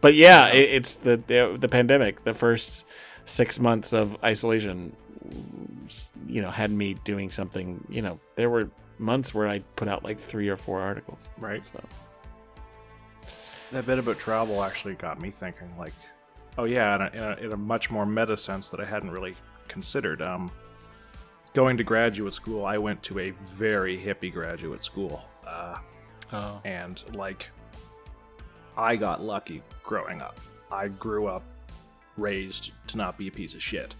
But yeah, it's the pandemic. The first 6 months of isolation, had me doing something. There were months where I put out like 3 or 4 articles. Right. So that bit about travel actually got me thinking, like, oh yeah, in a much more meta sense that I hadn't really considered. Going to graduate school, I went to a very hippie graduate school. And like, I got lucky growing up. I grew up raised to not be a piece of shit.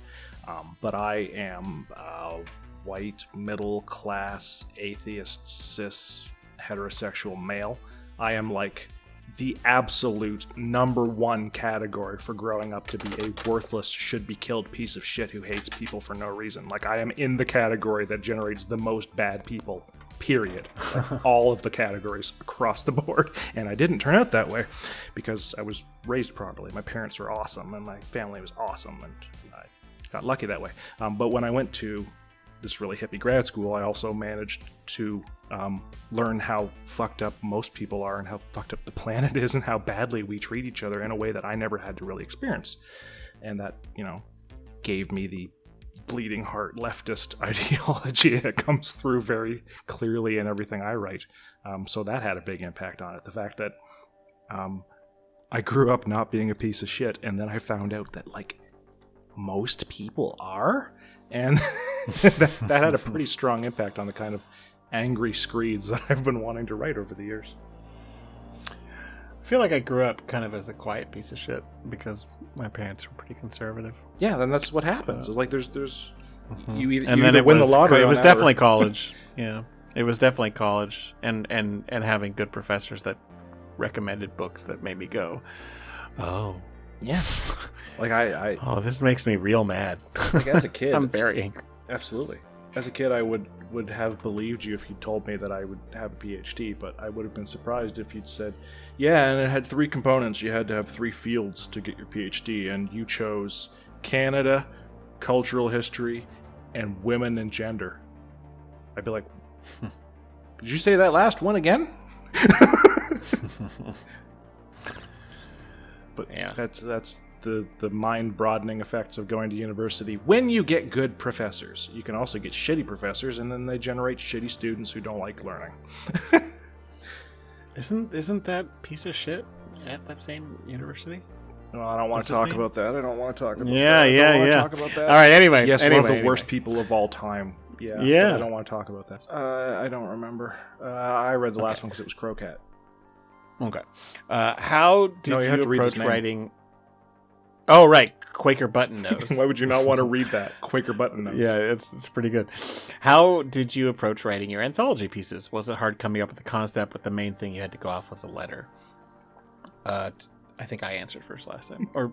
But I am a white, middle-class, atheist, cis, heterosexual male. I am like the absolute number one category for growing up to be a worthless, should-be-killed piece of shit who hates people for no reason. Like, I am in the category that generates the most bad people, period. Like, all of the categories across the board. And I didn't turn out that way because I was raised properly. My parents were awesome, and my family was awesome, and I got lucky that way. But when I went to this really hippie grad school, I also managed to learn how fucked up most people are and how fucked up the planet is and how badly we treat each other in a way that I never had to really experience. And that, gave me the bleeding heart leftist ideology that comes through very clearly in everything I write. So that had a big impact on it. The fact that I grew up not being a piece of shit, and then I found out that, like, most people are, and that had a pretty strong impact on the kind of angry screeds that I've been wanting to write over the years. I feel like I grew up kind of as a quiet piece of shit because my parents were pretty conservative. Yeah, then that's what happens. It's like there's you either, and you then either win the lottery. It on was that definitely or... college. Yeah, it was definitely college, and having good professors that recommended books that made me go, oh yeah. Like I oh, this makes me real mad. Like as a kid, I'm very angry. Absolutely. As a kid, I would have believed you if you told me that I would have a PhD, but I would have been surprised if you'd said, yeah, and it had 3 components. You had to have 3 fields to get your PhD, and you chose Canada, cultural history, and women and gender. I'd be like, did you say that last one again? But yeah, that's the mind-broadening effects of going to university when you get good professors. You can also get shitty professors, and then they generate shitty students who don't like learning. Isn't that piece of shit at that same university? Well, I don't want to talk about that. I don't want to talk about that. I don't want to talk about that. All right, anyway. Yes, one of the worst people of all time. Yeah. Yeah. I don't want to talk about that. I don't remember. I read the last one because it was Crocat. Okay. How did you have to read his approach name. writing... Oh, right. Quaker Button Nose. Why would you not want to read that? Quaker Button Nose. Yeah, it's pretty good. How did you approach writing your anthology pieces? Was it hard coming up with the concept, but the main thing you had to go off was a letter? I think I answered first last time. Or,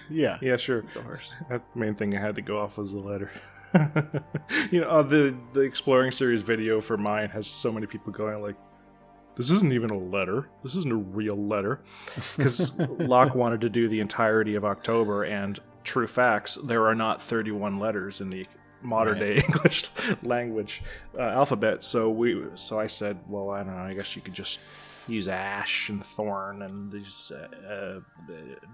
yeah. Yeah, sure. Go first. The main thing I had to go off was the letter. The Exploring Series video for mine has so many people going like, this isn't even a letter. This isn't a real letter. Because Locke wanted to do the entirety of October, and true facts, there are not 31 letters in the modern-day English language alphabet. So I said, well, I don't know, I guess you could just use ash and thorn and these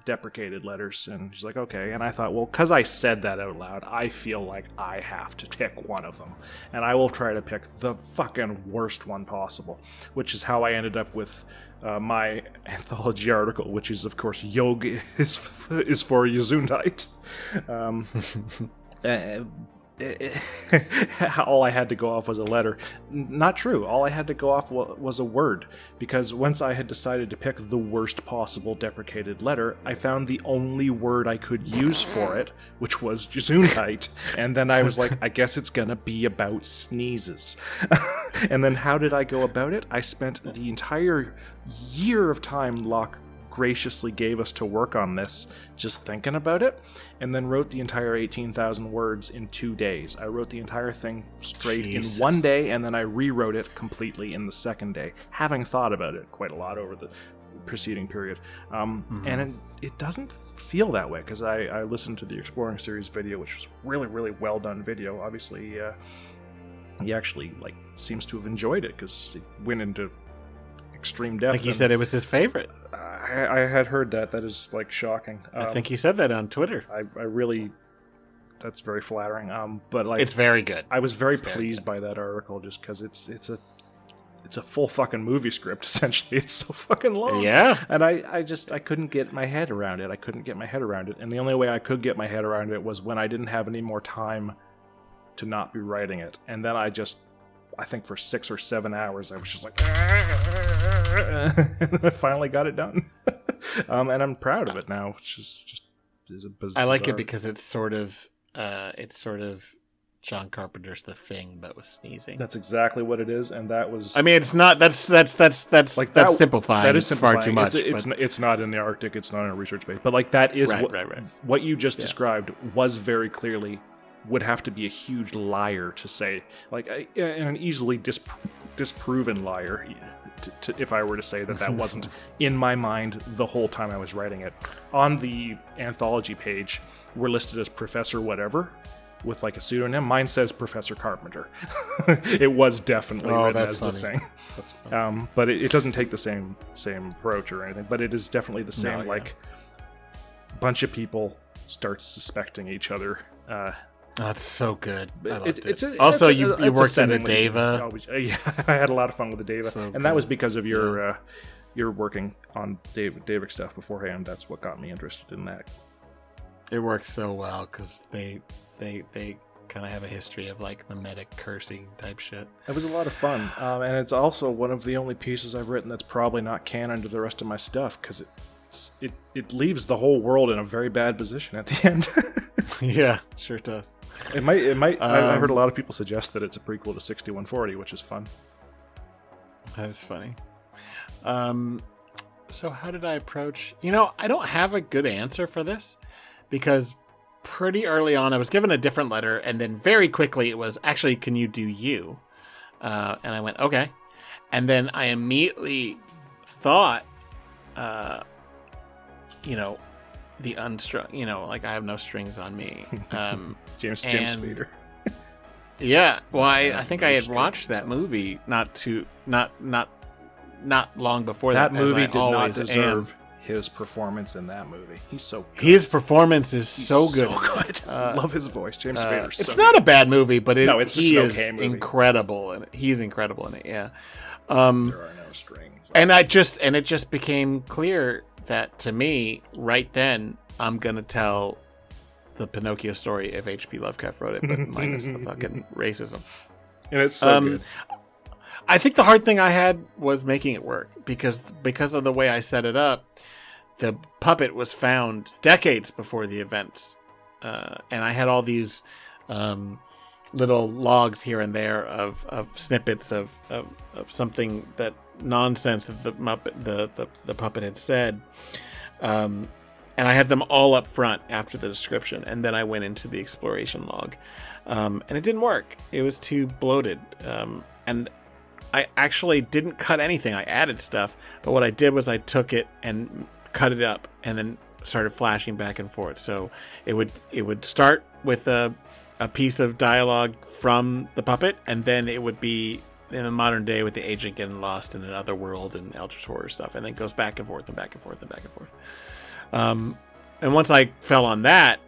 deprecated letters. And she's like, okay. And I thought, well, because I said that out loud, I feel like I have to pick one of them. And I will try to pick the fucking worst one possible, which is how I ended up with my anthology article, which is, of course, Yoga is for Gesundheit. All I had to go off was a letter. Not true. All I had to go off was a word, because once I had decided to pick the worst possible deprecated letter, I found the only word I could use for it, which was Gesundheit. And then I was like, I guess it's gonna be about sneezes. And then how did I go about it? I spent the entire year of time Locke graciously gave us to work on this, just thinking about it, and then wrote the entire 18,000 words in 2 days. I wrote the entire thing straight in 1 day, and then I rewrote it completely in the second day, having thought about it quite a lot over the preceding period. And it doesn't feel that way, because I listened to the Exploring Series video, which was really, really well done video. Obviously, he actually seems to have enjoyed it, because it went into extreme depth. Like he said it was his favorite. I had heard that. That is shocking. I think he said that on Twitter. I really, that's very flattering. But it's very good. I was very pleased by that article, just because it's a full fucking movie script essentially. It's so fucking long. Yeah. And I couldn't get my head around it. And the only way I could get my head around it was when I didn't have any more time to not be writing it. And then I think for 6 or 7 hours, I was just like, and I finally got it done. And I'm proud of it now, which is just is a bizarre. I like it because it's sort of John Carpenter's The Thing, but with sneezing. That's exactly what it is, and that was. I mean, it's not. That's simplifying. That is simplifying. Far too much. It's not in the Arctic. It's not in a research base. But like that is right. what you just described was very clearly would have to be a huge liar to say, like an easily disproven liar. If I were to say that wasn't in my mind the whole time I was writing it. On the anthology page, we're listed as Professor Whatever with like a pseudonym. Mine says Professor Carpenter. It was definitely written as funny. The Thing. That's funny. But it doesn't take the same approach or anything. But it is definitely the same. Bunch of people start suspecting each other. That's so good. I loved it. You worked in the Deva. Yeah, I had a lot of fun with the Deva, So and good. that was because of your working on Davic stuff beforehand. That's what got me interested in that. It works so well because they kind of have a history of like mimetic cursing type shit. It was a lot of fun, and it's also one of the only pieces I've written that's probably not canon to the rest of my stuff because it leaves the whole world in a very bad position at the end. Yeah, sure does. It might. I heard a lot of people suggest that it's a prequel to 6140, which is fun. That is funny. So how did I approach? I don't have a good answer for this because pretty early on I was given a different letter, and then very quickly it was actually, can you do you? And I went okay, and then I immediately thought, the unstrung, like I have no strings on me. James Spader. Yeah, well, I think I had watched that movie not long before that. That movie did not deserve his performance in that movie. He's so good. His performance is so good. So good. Love his voice. James Spader. It's not a bad movie, but it's just he an is okay movie. incredible, and he's incredible in it. Yeah. There are no strings. And it just became clear that to me right then I'm gonna tell the Pinocchio story if H.P. Lovecraft wrote it, but minus the fucking racism. And it's so good. I think the hard thing I had was making it work because of the way I set it up. The puppet was found decades before the events, and I had all these little logs here and there of snippets of something that nonsense that the puppet had said, and I had them all up front after the description, and then I went into the exploration log, and it didn't work. It was too bloated, and I actually didn't cut anything. I added stuff, but what I did was I took it and cut it up and then started flashing back and forth. So it would start with a piece of dialogue from the puppet, and then it would be in the modern day with the agent getting lost in another world and Eldritch Horror stuff, and then goes back and forth and back and forth and back and forth. And once I fell on that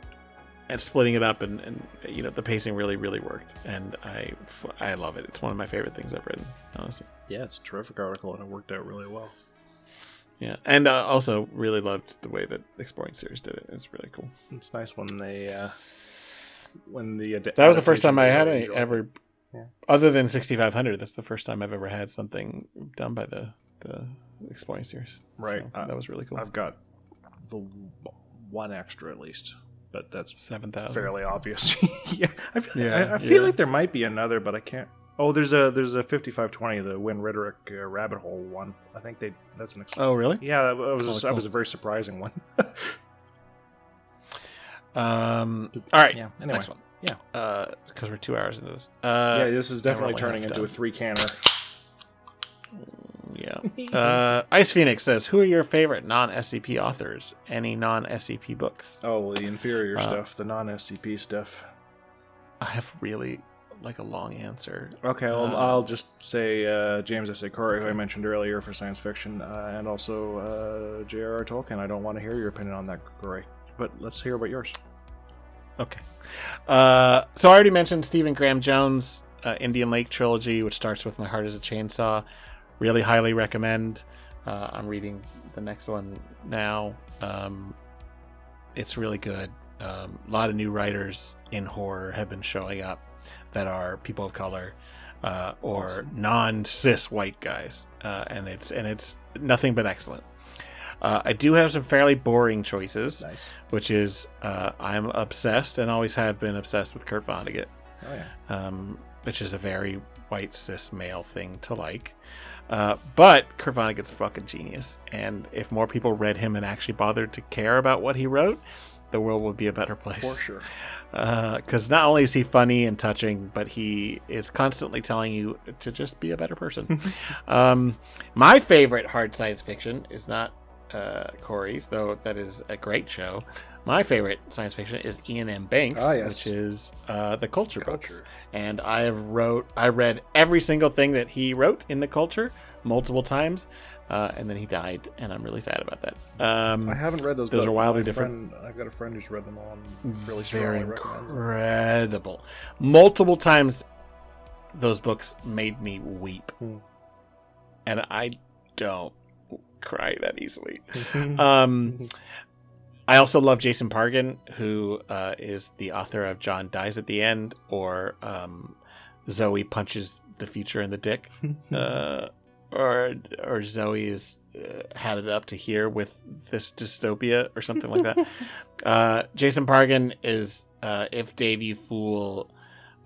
and splitting it up, and the pacing really, really worked, and I love it. It's one of my favorite things I've written, honestly. Yeah, it's a terrific article, and it worked out really well. Yeah, and also really loved the way that Exploring Series did it. It's really cool. It's nice when they that was the first time I had ever, other than 6500. That's the first time I've ever had something done by the Exploring Series. Right, so that was really cool. I've got the one extra at least, but that's 7,000. fairly obvious. Yeah, I feel like there might be another, but I can't. Oh, there's a 5520, the Win Rhetoric Rabbit Hole one. I think that's an. Oh, really? Yeah, that was cool. was a very surprising one. All right. Yeah. Anyway. Next one. Yeah. Because we're 2 hours into this. Yeah, this is definitely turning into a 3-canner. Yeah. Ice Phoenix says, "Who are your favorite non-SCP authors? Any non-SCP books?" Oh, well, the inferior stuff, the non-SCP stuff. I have really a long answer. Okay, well, I'll just say James S.A. Corey, who I mentioned earlier for science fiction, and also J.R.R. Tolkien. I don't want to hear your opinion on that, Corey, but let's hear about yours. Okay. So I already mentioned Stephen Graham Jones' Indian Lake trilogy, which starts with My Heart is a Chainsaw. Really highly recommend. I'm reading the next one now. It's really good. A lot of new writers in horror have been showing up that are people of color or non-cis white guys, and it's nothing but excellent. I do have some fairly boring choices, Nice. which is I'm obsessed and always have been obsessed with Kurt Vonnegut, Oh yeah. which is a very white cis male thing to like. But Kurt Vonnegut's a fucking genius, and if more people read him and actually bothered to care about what he wrote, the world would be a better place. For sure. Because not only is he funny and touching, but he is constantly telling you to just be a better person. My favorite hard science fiction is not Corey's, though that is a great show. My favorite science fiction is Ian M. Banks, yes. which is the Culture books. And I read every single thing that he wrote in the Culture multiple times. And then he died, and I'm really sad about that. I haven't read those. Those but are wildly my different. friend- I've got a friend who's read them all. And really They're strongly recommend them. incredible. Multiple times, those books made me weep, and I don't cry that easily. I also love Jason Pargin, who is the author of John Dies at the End, or Zoe Punches the Future in the Dick. Or Zoe is had it up to here with this dystopia or something like that. Jason Pargin is if Dave You Fool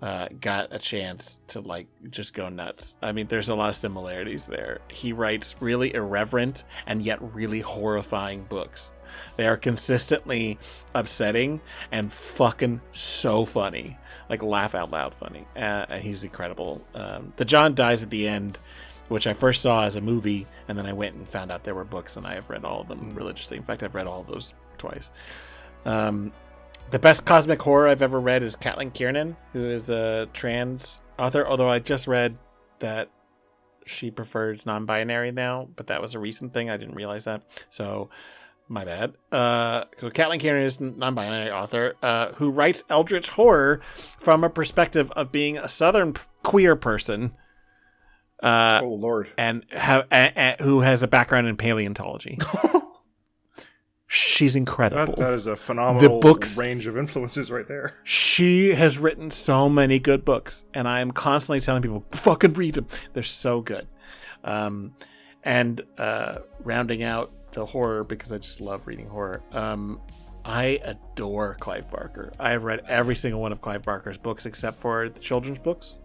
got a chance to like just go nuts. I mean, there's a lot of similarities there. He writes really irreverent and yet really horrifying books. They are consistently upsetting and fucking so funny, like laugh out loud funny. And he's incredible. The John Dies at the End, which I first saw as a movie, and then I went and found out there were books, and I have read all of them religiously. In fact, I've read all of those twice. The best cosmic horror I've ever read is Caitlin Kiernan, who is a trans author, although I just read that she prefers non-binary now, but that was a recent thing. I didn't realize that, so my bad. So Caitlin Kiernan is a non-binary author who writes eldritch horror from a perspective of being a Southern queer person. Oh Lord! And who has a background in paleontology. She's incredible. That is a phenomenal range of influences right there. She has written so many good books, and I am constantly telling people, fucking read them. They're so good. And rounding out the horror, because I just love reading horror, I adore Clive Barker. I have read every single one of Clive Barker's books except for the children's books.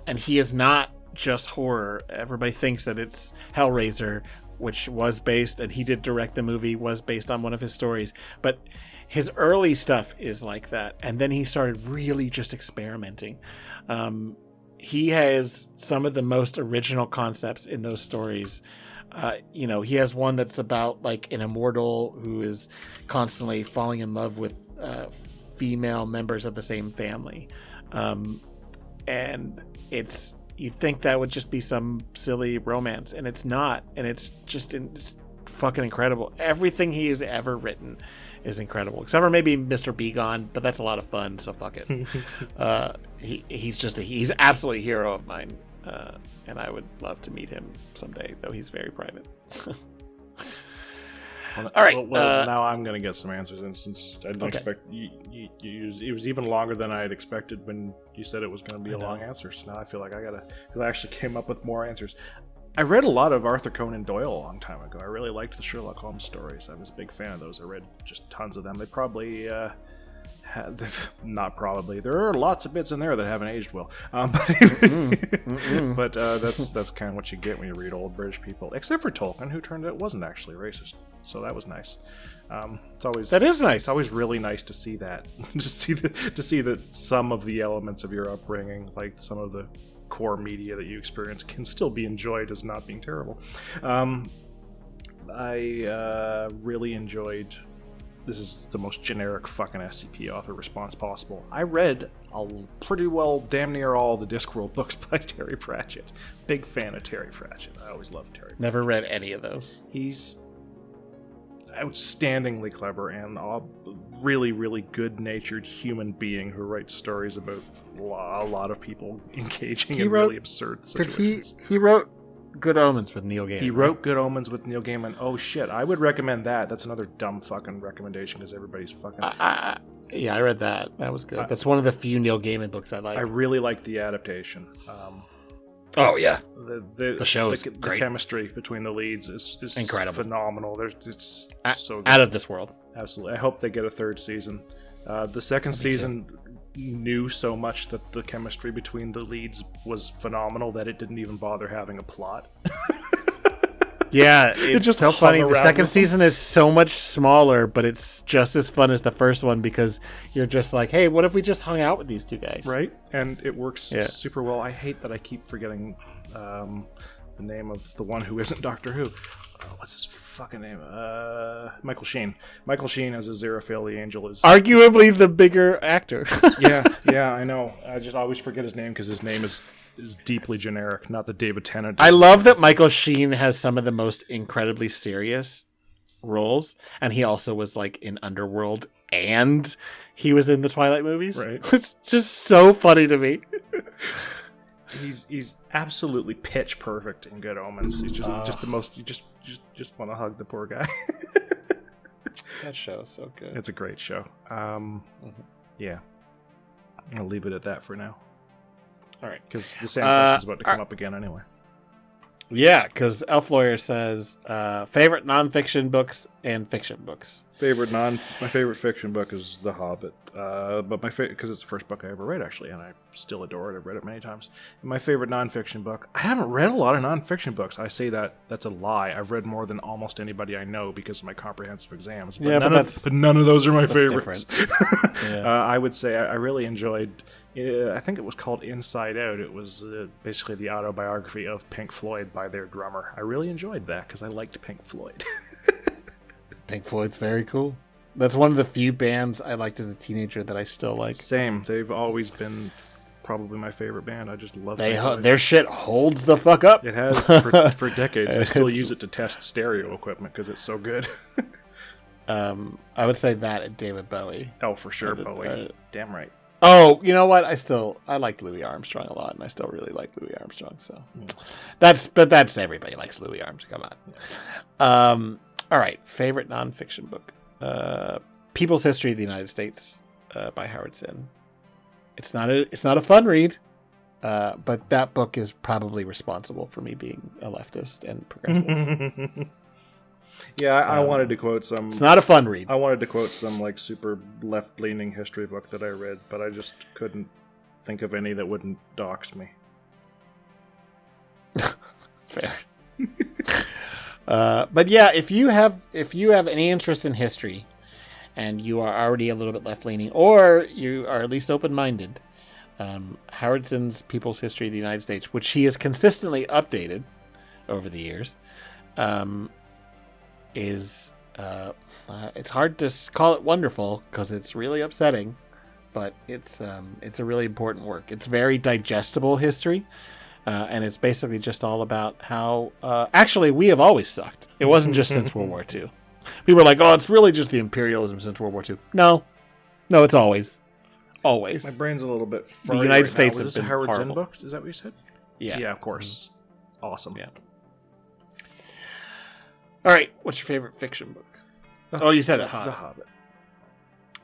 And he is not just horror. Everybody thinks that it's Hellraiser, which was based, and he did direct the movie, was based on one of his stories. But his early stuff is like that. And then he started really just experimenting. He has some of the most original concepts in those stories. He has one that's about like an immortal who is constantly falling in love with female members of the same family. And you'd think that would just be some silly romance, and it's not, and it's fucking incredible. Everything he has ever written is incredible, except for maybe Mr. Begone, but that's a lot of fun, so fuck it. He's absolutely a hero of mine, and I would love to meet him someday, though he's very private. All right. Well, now I'm going to get some answers, and since I didn't expect it was even longer than I had expected when you said it was going to be a long answer. So now I feel like because I actually came up with more answers. I read a lot of Arthur Conan Doyle a long time ago. I really liked the Sherlock Holmes stories. I was a big fan of those. I read just tons of them. They probably not probably. There are lots of bits in there that haven't aged well. But that's kind of what you get when you read old British people, except for Tolkien, who turned out wasn't actually racist. So that was nice. That is nice. It's always really nice to see that. to see that some of the elements of your upbringing, like some of the core media that you experience, can still be enjoyed as not being terrible. I really enjoyed. This is the most generic fucking SCP author response possible. I read pretty well damn near all the Discworld books by Terry Pratchett. Big fan of Terry Pratchett. I always loved Terry Pratchett. Never read any of those. He's outstandingly clever and a really, really good-natured human being who writes stories about a lot of people engaging in really absurd situations. He wrote Good Omens with Neil Gaiman. He wrote Good Omens with Neil Gaiman. Oh shit, I would recommend that. That's another dumb fucking recommendation because everybody's fucking... Yeah, I read that. That was good. That's one of the few Neil Gaiman books I like. I really liked the adaptation. Oh yeah, The show is the great. chemistry between the leads is Incredible. phenomenal. It's so good. Out of this world. Absolutely. I hope they get a third season. The second season knew so much that the chemistry between the leads was phenomenal that it didn't even bother having a plot. Yeah, it's just so hung funny. The around second with them. season is so much smaller, but it's just as fun as the first one because you're just like, hey, what if we just hung out with these two guys? Right? And it works Yeah. super well. I hate that I keep forgetting the name of the one who isn't Doctor Who. What's his fucking name? Michael Sheen. Michael Sheen as Aziraphale the Angel is... Arguably the bigger actor. yeah, I know. I just always forget his name because his name is deeply generic, not the David Tennant. I love that Michael Sheen has some of the most incredibly serious roles, and he also was like in Underworld, and he was in the Twilight movies. Right. It's just so funny to me. He's absolutely pitch perfect in Good Omens. He's just the most. You just want to hug the poor guy. That show is so good. It's a great show. Yeah, I'll leave it at that for now. All right. Because the same question's about to come up again anyway. Yeah, because Elf Lawyer says favorite nonfiction books and fiction books. My favorite fiction book is The Hobbit, but my favorite because it's the first book I ever read actually, and I still adore it. I've read it many times. And my favorite nonfiction book. I haven't read a lot of nonfiction books. I say that's a lie. I've read more than almost anybody I know because of my comprehensive exams. But none of those are my favorites. I would say I really enjoyed. I think it was called Inside Out. It was basically the autobiography of Pink Floyd by their drummer. I really enjoyed that because I liked Pink Floyd. Pink Floyd's very cool. That's one of the few bands I liked as a teenager that I still like. Same. They've always been probably my favorite band. I just love Pink Floyd. Their shit holds the fuck up. It has for decades. They still use it to test stereo equipment because it's so good. I would say that and David Bowie. Oh, for sure, Bowie. Damn right. Oh, you know what? I like Louis Armstrong a lot, and I still really like Louis Armstrong. So that's everybody likes Louis Armstrong. Come on. All right, favorite nonfiction book: People's History of the United States by Howard Zinn. It's not a fun read, but that book is probably responsible for me being a leftist and progressive. Yeah, I wanted to quote some... It's not a fun read. I wanted to quote some like super left-leaning history book that I read, but I just couldn't think of any that wouldn't dox me. Fair. But yeah, if you have any interest in history, and you are already a little bit left-leaning, or you are at least open-minded, Howard Zinn's People's History of the United States, which he has consistently updated over the years, is it's hard to call it wonderful because it's really upsetting, but it's a really important work. It's very digestible history, and it's basically just all about how actually we have always sucked. It wasn't just since World War II. We were like, oh, it's really just the imperialism since World War II. No, it's always. My brain's a little bit. The United States has has been been Howard Zinn horrible. book. Is that what you said? Yeah. Yeah, of course. Awesome. Yeah. All right, what's your favorite fiction book? Oh, you said it, The Hobbit.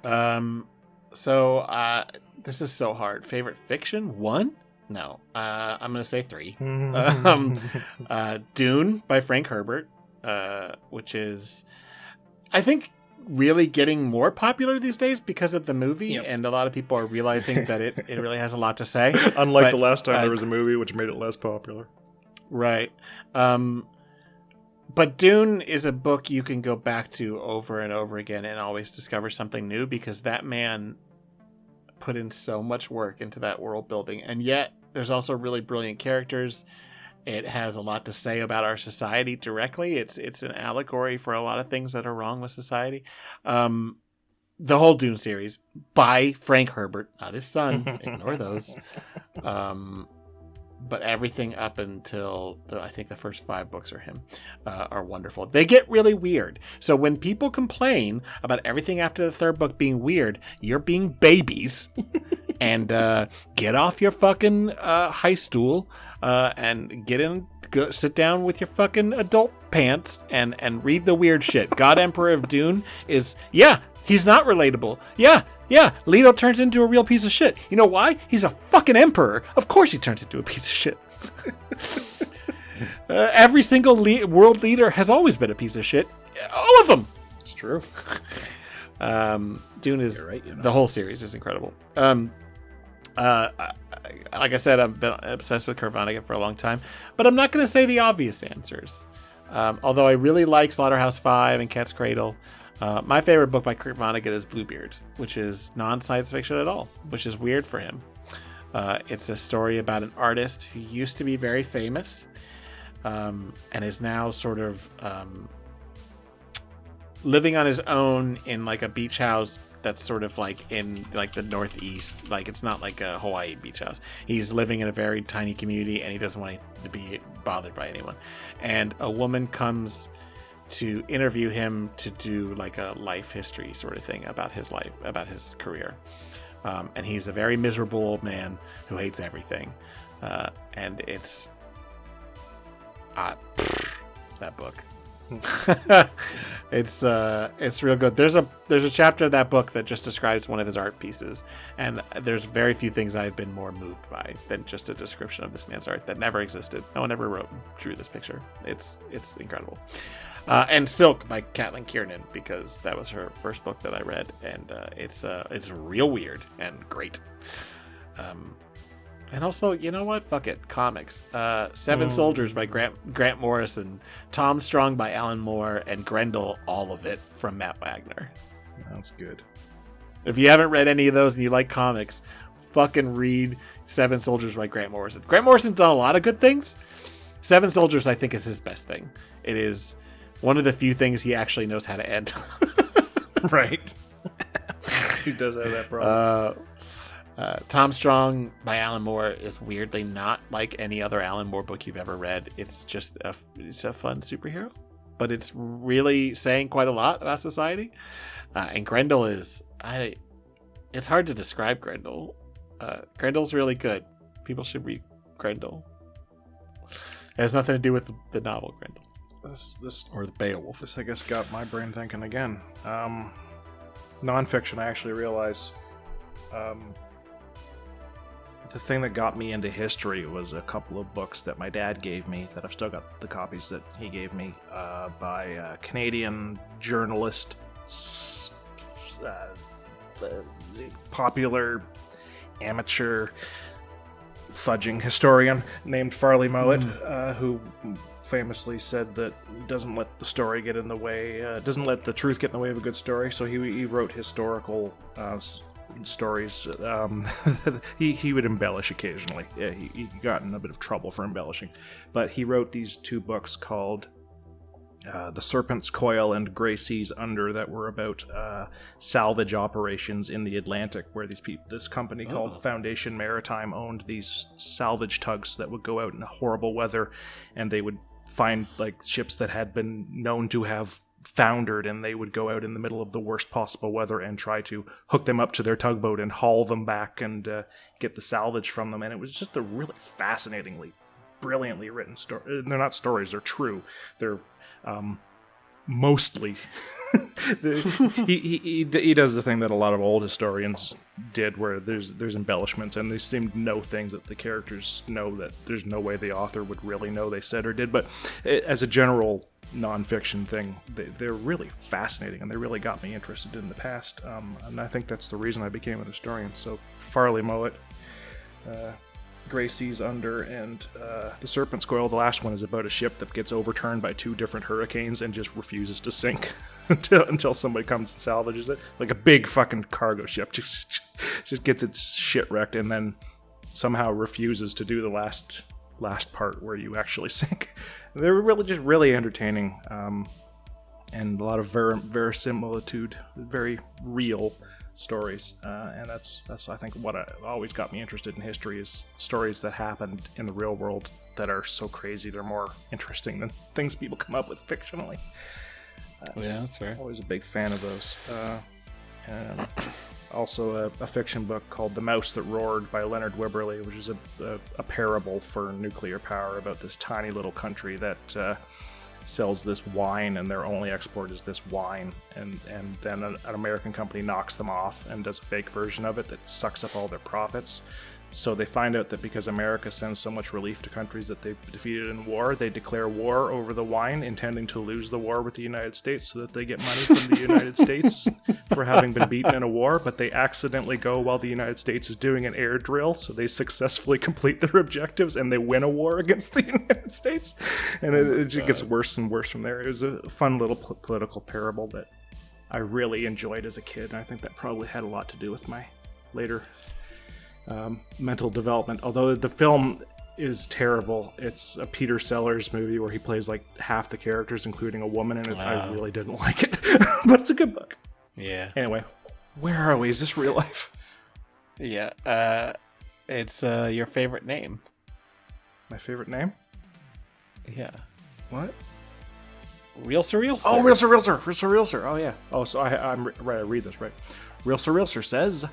Hobbit. So this is so hard. Favorite fiction? One? No. I'm gonna say three. Dune by Frank Herbert, which is, I think, really getting more popular these days because of the movie, and a lot of people are realizing that it really has a lot to say. Unlike the last time there was a movie, which made it less popular. Right. But Dune is a book you can go back to over and over again and always discover something new because that man put in so much work into that world building. And yet there's also really brilliant characters. It has a lot to say about our society directly. It's an allegory for a lot of things that are wrong with society. The whole Dune series by Frank Herbert, not his son. Ignore those. But everything up until I think the first 5 books are him, are wonderful. They get really weird. So when people complain about everything after the 3rd book being weird, you're being babies. And get off your fucking high stool and go sit down with your fucking adult pants and read the weird shit. God Emperor of Dune is, he's not relatable. Yeah, Leto turns into a real piece of shit. You know why? He's a fucking emperor. Of course he turns into a piece of shit. Every single world leader has always been a piece of shit. All of them. It's true. Dune is You're right, you know. the whole series is incredible. Like I said, I've been obsessed with Kurt Vonnegut for a long time, but I'm not going to say the obvious answers. Although I really like Slaughterhouse-Five and Cat's Cradle, my favorite book by Kurt Vonnegut is Bluebeard, which is non-science fiction at all, which is weird for him. It's a story about an artist who used to be very famous, and is now sort of living on his own in like a beach house that's sort of like in like the Northeast. Like it's not like a Hawaii beach house. He's living in a very tiny community and he doesn't want to be bothered by anyone. And a woman comes to interview him to do like a life history sort of thing about his life, about his career. And he's a very miserable old man who hates everything. And it's that book. It's real good. There's a chapter of that book that just describes one of his art pieces, and there's very few things I've been more moved by than just a description of this man's art that never existed. No one ever drew this picture. It's incredible. And Silk by Caitlin Kiernan, because that was her first book that I read, and it's real weird and great. And also, you know what? Fuck it. Comics. Seven Soldiers by Grant Morrison, Tom Strong by Alan Moore, and Grendel, all of it from Matt Wagner. That's good. If you haven't read any of those and you like comics, fucking read Seven Soldiers by Grant Morrison. Grant Morrison's done a lot of good things. Seven Soldiers, I think, is his best thing. It is one of the few things he actually knows how to end. Right. He does have that problem. Tom Strong by Alan Moore is weirdly not like any other Alan Moore book you've ever read. It's just it's a fun superhero, but it's really saying quite a lot about society. And Grendel is it's hard to describe Grendel. Grendel's really good. People should read Grendel. It has nothing to do with the novel Grendel. This Or the Beowulf. This, I guess, got my brain thinking again. Nonfiction, I actually realize the thing that got me into history was a couple of books that my dad gave me, that I've still got the copies that he gave me, by a Canadian journalist, popular amateur fudging historian named Farley Mowat, who famously said that doesn't let the story get in the way, doesn't let the truth get in the way of a good story. So he wrote historical stories. He would embellish occasionally. Yeah, he got in a bit of trouble for embellishing, but he wrote these two books called The Serpent's Coil and Grey Seas Under, that were about salvage operations in the Atlantic, where this company called Foundation Maritime owned these salvage tugs that would go out in horrible weather, and they would find like ships that had been known to have foundered, and they would go out in the middle of the worst possible weather and try to hook them up to their tugboat and haul them back and get the salvage from them. And it was just a really fascinatingly, brilliantly written story. They're not stories, they're true. They're mostly he does the thing that a lot of old historians did, where there's embellishments, and they seem to know things that the characters know that there's no way the author would really know they said or did. But as a general nonfiction thing, they're really fascinating, and they really got me interested in the past, and I think that's the reason I became a historian. So Farley Mowat, Grey Seas Under, and The Serpent's Coil. The last one is about a ship that gets overturned by 2 different hurricanes and just refuses to sink until somebody comes and salvages it. Like a big fucking cargo ship just gets its shit wrecked and then somehow refuses to do the last part where you actually sink. They were really entertaining, and a lot of verisimilitude, very real stories, and that's I think what always got me interested in history, is stories that happened in the real world that are so crazy they're more interesting than things people come up with fictionally. Yeah, that's fair. Always a big fan of those. And also a fiction book called The Mouse That Roared by Leonard Wibberley, which is a parable for nuclear power about this tiny little country that sells this wine, and their only export is this wine, and then an American company knocks them off and does a fake version of it that sucks up all their profits. So they find out that because America sends so much relief to countries that they've defeated in war, they declare war over the wine, intending to lose the war with the United States so that they get money from the United States for having been beaten in a war, but they accidentally go while the United States is doing an air drill, so they successfully complete their objectives and they win a war against the United States. And it just gets worse and worse from there. It was a fun little political parable that I really enjoyed as a kid, and I think that probably had a lot to do with my later mental development. Although the film is terrible, it's a Peter Sellers movie where he plays like half the characters, including a woman in it. I really didn't like it, but it's a good book. Yeah. Anyway, where are we? Is this real life? Yeah. It's your favorite name. My favorite name? Yeah. What? Real Sir, Real Sir. Oh, Real Sir, Real Sir. Real Sir, Real Sir. Oh, yeah. Oh, so I'm right. I read this right. Real Sir, Real Sir says,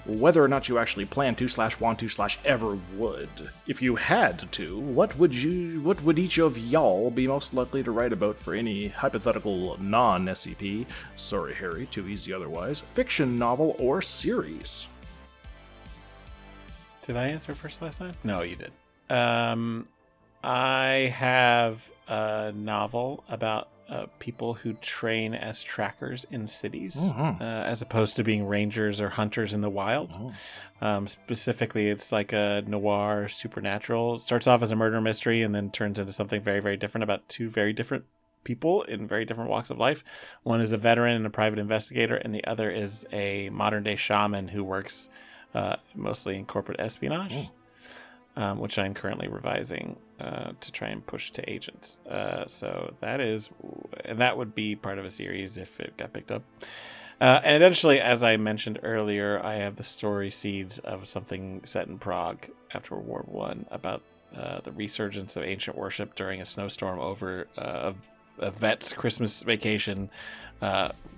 whether or not you actually plan to / want to / ever would, if you had to, what would each of y'all be most likely to write about for any hypothetical non-SCP, sorry Harry, too easy otherwise, fiction novel or series? Did I answer first last time? No, you did. I have a novel about people who train as trackers in cities, as opposed to being rangers or hunters in the wild. Specifically, it's like a noir supernatural. It starts off as a murder mystery and then turns into something very, very different about two very different people in very different walks of life. One is a veteran and a private investigator, and the other is a modern-day shaman who works mostly in corporate espionage. Which I'm currently revising to try and push to agents. So that would be part of a series if it got picked up. And eventually, as I mentioned earlier, I have the story seeds of something set in Prague after World War I about the resurgence of ancient worship during a snowstorm over a vet's Christmas vacation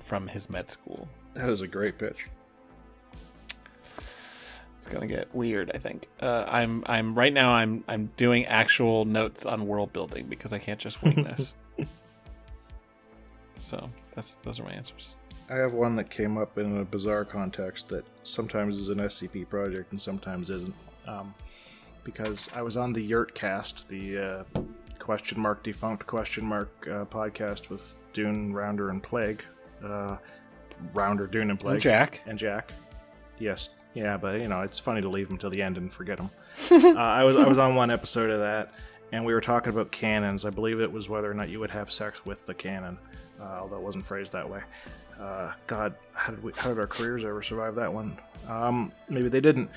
from his med school. That is a great pitch. It's gonna get weird, I think. I'm right now. I'm doing actual notes on world building because I can't just wing this. So those are my answers. I have one that came up in a bizarre context that sometimes is an SCP project and sometimes isn't. Because I was on the Yurtcast, the defunct podcast with Dune, Rounder, and Plague. Rounder, Dune, and Plague. And Jack. Yes. Yeah, but it's funny to leave them till the end and forget them. I was on one episode of that, and we were talking about canons. I believe it was whether or not you would have sex with the canon, although it wasn't phrased that way. God, how did our careers ever survive that one? Maybe they didn't.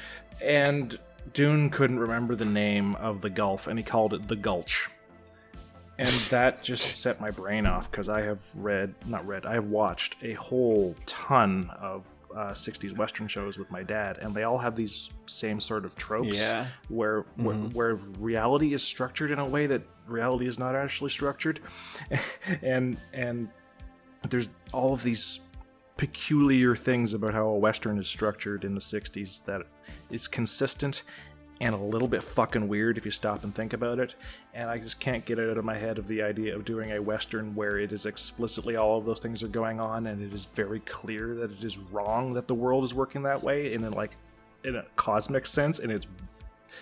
And Dune couldn't remember the name of the gulf, and he called it the Gulch. And that just set my brain off because I have watched a whole ton of 60s Western shows with my dad, and they all have these same sort of tropes where reality is structured in a way that reality is not actually structured. and there's all of these peculiar things about how a Western is structured in the 60s that is consistent and a little bit fucking weird if you stop and think about it. And I just can't get it out of my head of the idea of doing a Western where it is explicitly all of those things are going on, and it is very clear that it is wrong that the world is working that way in a cosmic sense, and it's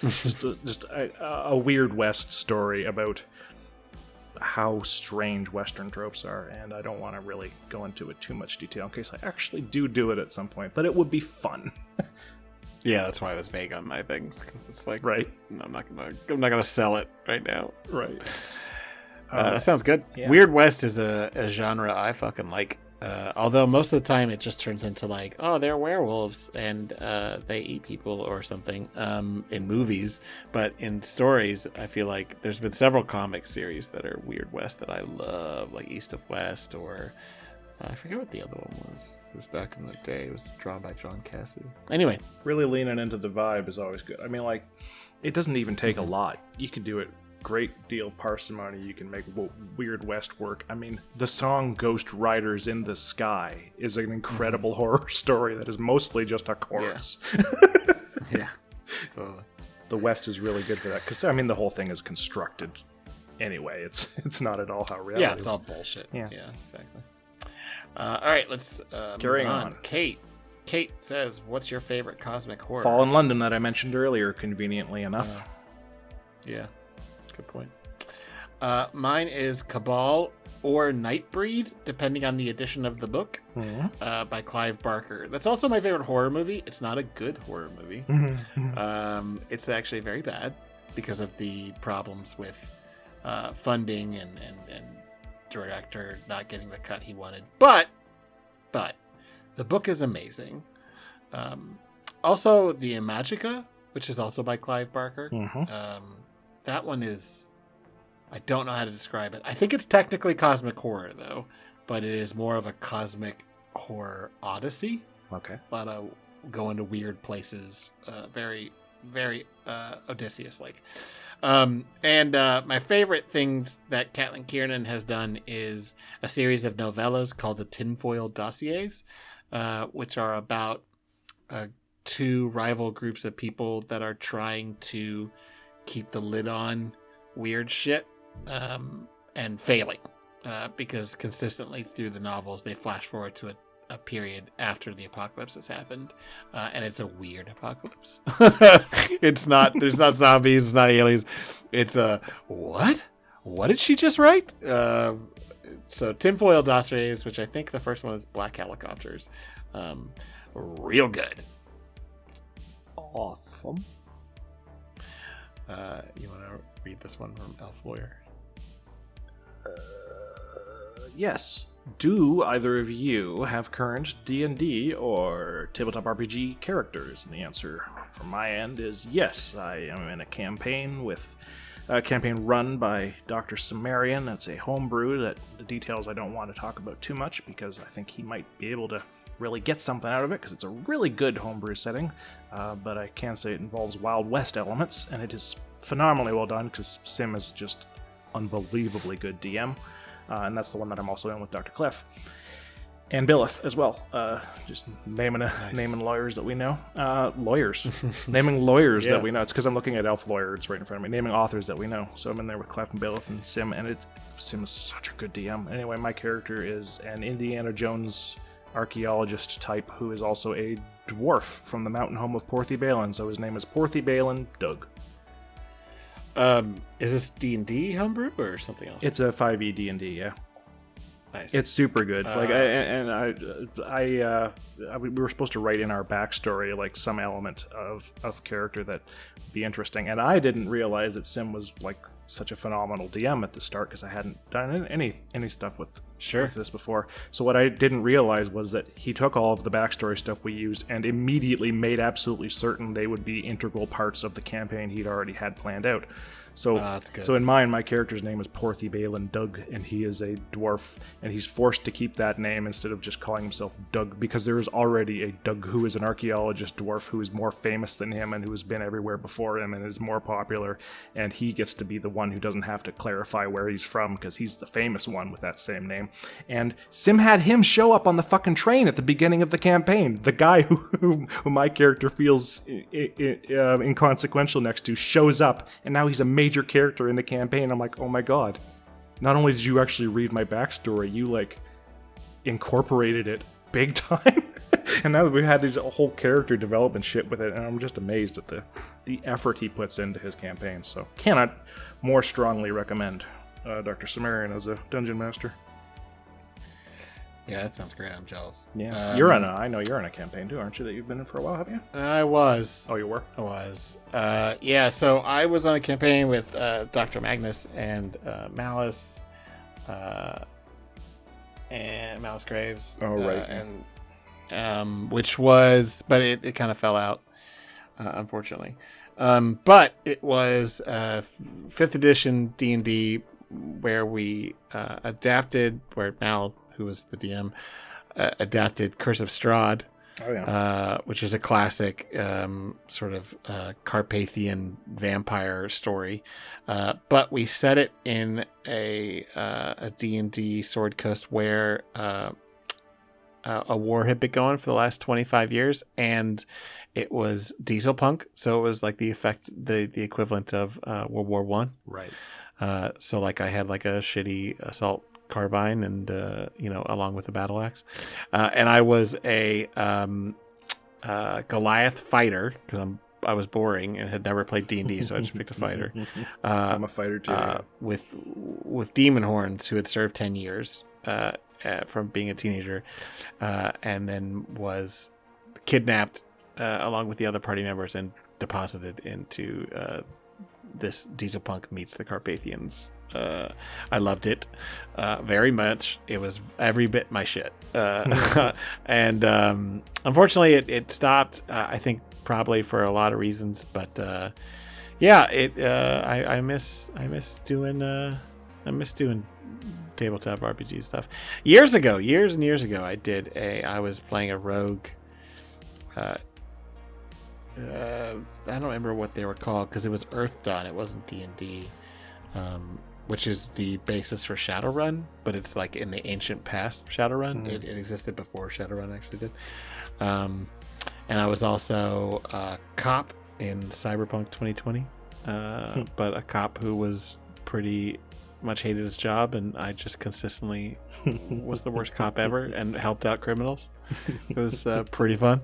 just a Weird West story about how strange Western tropes are, and I don't want to really go into it too much detail in case I actually do it at some point, but it would be fun. Yeah, that's why I was vague on my things, because it's like, right. I'm not gonna sell it right now. Right. That sounds good. Yeah. Weird West is a genre I fucking like. Although most of the time it just turns into like, oh, they're werewolves and they eat people or something in movies. But in stories, I feel like there's been several comic series that are Weird West that I love, like East of West, or I forget what the other one was. It was back in the day. It was drawn by John Cassidy. Anyway. Really leaning into the vibe is always good. I mean, like, it doesn't even take a lot. You can do it great deal parsimony. You can make Weird West work. I mean, the song Ghost Riders in the Sky is an incredible horror story that is mostly just a chorus. Yeah, totally. The West is really good for that because, I mean, the whole thing is constructed anyway. It's not at all how reality. Yeah, it's all bullshit. Yeah, exactly. All right, let's carry on. Kate, Kate says, "What's your favorite cosmic horror?" Fall in London that I mentioned earlier, conveniently enough. Yeah, good point. Mine is Cabal or Nightbreed, depending on the edition of the book, by Clive Barker. That's also my favorite horror movie. It's not a good horror movie. It's actually very bad because of the problems with funding and director not getting the cut he wanted. But the book is amazing. Also, the Imagica, which is also by Clive Barker. That one is, I don't know how to describe it. I think it's technically cosmic horror, though, but it is more of a cosmic horror odyssey. Okay. A lot of going to weird places, very, very Odysseus-like. And my favorite things that Caitlin Kiernan has done is a series of novellas called the Tinfoil Dossiers, which are about two rival groups of people that are trying to keep the lid on weird shit and failing because consistently through the novels they flash forward to a period after the apocalypse has happened, and it's a weird apocalypse. There's not zombies, it's not aliens, it's what did she just write? So Tinfoil Dossiers, which I think the first one is Black Helicopters, real good. Awesome. You want to read this one from Elf Lawyer? Yes. Do either of you have current D&D or tabletop RPG characters? And the answer from my end is yes. I am in a campaign with a campaign run by Dr. Sumerian. It's a homebrew that the details I don't want to talk about too much because I think he might be able to really get something out of it because it's a really good homebrew setting. But I can say it involves Wild West elements, and it is phenomenally well done because Sim is just unbelievably good DM. And that's the one that I'm also in with Dr. Cliff. And Billith as well. Just naming lawyers that we know. Naming lawyers that we know. It's because I'm looking at Elf Lawyer. It's right in front of me. Naming authors that we know. So I'm in there with Cliff and Billith and Sim. And Sim is such a good DM. Anyway, my character is an Indiana Jones archaeologist type who is also a dwarf from the mountain home of Porthy Balin. So his name is Porthy Balin Doug. Is this D&D homebrew or something else? It's a 5e D&D, yeah. Nice. It's super good. We were supposed to write in our backstory like some element of character that would be interesting, and I didn't realize that Sim was like such a phenomenal DM at the start because I hadn't done any stuff with this before. So what I didn't realize was that he took all of the backstory stuff we used and immediately made absolutely certain they would be integral parts of the campaign he'd already had planned out. So, that's good. So in mine, my character's name is Porthy Balin Doug, and he is a dwarf, and he's forced to keep that name instead of just calling himself Doug, because there is already a Doug who is an archaeologist dwarf who is more famous than him and who has been everywhere before him and is more popular, and he gets to be the one who doesn't have to clarify where he's from because he's the famous one with that same name. And Sim had him show up on the fucking train at the beginning of the campaign. The guy who my character feels inconsequential next to shows up, and now he's a major character in the campaign. I'm like, oh my god, not only did you actually read my backstory, you like incorporated it big time. And now we had this whole character development shit with it, and I'm just amazed at the effort he puts into his campaign. So cannot more strongly recommend Dr. Sumerian as a dungeon master. Yeah, that sounds great. I'm jealous. Yeah, I know you're in a campaign too, aren't you? That you've been in for a while, have you? I was. Oh, you were? I was. Yeah, so I was on a campaign with Dr. Magnus and Malice, and Malice Graves. Oh, right. And which was, but it kind of fell out, unfortunately. But it was 5th edition D&D where we adapted, where Mal, who was the DM, adapted Curse of Strahd, which is a classic sort of Carpathian vampire story. But we set it in a D&D Sword Coast where a war had been going for the last 25 years, and it was diesel punk, so it was like the equivalent of World War One. Right. So like I had like a shitty assault carbine and along with the battle axe, and I was a Goliath fighter, because I was boring and had never played D&D, so I just picked a fighter. I'm a fighter too. With demon horns, who had served 10 years from being a teenager, and then was kidnapped along with the other party members and deposited into this Diesel Punk meets the Carpathians. I loved it very much. It was every bit my shit. And unfortunately, it stopped. I think probably for a lot of reasons, but I miss doing tabletop RPG stuff. Years and years ago, I was playing a rogue. I don't remember what they were called because it was Earth Dawn. It wasn't D&D, which is the basis for Shadowrun, but it's like in the ancient past of Shadowrun. It existed before Shadowrun actually did. And I was also a cop in Cyberpunk 2020, but a cop who was pretty much hated his job, and I just consistently was the worst cop ever and helped out criminals. It was pretty fun.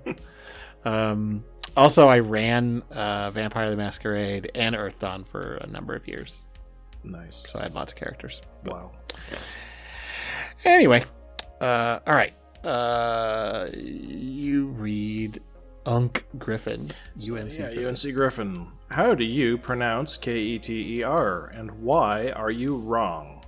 Also, I ran Vampire the Masquerade and Earth Dawn for a number of years. Nice. So I had lots of characters. Wow. Anyway, all right. You read Unk Griffin, UNC Griffin. UNC Griffin. How do you pronounce Keter, and why are you wrong?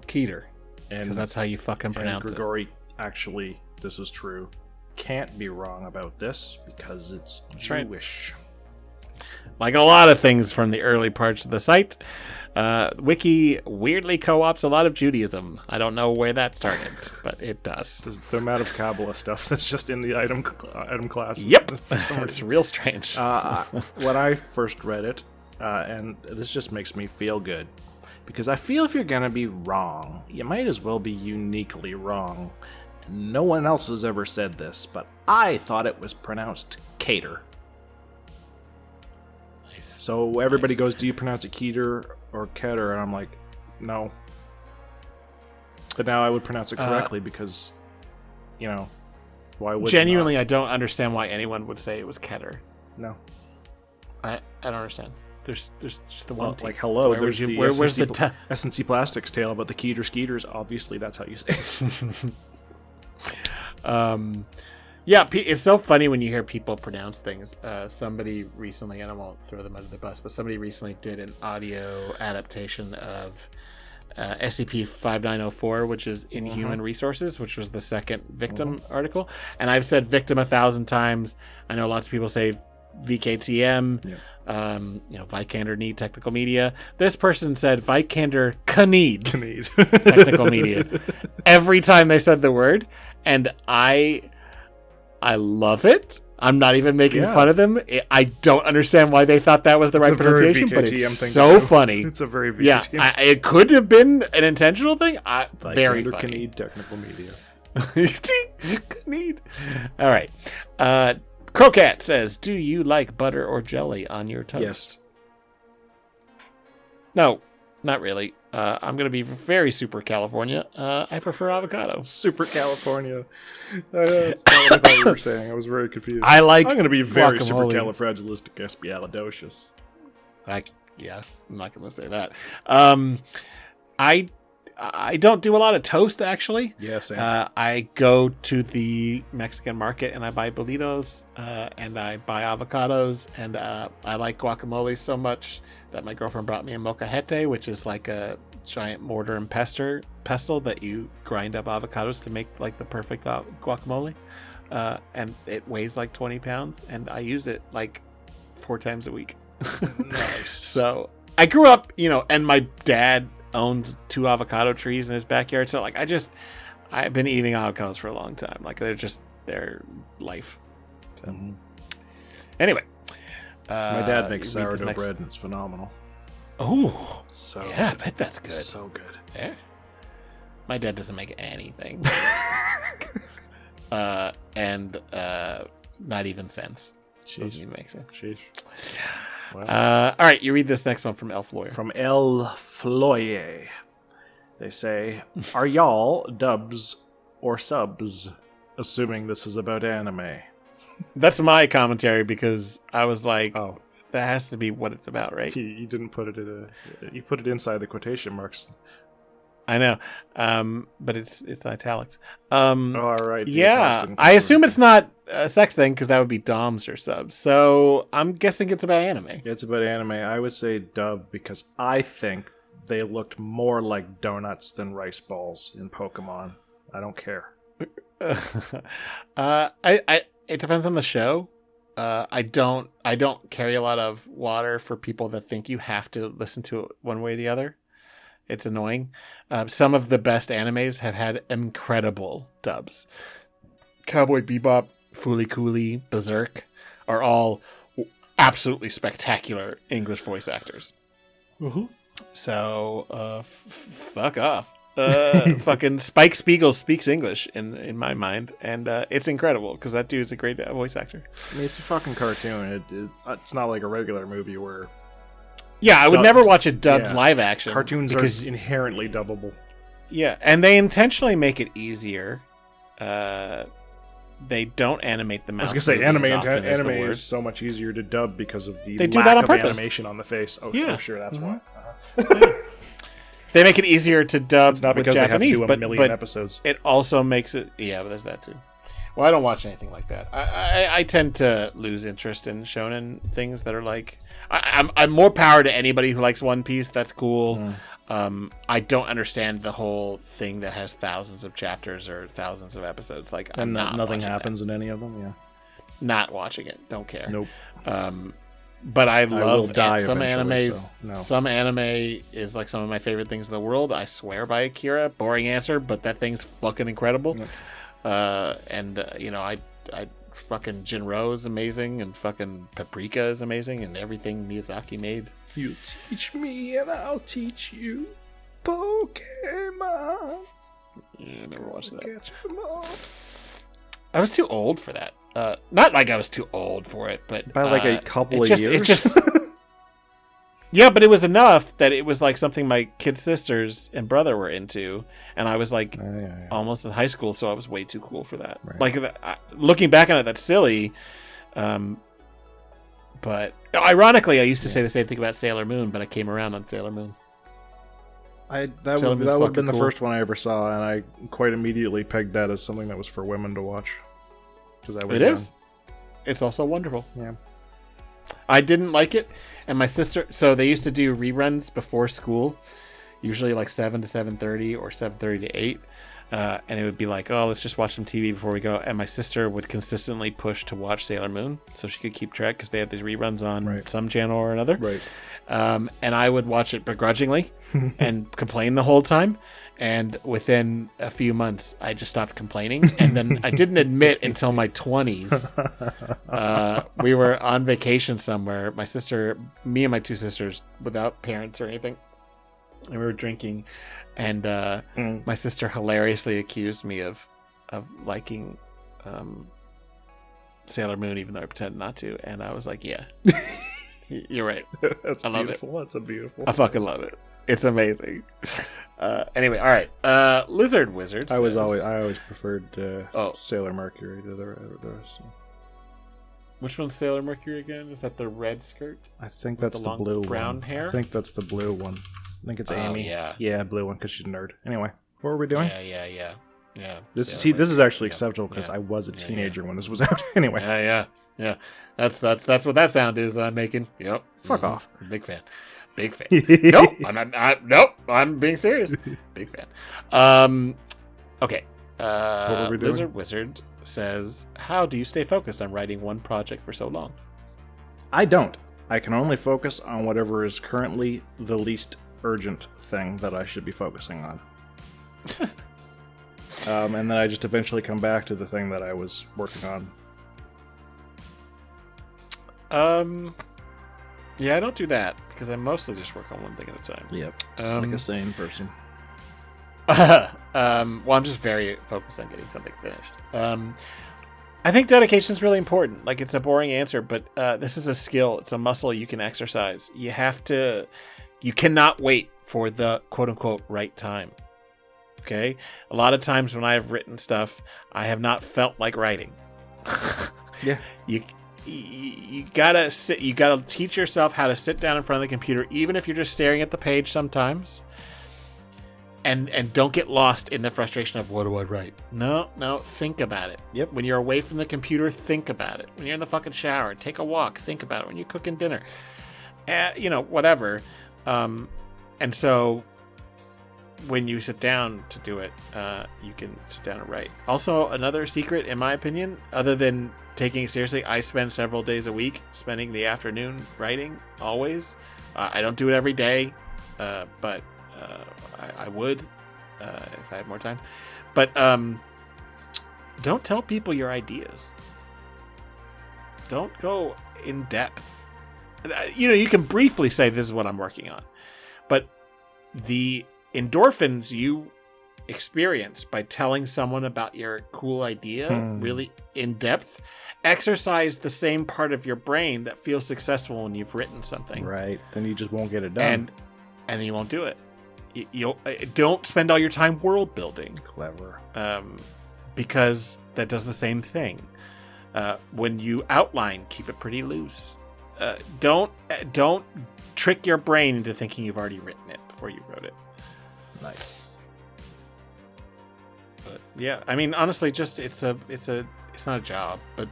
Keter, because that's how you fucking pronounce Grigori, actually, this is true, can't be wrong about this because it's Jewish. Right. Like a lot of things from the early parts of the site, Wiki weirdly co-ops a lot of Judaism. I don't know where that started, but it does. There's the amount of Kabbalah stuff that's just in the item class. Yep, that's real strange. When I first read it, and this just makes me feel good, because I feel if you're going to be wrong, you might as well be uniquely wrong. No one else has ever said this, but I thought it was pronounced Cater. So everybody goes, do you pronounce it Keter or Keter? And I'm like, no. But now I would pronounce it correctly because, why would genuinely, I don't understand why anyone would say it was Keter. No. I don't understand. There's just the one team. Like, hello, where's the S&C Plastics tale about the Keter Skeeters. Obviously, that's how you say it. Yeah, it's so funny when you hear people pronounce things. Somebody recently, and I won't throw them under the bus, but somebody recently did an audio adaptation of SCP-5904, which is Inhuman Resources, which was the second victim article. And I've said victim 1,000 times. I know lots of people say VKTM, Vikander need technical media. This person said Vikander need technical media every time they said the word, and I love it. I'm not even making fun of them. I don't understand why they thought that was the right pronunciation, but it's so funny. It's a very VKTM. It could have been an intentional thing. Very funny. Need technical media. Need. All right. Crocat says, do you like butter or jelly on your toast? Yes. No, not really. I'm going to be very super California. I prefer avocado. Super California. That's not what I thought you were saying. I was very confused. I'm going to be very guacamole. supercalifragilisticexpialidocious. I'm not going to say that. I don't do a lot of toast, actually. Yeah, same. I go to the Mexican market and I buy burritos and I buy avocados, and I like guacamole so much that my girlfriend brought me a molcajete, which is like a giant mortar and pestle that you grind up avocados to make like the perfect guacamole. And it weighs like 20 pounds, and I use it like 4 times a week. Nice. So I grew up, and my dad owns 2 avocado trees in his backyard, so like I've been eating avocados for a long time. Like they're just their life. So anyway, my dad makes sourdough bread and it's phenomenal. Oh, so yeah, I bet that's good. So good. Yeah. My dad doesn't make anything. And not even sense. Doesn't even make sense. Sheesh. Wow. All right, you read this next one from Elf Lawyer. From El Floye. They say, are y'all dubs or subs? Assuming this is about anime. That's my commentary because I was like, Oh, that has to be what it's about, right? you didn't put it you put it inside the quotation marks. I know, but it's italics. All right. the Yeah, italics didn't I come assume through. it's not a sex thing because that would be doms or subs. So I'm guessing it's about anime. It's about anime. I would say dub because I think they looked more like donuts than rice balls in Pokemon. I don't care. It depends on the show. I don't carry a lot of water for people that think you have to listen to it one way or the other. It's annoying. Some of the best animes have had incredible dubs. Cowboy Bebop, Foolie Cooley, Berserk are all absolutely spectacular English voice actors. So, fuck off. Fucking Spike Spiegel speaks English in my mind, and it's incredible because that dude's a great voice actor. I mean, it's a fucking cartoon. It's not like a regular movie where Yeah, I would Dubbed. never watch a dubbed Yeah. live action. cartoons because are inherently dubbable. yeah, and they intentionally make it easier. They don't animate the I mouth. was gonna say moving anime. as often as the Anime is words. so much easier to dub because of the They do lack that on of purpose. animation on the face. Oh, Yeah. I'm sure that's why. They make it easier to dub It's not with because they have to Japanese, do a but million episodes. it also makes it. Yeah, but there's that too. Well, I don't watch anything like that. I tend to lose interest in shonen things that are like. I'm more power to anybody who likes One Piece. That's cool. I don't understand the whole thing that has thousands of chapters or thousands of episodes. Like, I'm And not nothing watching happens in any of them. Yeah. that. Not watching it. Don't care. Nope. But I love will die some eventually, animes. so no. Some anime is like some of my favorite things in the world. I swear by Akira. Boring answer, but that thing's fucking incredible. You know, I fucking Jinro is amazing, and fucking Paprika is amazing, and everything Miyazaki made. You teach me and I'll teach you Pokemon. Yeah, I never watched that. Catch 'em all. I was too old for that. Not like I was too old for it, but By like a couple of It years. just yeah, but it was enough that it was like something my kid sisters and brother were into, and I was like Yeah. almost in high school, so I was way too cool for that. Right. Like looking back on it, that's silly. But ironically, I used to say the same thing about Sailor Moon, but I came around on Sailor Moon. That Sailor would Moon's have fucking been the cool. first one I ever saw, and I quite immediately pegged that as something that was for women to watch. Because I was It young. is. It's also wonderful. Yeah. I didn't like it, and my sister. So they used to do reruns before school, usually like 7 to 7:30 or 7:30 to 8, and it would be like, oh, let's just watch some TV before we go. And my sister would consistently push to watch Sailor Moon so she could keep track because they had these reruns on Right. some channel or another. Right. And I would watch it begrudgingly and complain the whole time. And within a few months, I just stopped complaining. And then I didn't admit until my 20s. We were on vacation somewhere. My sister, me and my two sisters, without parents or anything. And we were drinking. And my sister hilariously accused me of liking Sailor Moon, even though I pretended not to. And I was like, yeah, you're right. That's I love beautiful. That's a beautiful. I fucking love it. It's amazing. Anyway, all right. Lizard Wizard. I says- always preferred Oh. Sailor Mercury to the rest. Which one's Sailor Mercury again? Is that the red skirt? I think With that's the the long blue brown one. hair? I think that's the blue one. I think it's Oh, Amy. yeah. Yeah, blue one because she's a nerd. Anyway, what were we doing? Yeah. This Sailor this is actually Mercury. acceptable because Yeah. I was a Yeah, teenager when this was out. Anyway, Yeah. That's what that sound is that I'm making. Yep. Fuck Mhm. off. Big fan. Nope. Nope. I'm being serious. Big fan. Okay. were we doing? Lizard Wizard says, "How do you stay focused on writing one project for so long?" I don't. I can only focus on whatever is currently the least urgent thing that I should be focusing on. And then I just eventually come back to the thing that I was working on. Yeah, I don't do that because I mostly just work on one thing at a time. Yep. Um, Like a sane person. Well, I'm just very focused on getting something finished. I think dedication is really important. Like, it's a boring answer, but this is a skill. It's a muscle you can exercise. You cannot wait for the quote unquote right time. Okay? A lot of times when I have written stuff, I have not felt like writing. Yeah. You gotta sit. You gotta teach yourself how to sit down in front of the computer, even if you're just staring at the page sometimes. And don't get lost in the frustration of what do I write? No, think about it. Yep. When you're away from the computer, think about it. When you're in the fucking shower, take a walk, think about it. When you're cooking dinner, whatever. And so when you sit down to do it, you can sit down and write. Also, another secret, in my opinion, other than taking it seriously, I spend several days a week spending the afternoon writing, always. I don't do it every day, but I would if I had more time. But don't tell people your ideas. Don't go in depth. You can briefly say, this is what I'm working on. But the endorphins you experience by telling someone about your cool idea really in depth exercise the same part of your brain that feels successful when you've written something. Right. Then you just won't get it done. And then you won't do it. You'll don't spend all your time world building. Clever. Because that does the same thing. When you outline, keep it pretty loose. Don't trick your brain into thinking you've already written it before you wrote it. Nice. But yeah, I mean, honestly, just it's not a job, but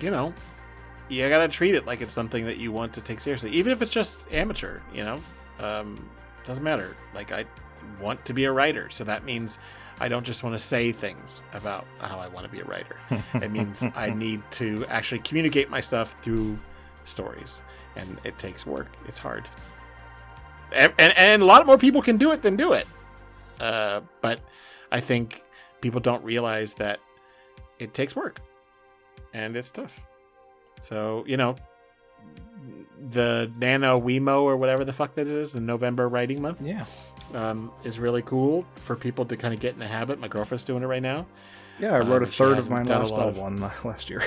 you gotta treat it like it's something that you want to take seriously, even if it's just amateur. Doesn't matter. I want to be a writer, so that means I don't just want to say things about how I want to be a writer. It means I need to actually communicate my stuff through stories, and it takes work. It's hard, and a lot more people can do it than do it. But I think people don't realize that it takes work, and it's tough. So the Nano Wemo or whatever the fuck that is, the November writing month, is really cool for people to kind of get in the habit. My girlfriend's doing it right now. Yeah, I wrote a third of my last one last year.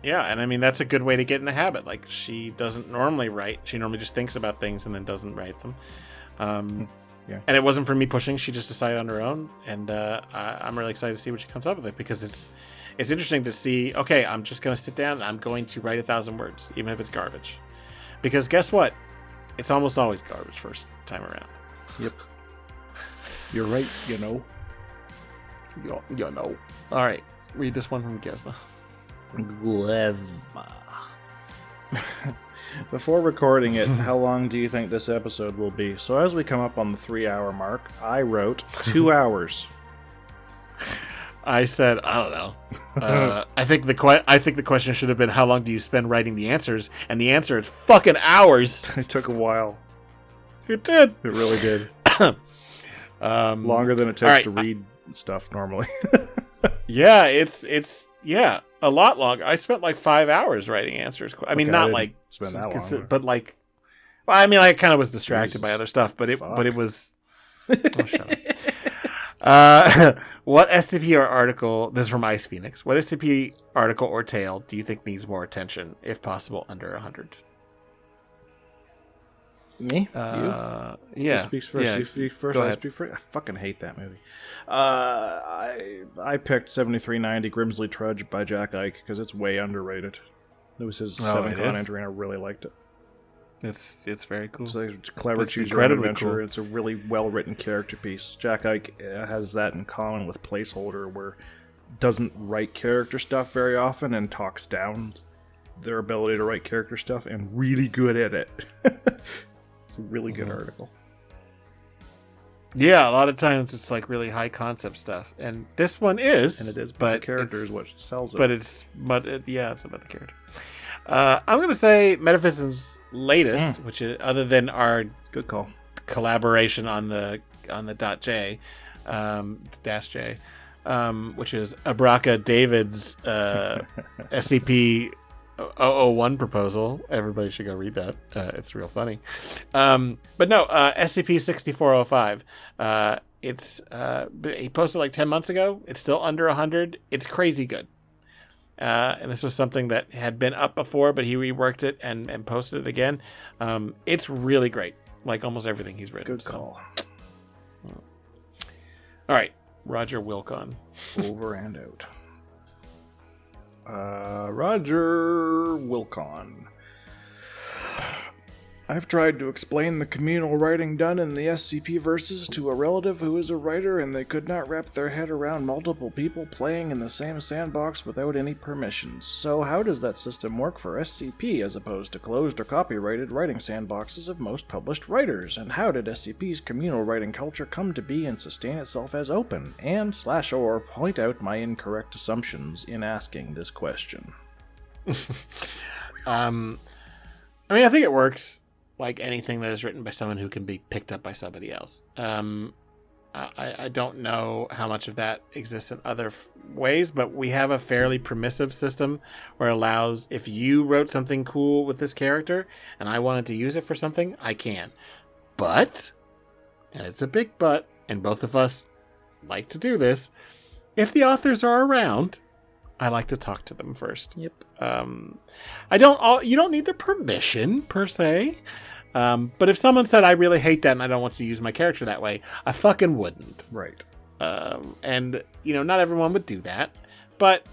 Yeah, and I mean, that's a good way to get in the habit. She doesn't normally write. She normally just thinks about things and then doesn't write them. Yeah. And it wasn't for me pushing. She just decided on her own. And I'm really excited to see what she comes up with it, because it's interesting to see, okay, I'm just going to sit down and I'm going to write 1,000 words, even if it's garbage. Because guess what? It's almost always garbage first time around. Yep. You're right, All right. Read this one from Gesma. Before recording it, how long do you think this episode will be? So as we come up on the 3-hour mark, I wrote 2 hours. I said, I don't know. I think the question should have been, how long do you spend writing the answers? And the answer is fucking hours. It took a while. It did. It really did. Longer than it takes to read stuff normally. Yeah, it's a lot longer. I spent 5 hours writing answers. I mean, not spend that long, but I kind of was distracted by other stuff. But it was. Oh, shut up. What SCP or article? This is from Ice Phoenix. What SCP article or tale do you think needs more attention, if possible, under 100? Me? You? Yeah. Who speaks first? Yeah. You speak first. Go I ahead. speak first. I fucking hate that movie. I picked 7390 Grimsley Trudge by Jack Ike because it's way underrated. It was his 7-con entry, and I really liked it. It's very cool. It's a clever It's choose your own incredibly adventure. cool. It's a really well written character piece. Jack Ike has that in common with Placeholder, where doesn't write character stuff very often and talks down their ability to write character stuff, and really good at it. It's a really good article. Yeah, a lot of times it's really high concept stuff, and this one is, And it is, but the character is what sells it. it's about the character. I'm gonna say Metaphysics' latest, which is, other than our Good call. collaboration on the .j, dash J, which is Abraka David's SCP 001 proposal. Everybody should go read that. It's real funny. But no, SCP 6405. He posted 10 months ago. It's still under 100. It's crazy good. And this was something that had been up before, but he reworked it and posted it again. It's really great. Like almost everything he's written. Good call. All right. Roger Wilcon. Over and out. Roger Wilcon. I've tried to explain the communal writing done in the SCP verses to a relative who is a writer, and they could not wrap their head around multiple people playing in the same sandbox without any permissions. So how does that system work for SCP as opposed to closed or copyrighted writing sandboxes of most published writers? And how did SCP's communal writing culture come to be and sustain itself as open? And /or point out my incorrect assumptions in asking this question. I mean, I think it works like anything that is written by someone who can be picked up by somebody else. I don't know how much of that exists in other ways, but we have a fairly permissive system where it allows, if you wrote something cool with this character and I wanted to use it for something, I can. But, and it's a big but, and both of us like to do this, if the authors are around, I like to talk to them first. Yep. You don't need their permission per se. But if someone said, I really hate that and I don't want you to use my character that way, I fucking wouldn't. Right. And, not everyone would do that. But,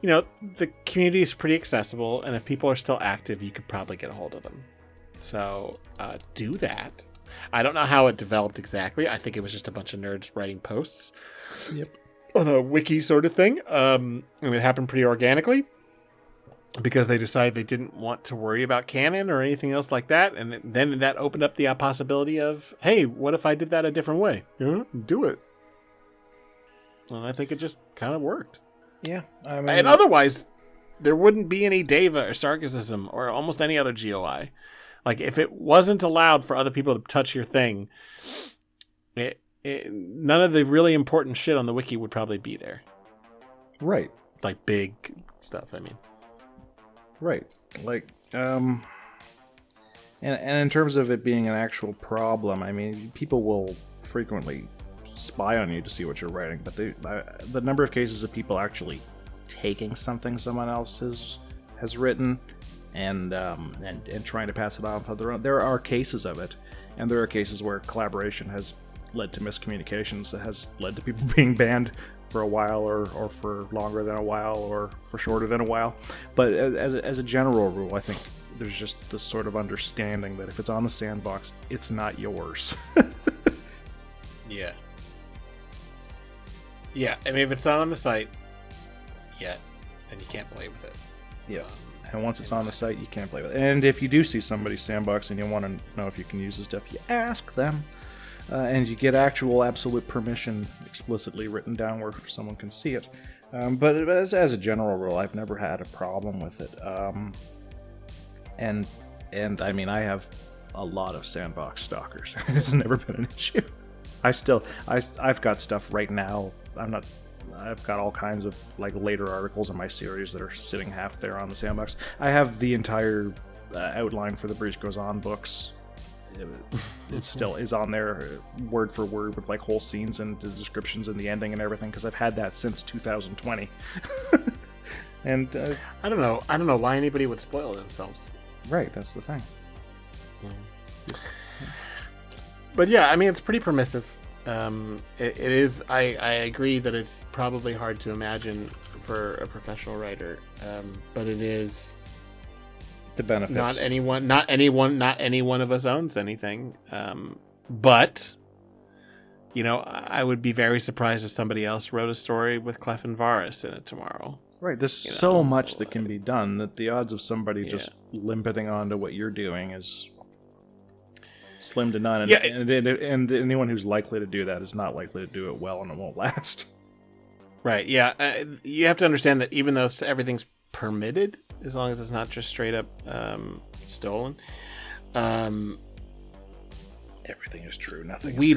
the community is pretty accessible. And if people are still active, you could probably get a hold of them. So do that. I don't know how it developed exactly. I think it was just a bunch of nerds writing posts. Yep. On a wiki sort of thing. And it happened pretty organically. Because they decided they didn't want to worry about canon or anything else like that. And then that opened up the possibility of, hey, what if I did that a different way? Yeah, do it. And I think it just kind of worked. Yeah. I mean, and otherwise, there wouldn't be any Deva or Sarcasm or almost any other GOI. Like, if it wasn't allowed for other people to touch your thing, none of the really important shit on the wiki would probably be there. Right. Like, big stuff, I mean. Right. Like, and in terms of it being an actual problem, I mean, people will frequently spy on you to see what you're writing, but the number of cases of people actually taking something someone else has written and trying to pass it off on their own, there are cases of it, and there are cases where collaboration has led to miscommunications that has led to people being banned for a while or for longer than a while or for shorter than a while. But as a general rule, I think there's just this sort of understanding that if it's on the sandbox, it's not yours. Yeah. Yeah, I mean, if it's not on the site yet, then you can't play with it. Yeah. And once it's on the site, you can't play with it. And if you do see somebody's sandbox and you want to know if you can use the stuff, you ask them. And you get actual absolute permission explicitly written down where someone can see it. But as a general rule, I've never had a problem with it. And I mean, I have a lot of sandbox stalkers. It's never been an issue. I've got stuff right now. I've got all kinds of like later articles in my series that are sitting half there on the sandbox. I have the entire outline for the Breach Goes On books. It still is on there word for word with like whole scenes and the descriptions and the ending and everything, because I've had that since 2020. And I don't know why anybody would spoil themselves. Right, that's the thing. But yeah, I mean, it's pretty permissive. It is. I agree that it's probably hard to imagine for a professional writer, but it is. The benefits. Not any one of us owns anything. But I would be very surprised if somebody else wrote a story with Clef and Varus in it tomorrow. Right. There's so much that can be done that the odds of somebody just limping onto what you're doing is slim to none. And anyone who's likely to do that is not likely to do it well, and it won't last. Right. Yeah. You have to understand that even though everything's permitted, as long as it's not just straight up stolen, everything is true. Nothing. We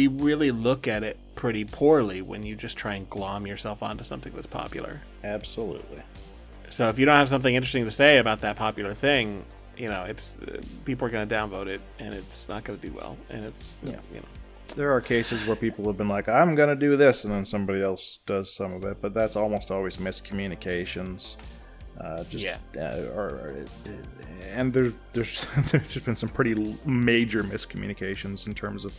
really look at it pretty poorly when you just try and glom yourself onto something that's popular. Absolutely. So if you don't have something interesting to say about that popular thing, it's people are going to downvote it, and it's not going to do well. And it's There are cases where people have been like, I'm going to do this, and then somebody else does some of it, but that's almost always miscommunications. And there's been some pretty major miscommunications in terms of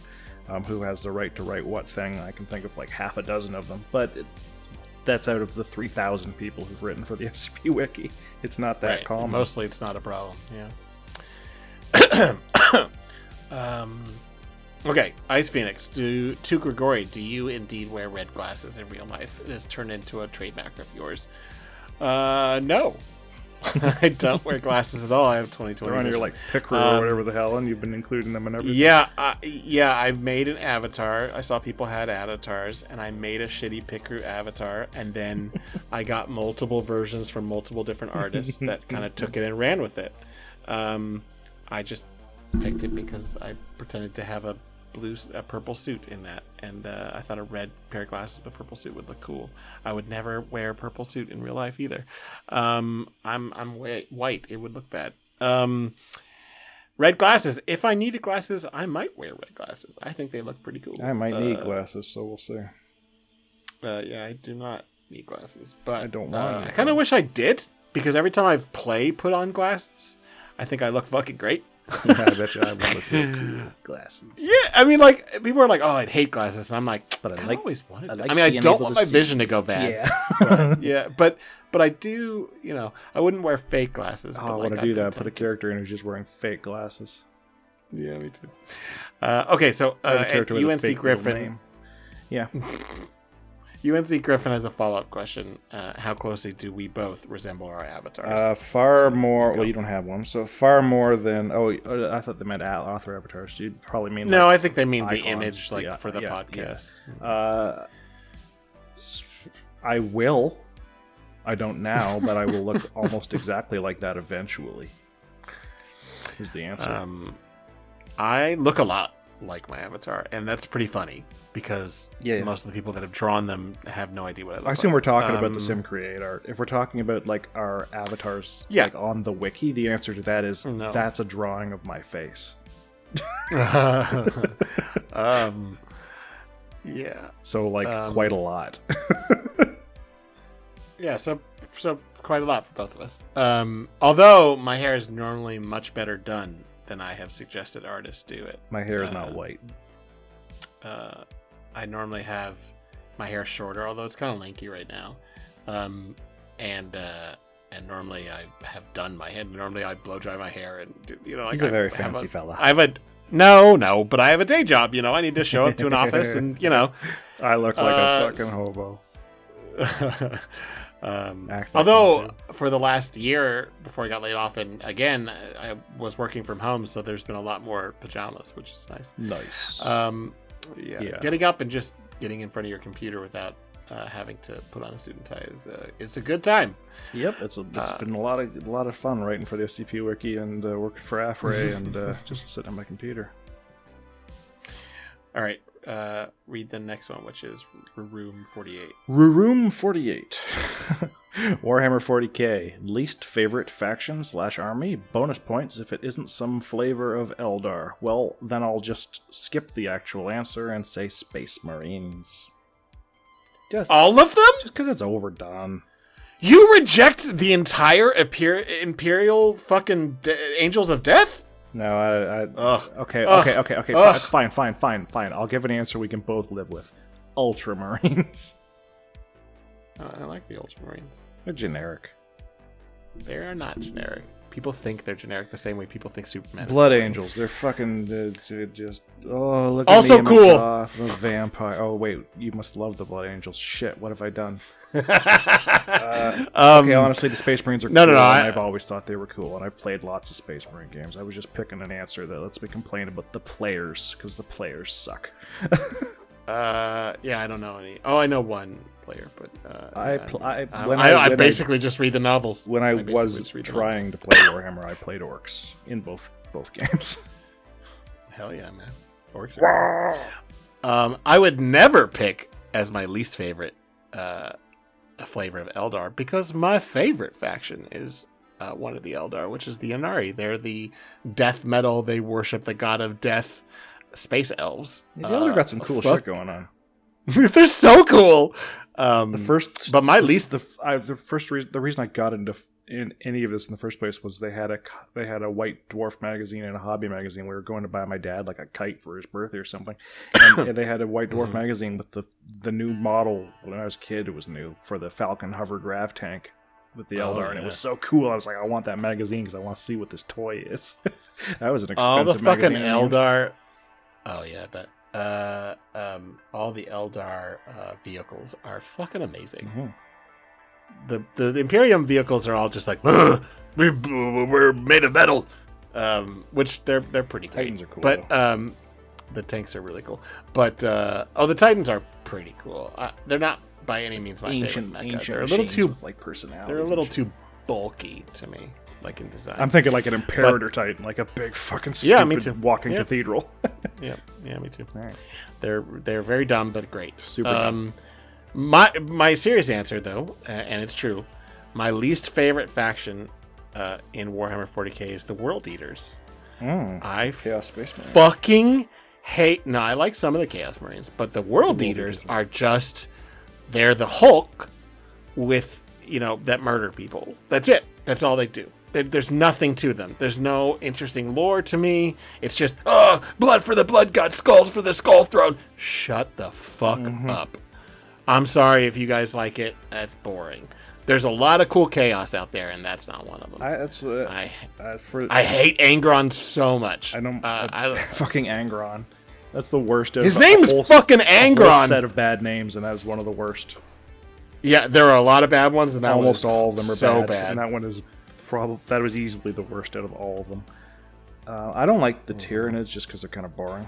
who has the right to write what thing. I can think of like half a dozen of them, but that's out of the 3,000 people who've written for the SCP Wiki. It's not that Right. common. Mostly it's not a problem. Yeah. Okay, Ice Phoenix. To Grigori, do you indeed wear red glasses in real life? It has turned into a trademark of yours. No. I don't wear glasses at all. I have 20/20 They're on your vision. like Picro or whatever the hell, and you've been including them in everything. Yeah, I made an avatar. I saw people had avatars, and I made a shitty Picru avatar, and then I got multiple versions from multiple different artists that kind of took it and ran with it. I just picked it because I pretended to have a purple suit in that, and I thought a red pair of glasses with a purple suit would look cool. I would never wear a purple suit in real life either. I'm white. It would look bad. Red glasses. If I needed glasses, I might wear red glasses. I think they look pretty cool. I might need glasses, so we'll see. Yeah, I do not need glasses, but I don't want I any. kind of wish I did, because every time I put on glasses, I think I look fucking great. I bet you I would look real cool. Glasses. Yeah, I mean, like, people are like, "Oh, I'd hate glasses," and I'm like, But I I like- always wanted. I I, like I mean, I being don't able want to my see. vision to go bad. Yeah. Yeah, but I do. You know, I wouldn't wear fake glasses. Oh, but I like, want to I'd do be that. Put a tempted. character in who's just wearing fake glasses. Yeah, me too. Okay, so Or the at character with a UNC fake middle Griffin. name. Yeah. UNC Griffin has a follow-up question. How closely do we both resemble our avatars? Far more. Well, you don't have one, so far more than. Oh, I thought they meant author avatars. You probably mean. No, like, I think they mean the icons. image, like Yeah, for the yeah, podcast. I will. I don't now, but I will look almost exactly like that eventually. Is the answer. I look a lot like my avatar, and that's pretty funny because Yeah. most of the people that have drawn them have no idea what I look I assume like. we're talking about the Sim Create art. If we're talking about like our avatars, Yeah. like on the wiki, the answer to that is No. that's a drawing of my face. Yeah. So like quite a lot. Yeah, so quite a lot for both of us. Although my hair is normally much better done than I have suggested artists do it. My hair is not white. I normally have my hair shorter, although it's kind of lanky right now. And normally I have done my hair. Normally I blow dry my hair, and like He's a very I have fancy fella. I have a no, but I have a day job. I need to show up to an office, and I look like a fucking hobo. Act like although one, too. for the last year before I got laid off, and again I was working from home, so there's been a lot more pajamas, which is nice. Nice. Yeah. Getting up and just getting in front of your computer without having to put on a suit and tie is it's a good time. Yep, it's been a lot of fun writing for the SCP Wiki and working for Afray and just sitting on my computer. All right, read the next one, which is Room 48. Room 48. Warhammer 40k. Least favorite faction / army. Bonus points if it isn't some flavor of Eldar. Well, then I'll just skip the actual answer and say Space Marines. All of them? Just because it's overdone. You reject the entire Imperial fucking Angels of Death? No, Ugh. Okay, Ugh. fine. I'll give an answer we can both live with. Ultramarines. I like the Ultramarines. They're generic. They are not generic. People think they're generic the same way people think Superman is Blood generic. Angels. They're fucking just. Oh, look Also at me. cool. A vampire. Oh wait, you must love the Blood Angels. Shit, what have I done? Okay, honestly, the Space Marines are cool. No, And I- I've always thought they were cool, and I've played lots of Space Marine games. I was just picking an answer that lets me complain about the players because the players suck. Yeah, I don't know any. Oh, I know one player, but I basically just read the novels. when I basically was just read the trying to play Warhammer, I played orcs in both games. Hell yeah, man. Orcs are I would never pick as my least favorite a flavor of Eldar, because my favorite faction is one of the Eldar, which is the Inari. They're the death metal. They worship the god of death, space elves. The Eldar got some cool shit going on. They're so cool. The first, but my least the reason I got into in any of this in the first place was they had a White Dwarf magazine and a hobby magazine. We were going to buy my dad like a kite for his birthday or something, and they had a White Dwarf magazine with the new model. When I was a kid, it was new for the Falcon hovercraft tank with the Eldar, and it was so cool. I was like, I want that magazine because I want to see what this toy is. That was an expensive fucking magazine. Eldar. Oh yeah, but all the Eldar vehicles are fucking amazing. The Imperium vehicles are all just like we're made of metal, which they're pretty great. Titans are cool, but the tanks are really cool. But the Titans are pretty cool. They're not by any means my ancient favorite mecha. ancient. They're a little too like personality. They're a little too bulky to me, like in design. I'm thinking like an Imperator Titan, like a big fucking stupid me too. walking cathedral. yeah, me too. All right. They're very dumb but great. Super dumb. My serious answer though, and it's true, my least favorite faction in Warhammer 40k is the World Eaters. I Chaos Space Marine. fucking hate. No, I like some of the Chaos Marines, but the World Eaters are just. They're the Hulk with, that murder people. That's it. That's all they do. There's nothing to them. There's no interesting lore to me. It's just, blood for the blood god, skulls for the skull throne. Shut the fuck up. I'm sorry if you guys like it. That's boring. There's a lot of cool chaos out there, and that's not one of them. I hate Angron so much. I don't. Fucking Angron. That's the worst. His name is fucking Angron. A whole set of bad names, and that's one of the worst. Yeah, there are a lot of bad ones, and almost all of them are so bad. And that one is that was easily the worst out of all of them. I don't like the Tyranids just because they're kind of boring.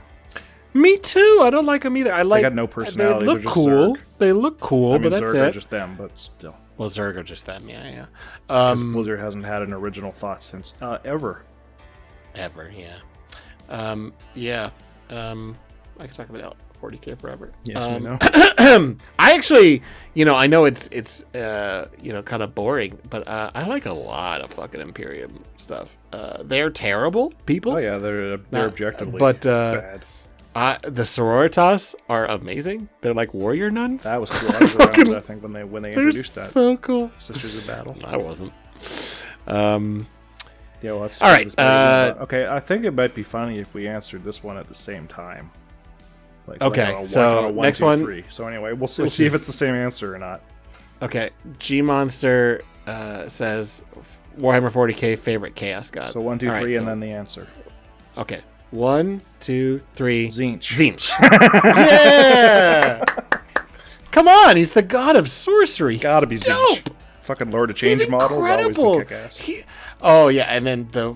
Me too. I don't like them either. They got no personality. They look just cool. Zerg. They look cool, I mean, but that's Zerg are it. just them, but still. Well, Zerg are just them. Yeah. Because Blizzard hasn't had an original thought since ever. Ever, yeah. I could talk about 40k forever. Yes, we know. I actually, I know it's kind of boring, but I like a lot of fucking Imperium stuff. They're terrible people. Oh yeah, they're objectively bad. bad. The Sororitas are amazing. They're like warrior nuns. That was cool. I was around, I think, when they introduced that. So cool. Sisters of Battle. I wasn't. Yeah, well, let's all right. Okay, I think it might be funny if we answered this one at the same time. Okay, so next one. 3. So anyway, we'll see if it's the same answer or not. Okay, G Monster says Warhammer 40k favorite Chaos God. So 1, 2, 3, and then the answer. Okay, 1, 2, 3. Tzeentch. Yeah. Come on, he's the god of sorcery. It's gotta be Tzeentch. Fucking Lord of Change model has always been kick-ass. Oh yeah, and then the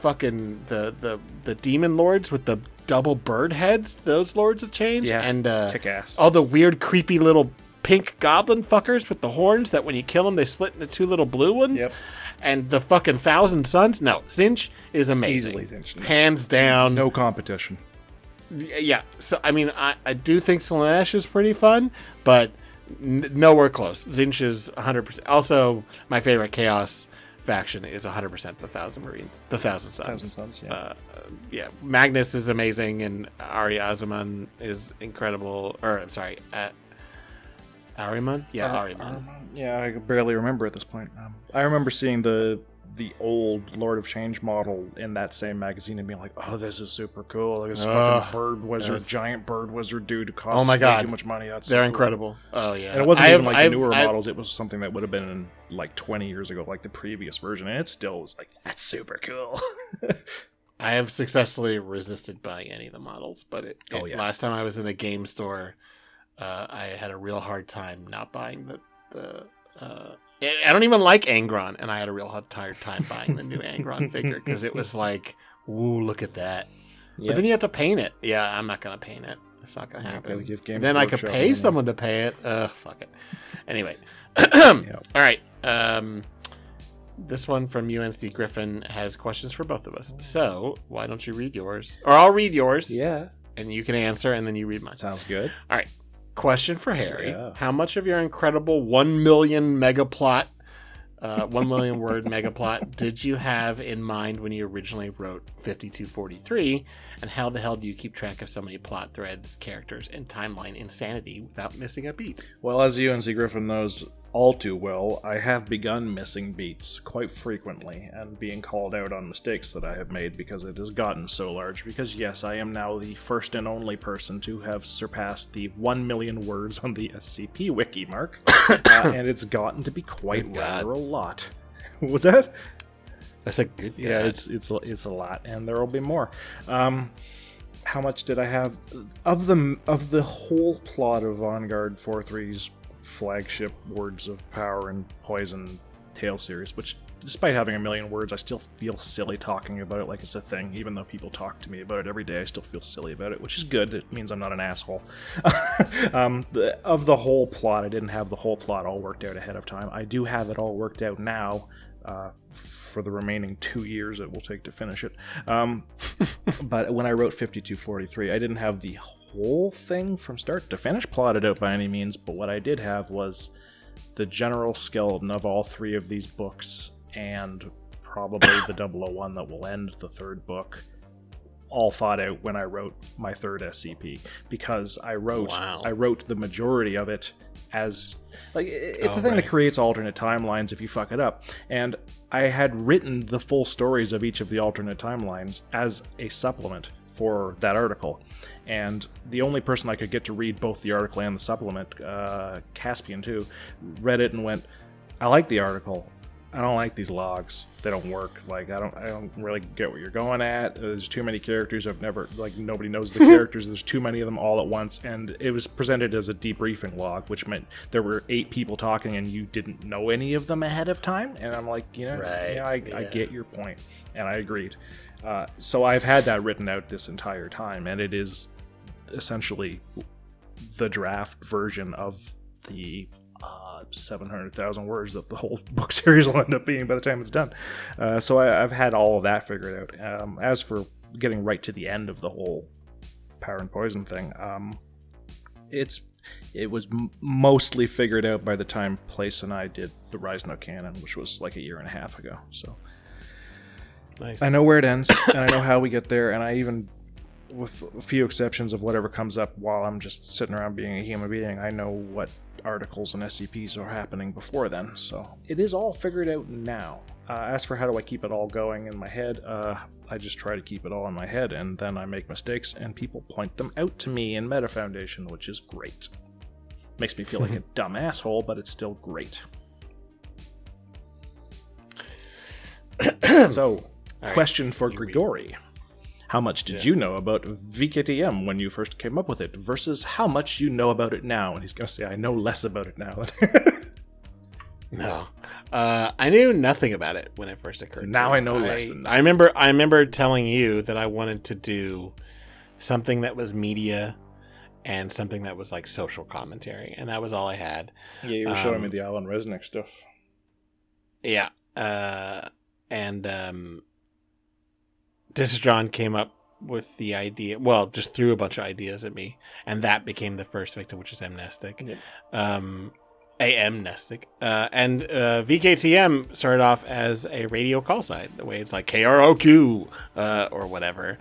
fucking the demon lords with the double bird heads, those Lords of Change, and kick-ass. All the weird creepy little pink goblin fuckers with the horns that when you kill them they split into 2 little blue ones. Yep. And the fucking Thousand Suns. No, Tzeentch is amazing. Easily Tzeentch. Hands down. No competition. Yeah, so I mean, I do think Slaanesh is pretty fun, but nowhere close. Tzeentch is 100%. Also, my favorite Chaos faction is 100% the Thousand Marines, the Thousand Suns. Yeah. Magnus is amazing, and Ari Azaman is incredible. Or I'm sorry, Ariman? Yeah, Ariman. Yeah, I barely remember at this point. I remember seeing the old Lord of Change model in that same magazine and being like, "Oh, this is super cool! Like this fucking bird wizard, giant bird wizard dude costs way too much money. That's they're so incredible. Cool. Oh yeah, and it wasn't even like the newer models. It was something that would have been in like 20 years ago, like the previous version, and it still was like, that's super cool. I have successfully resisted buying any of the models, but last time I was in a game store, I had a real hard time not buying the. I don't even like Angron, and I had a real hard time buying the new Angron figure because it was like, ooh, look at that. Yep. But then you have to paint it. Yeah, I'm not going to paint it. It's not going to happen. Then I could pay someone to pay it. Fuck it. Anyway. All right. This one from UNC Griffin has questions for both of us. So why don't you read yours? Or I'll read yours. Yeah. And you can answer, and then you read mine. Sounds good. All right. Question for Harry. Yeah. How much of your incredible 1 million megaplot, 1 million word megaplot did you have in mind when you originally wrote 5243? And how the hell do you keep track of so many plot threads, characters, and timeline insanity without missing a beat? Well, as UNC Griffin knows, all too well, I have begun missing beats quite frequently and being called out on mistakes that I have made because it has gotten so large. Because yes, I am now the first and only person to have surpassed the 1 million words on the SCP wiki mark, and it's gotten to be quite rather a lot. Was that? That's a good. Yeah, it's a lot, and there will be more. How much did I have of the whole plot of Vanguard 4.3's flagship Words of Power and Poison Tale series, which, despite having 1 million words, I still feel silly talking about it like it's a thing. Even though people talk to me about it every day, I still feel silly about it, which is good. It means I'm not an asshole. Of the whole plot, I didn't have the whole plot all worked out ahead of time. I do have it all worked out now. For the remaining 2 years it will take to finish it. But when I wrote 5243, I didn't have the whole thing from start to finish plotted out by any means, but what I did have was the general skeleton of all 3 of these books, and probably the 001 that will end the 3rd book, all thought out when I wrote my 3rd SCP, because I wrote the majority of it as like it's a thing that creates alternate timelines if you fuck it up, and I had written the full stories of each of the alternate timelines as a supplement for that article, and the only person I could get to read both the article and the supplement, Caspian too, read it and went, I like the article, I don't like these logs. They don't work. Like, I don't really get what you're going at. There's too many characters. Nobody knows the characters. There's too many of them all at once. And it was presented as a debriefing log, which meant there were 8 people talking and you didn't know any of them ahead of time. And I'm like, I get your point. And I agreed. So I've had that written out this entire time. And it is essentially the draft version of the 700,000 words that the whole book series will end up being by the time it's done. So I've had all of that figured out. As for getting right to the end of the whole Power and Poison thing, it was mostly figured out by the time Place and I did the Rise No Canon, which was like 1.5 years ago. So nice. I know where it ends, and I know how we get there, and I even, with a few exceptions of whatever comes up while I'm just sitting around being a human being, I know what articles and SCPs are happening before then. So it is all figured out now. As for how do I keep it all going in my head, I just try to keep it all in my head, and then I make mistakes and people point them out to me in Meta Foundation, which is great. Makes me feel like a dumb asshole, but it's still great. So, question for Grigori. How much did you know about VKTM when you first came up with it versus how much you know about it now? And he's going to say, I know less about it now. No. I knew nothing about it when it first occurred. Now I know less than that. I remember telling you that I wanted to do something that was media and something that was like social commentary, and that was all I had. Yeah, you were showing me the Alan Resnick stuff. Yeah. This John came up with the idea, well, just threw a bunch of ideas at me, and that became the first victim, which is Amnestic. Yep. Amnestic. And VKTM started off as a radio call sign, the way it's like KROQ or whatever,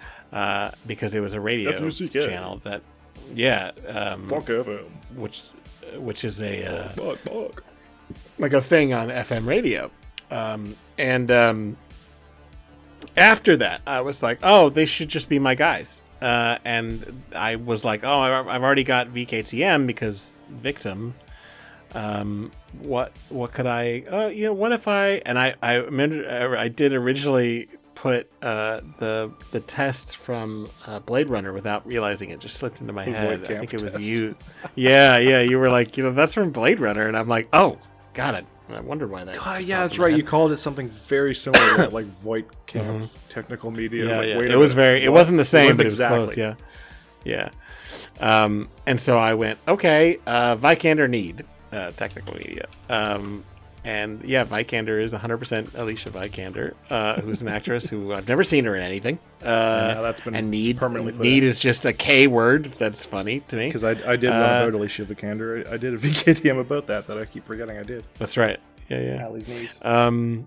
because it was a radio FUCK. channel that, Fuck FM. which is a like a thing on FM radio. After that, I was like, oh, they should just be my guys. And I was like, oh, I've already got VKTM because victim. What could I, what if I remember I did originally put the test from Blade Runner without realizing it, just slipped into my head. I think it was you. Yeah, you were like, that's from Blade Runner. And I'm like, oh, got it. I wondered why that. God, yeah, that's right. You called it something very similar to that, like Voight King of Technical Media. Yeah, it was very. It wasn't the same, but it was close. Yeah. And so I went, okay, Vikander need Technical Media. And yeah, Vikander is 100% Alicia Vikander, who's an actress who I've never seen her in anything. That's been and need permanently need is just a K word that's funny to me. Because I did one about Alicia Vikander. I did a VKTM about that I keep forgetting I did. That's right. Yeah. Allie's niece. So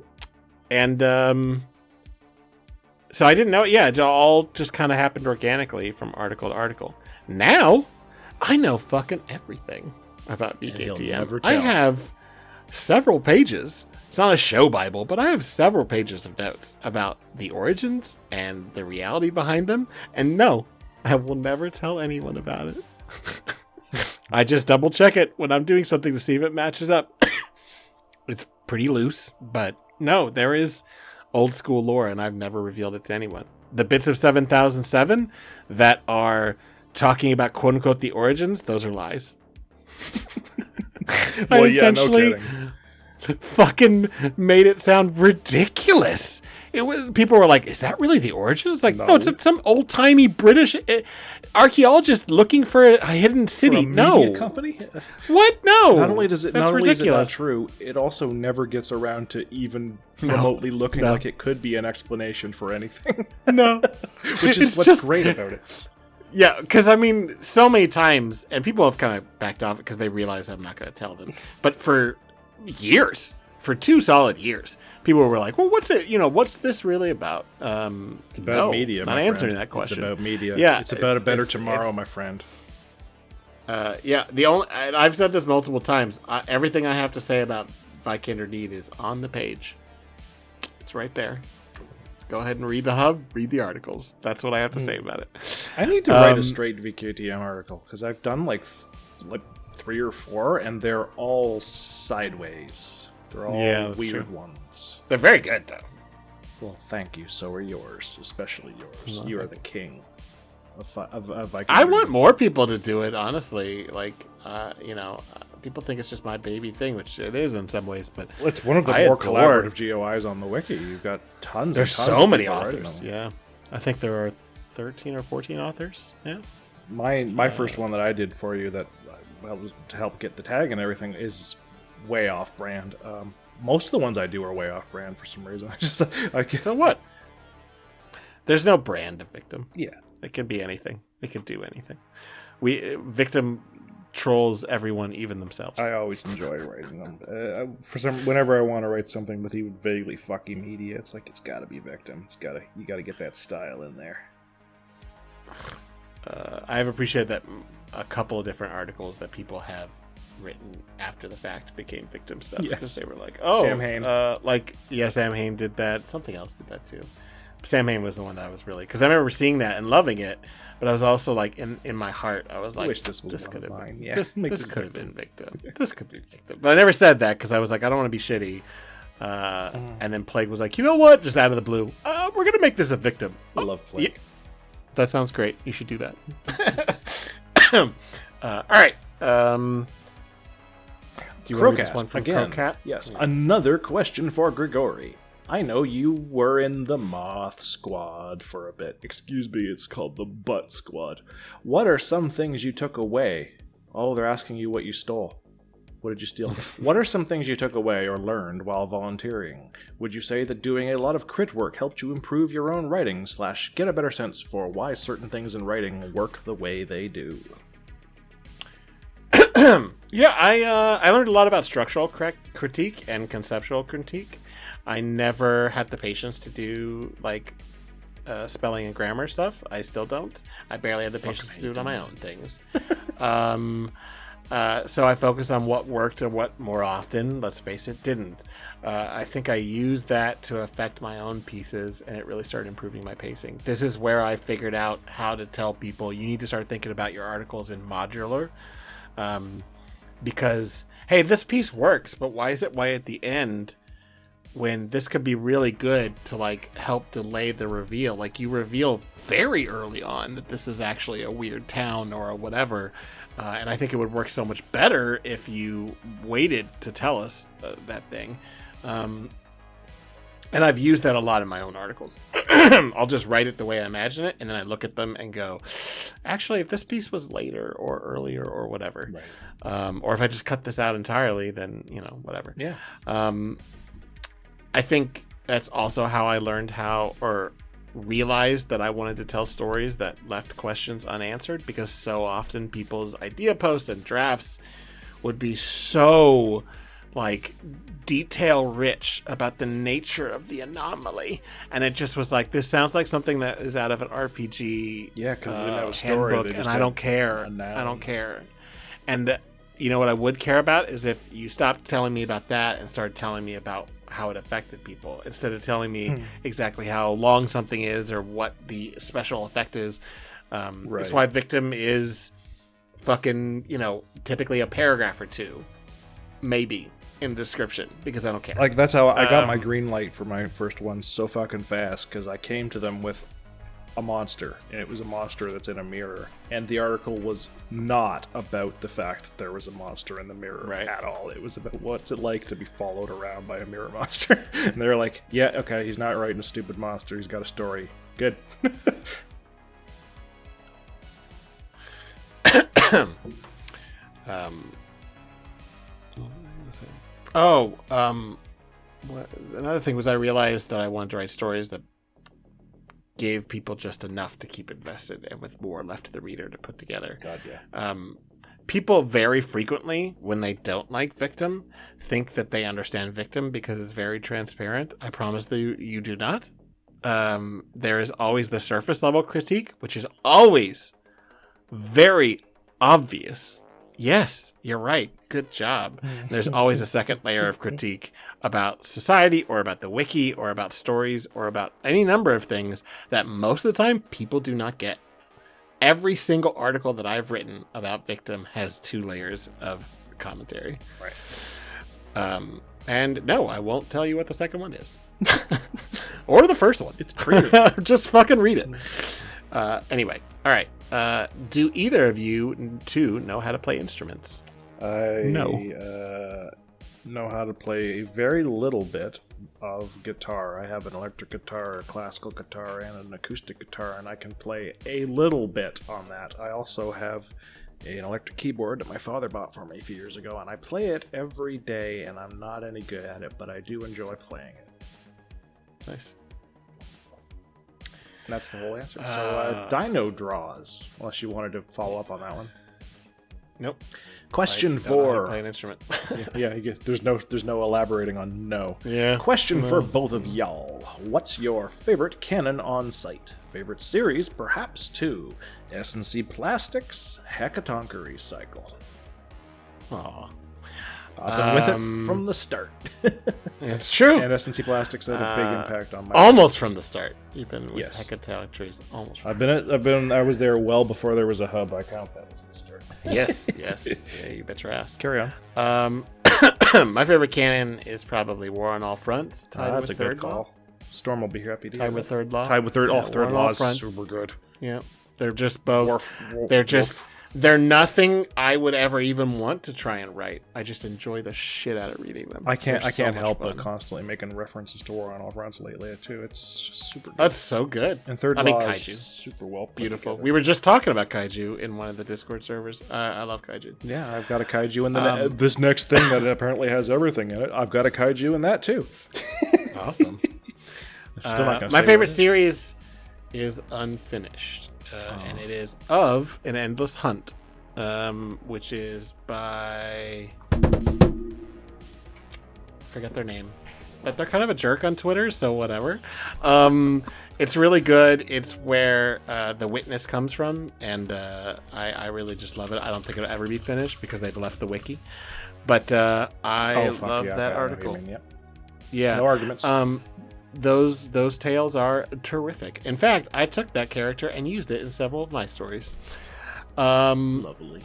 I didn't know. Yeah, it all just kind of happened organically from article to article. Now, I know fucking everything about VKTM. Never tell. I have several pages. It's not a show Bible, but I have several pages of notes about the origins and the reality behind them. And no, I will never tell anyone about it. I just double check it when I'm doing something to see if it matches up. It's pretty loose, but no, there is old school lore, and I've never revealed it to anyone. The bits of 7007 that are talking about quote unquote the origins, those are lies. Well, I yeah, no intentionally kidding. fucking made it sound ridiculous. People were like, "Is that really the origin?" It's like, no, it's some old timey British archaeologist looking for a hidden city. For a media No company. what? No. Not only is it not ridiculous. true, it also never gets around to even remotely looking No. like it could be an explanation for anything. No, Which is It's what's just- great about it. Yeah, because I mean, so many times, and people have kind of backed off because they realize I'm not going to tell them. But for years, for 2 solid years, people were like, "Well, what's it? What's this really about?" It's about media. Not my answering friend. that question. It's about media. Yeah, it's about a better it's- tomorrow, it's- my friend. Yeah, and I've said this multiple times. Everything I have to say about Vikander Need is on the page. It's right there. Go ahead and read the hub, read the articles. That's what I have to say about it. I need to write a straight VKTM article because I've done like 3 or 4, and they're all sideways. They're all that's weird true. ones. They're very good, though. Well, thank you. So are yours, especially yours. You are the king of Viking. I want more people to do it, honestly. People think it's just my baby thing, which it is in some ways, but Well, it's one of the I more adore- collaborative GOIs on the wiki. You've got tons. there's and tons so of many people writing authors. them. Yeah, I think there are 13 or 14 authors. Yeah. My first one that I did for you that was to help get the tag and everything is way off brand. Most of the ones I do are way off brand for some reason. So what? There's no brand of Victim. Yeah. It can be anything. It can do anything. Victim trolls everyone, even themselves. I always enjoy writing them. Whenever I want to write something with even vaguely fucky media, it's like it's got to be Victim. You got to get that style in there. I've appreciated that a couple of different articles that people have written after the fact became Victim stuff because Yes. they were like, "Oh, Sam Hain. Sam Hain did that. Something else did that too." Sam Hain was the one that I was really because I remember seeing that and loving it, but I was also like in my heart, I was like, wish this was one could of have mine. been, Yeah, this make this could have Victim. been Victim. This could be Victim." But I never said that because I was like, I don't want to be shitty. And then Plague was like, "You know what? Just out of the blue, we're gonna make this a Victim." I love Plague. Yeah. That sounds great. You should do that. All right. Do you want to read this one from again. Crocat? Yes. Another question for Grigori. I know you were in the Moth Squad for a bit. Excuse me, it's called the Butt Squad. What are some things you took away? Oh, they're asking you what you stole. What did you steal? What are some things you took away or learned while volunteering? Would you say that doing a lot of crit work helped you improve your own writing / get a better sense for why certain things in writing work the way they do? Yeah, I learned a lot about structural critique and conceptual critique. I never had the patience to do spelling and grammar stuff. I still don't. I barely had the patience to do it on my own things. So I focused on what worked and what more often, let's face it, didn't. I think I used that to affect my own pieces, and it really started improving my pacing. This is where I figured out how to tell people you need to start thinking about your articles in modular. Because, hey, this piece works, but why is it way at the end when this could be really good to help delay the reveal? You reveal very early on that this is actually a weird town or a whatever, and I think it would work so much better if you waited to tell us that thing. And I've used that a lot in my own articles. I'll just write it the way I imagine it, and then I look at them and go, actually, if this piece was later or earlier or whatever, right. Or if I just cut this out entirely, then, whatever. Yeah. I think that's also how I learned or realized that I wanted to tell stories that left questions unanswered, because so often people's idea posts and drafts would be so detail rich about the nature of the anomaly, and it just was this sounds like something that is out of an RPG Yeah, because they didn't have a story. handbook, and I don't care. I don't care. And You know what I would care about is if you stopped telling me about that and started telling me about how it affected people instead of telling me exactly how long something is or what the special effect is. That's why Victim is fucking, typically a paragraph or two, maybe, in the description, because I don't care. Like, that's how I got my green light for my first one so fucking fast, because I came to them with a monster, and it was a monster that's in a mirror, and the article was not about the fact that there was a monster in the mirror at all. It was about what's it like to be followed around by a mirror monster. And they're like, yeah, okay, he's not writing a stupid monster, he's got a story. Good. Another thing was I realized that I wanted to write stories that gave people just enough to keep invested and with more left to the reader to put together. God, yeah. People very frequently, when they don't like Victim, think that they understand Victim because it's very transparent. I promise that you do not. There is always the surface level critique, which is always very obvious. Yes, you're right. Good job. There's always a second layer of critique about society or about the wiki or about stories or about any number of things that most of the time people do not get. Every single article that I've written about Victim has 2 layers of commentary. Right. And no, I won't tell you what the second one is. Or the first one. It's pretty. Just fucking read it. Anyway, all right. Do either of you two know how to play instruments? I No. Know how to play a very little bit of guitar. I have an electric guitar, a classical guitar, and an acoustic guitar, and I can play a little bit on that. I also have an electric keyboard that my father bought for me a few years ago, and I play it every day, and I'm not any good at it, but I do enjoy playing it. Nice. And that's the whole answer. So, Dino Draws, unless you wanted to follow up on that one. Nope. Question I don't know how to 4. play an instrument. There's no elaborating on no. Yeah. Question for both of y'all. What's your favorite canon on site? Favorite series, perhaps 2. S&C Plastics, Hecatonka Recycle. Aw. I've been with it from the start. It's true. And S&C Plastics had a big impact on my almost from the start. You've been with Yes. Hecatonka Trees almost. I was there well before there was a hub. I count that as the start. Yes. Yeah, you bet your ass. Carry on. My favorite canon is probably War on All Fronts. Tied That's with a good Third Law. call. Storm will be happy to Tied with Third Law. Tied with Third. Yeah, Third War on Law All is Fronts. super good. Yeah, they're just both. They're nothing I would ever even want to try and write. I just enjoy the shit out of reading them. I can't They're so help much but fun. constantly making references to War on All Fronts lately too. It's just super good. That's so good. And Third I mean, Law Kaiju. is super well put Beautiful. together. We were just talking about Kaiju in one of the Discord servers. I love Kaiju. Yeah, I've got a kaiju in this next thing that apparently has everything in it. I've got a kaiju in that too. Awesome. Still not gonna My say favorite what it is. series is Unfinished, and it is of An Endless Hunt, which is by... forget their name. But they're kind of a jerk on Twitter, so whatever. It's really good. It's where The Witness comes from, and I really just love it. I don't think it'll ever be finished because they've left the wiki. But I love that article. Yeah. No arguments. Those tales are terrific. In fact, I took that character and used it in several of my stories. Lovely.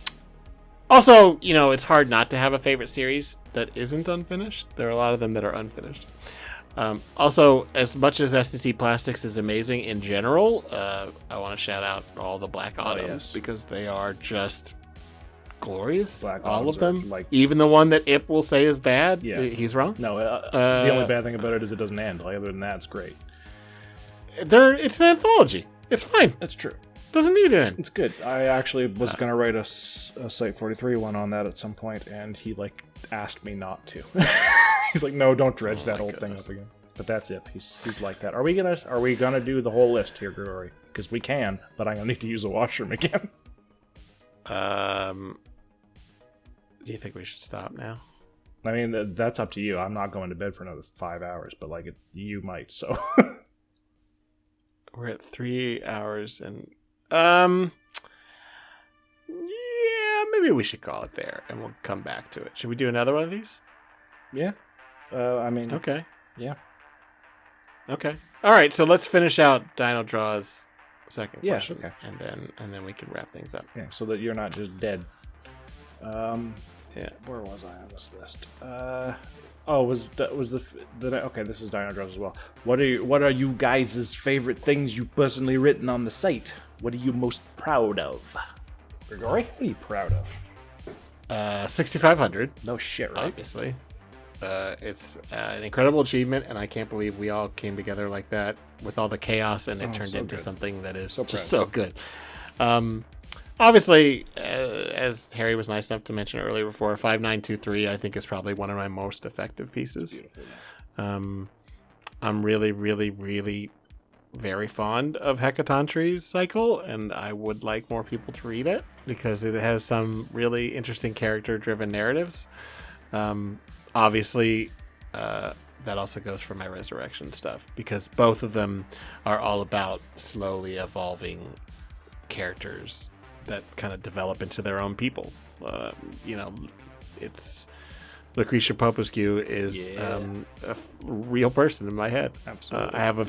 Also, it's hard not to have a favorite series that isn't unfinished. There are a lot of them that are unfinished. Also, as much as S&C Plastics is amazing in general, I want to shout out all the Black Autumns because they are just glorious. Black all Autumns of them. are, Even the one that Ip will say is bad, Yeah. he's wrong. No, the only bad thing about it is it doesn't end. Other than that, it's great. It's an anthology. It's fine. That's true. Doesn't need an end. It's good. I actually was going to write a Site 43 one on that at some point, and he asked me not to. He's like, no, don't dredge that whole thing up again. But that's it. He's like that. Are we gonna do the whole list here, Grigori? Because we can, but I'm gonna need to use a washroom again. Do you think we should stop now? I mean, that's up to you. I'm not going to bed for another 5 hours, but you might. So we're at 3 hours and yeah, maybe we should call it there, and we'll come back to it. Should we do another one of these? Yeah. I mean, Okay. yeah. Okay. All right. So let's finish out Dino Draw's second Yeah, question, okay. and then we can wrap things up. Yeah, so that you're not just dead. Yeah. Where was I on this list? Okay, this is Dino Draws as well. What are you guys' favorite things you've personally written on the site? What are you most proud of? Grigori, what are you proud of? 6,500. No shit, right? Obviously. It's an incredible achievement, and I can't believe we all came together like that with all the chaos, and it turned so into good. something that is So just proud. so good. Obviously, as Harry was nice enough to mention earlier before, 5923 I think is probably one of my most effective pieces. I'm really, really, really very fond of Hecatontry's cycle, and I would like more people to read it because it has some really interesting character-driven narratives. Obviously, that also goes for my resurrection stuff because both of them are all about slowly evolving characters that kind of develop into their own people. It's Lucretia Popescu is a real person in my head. Absolutely. I have a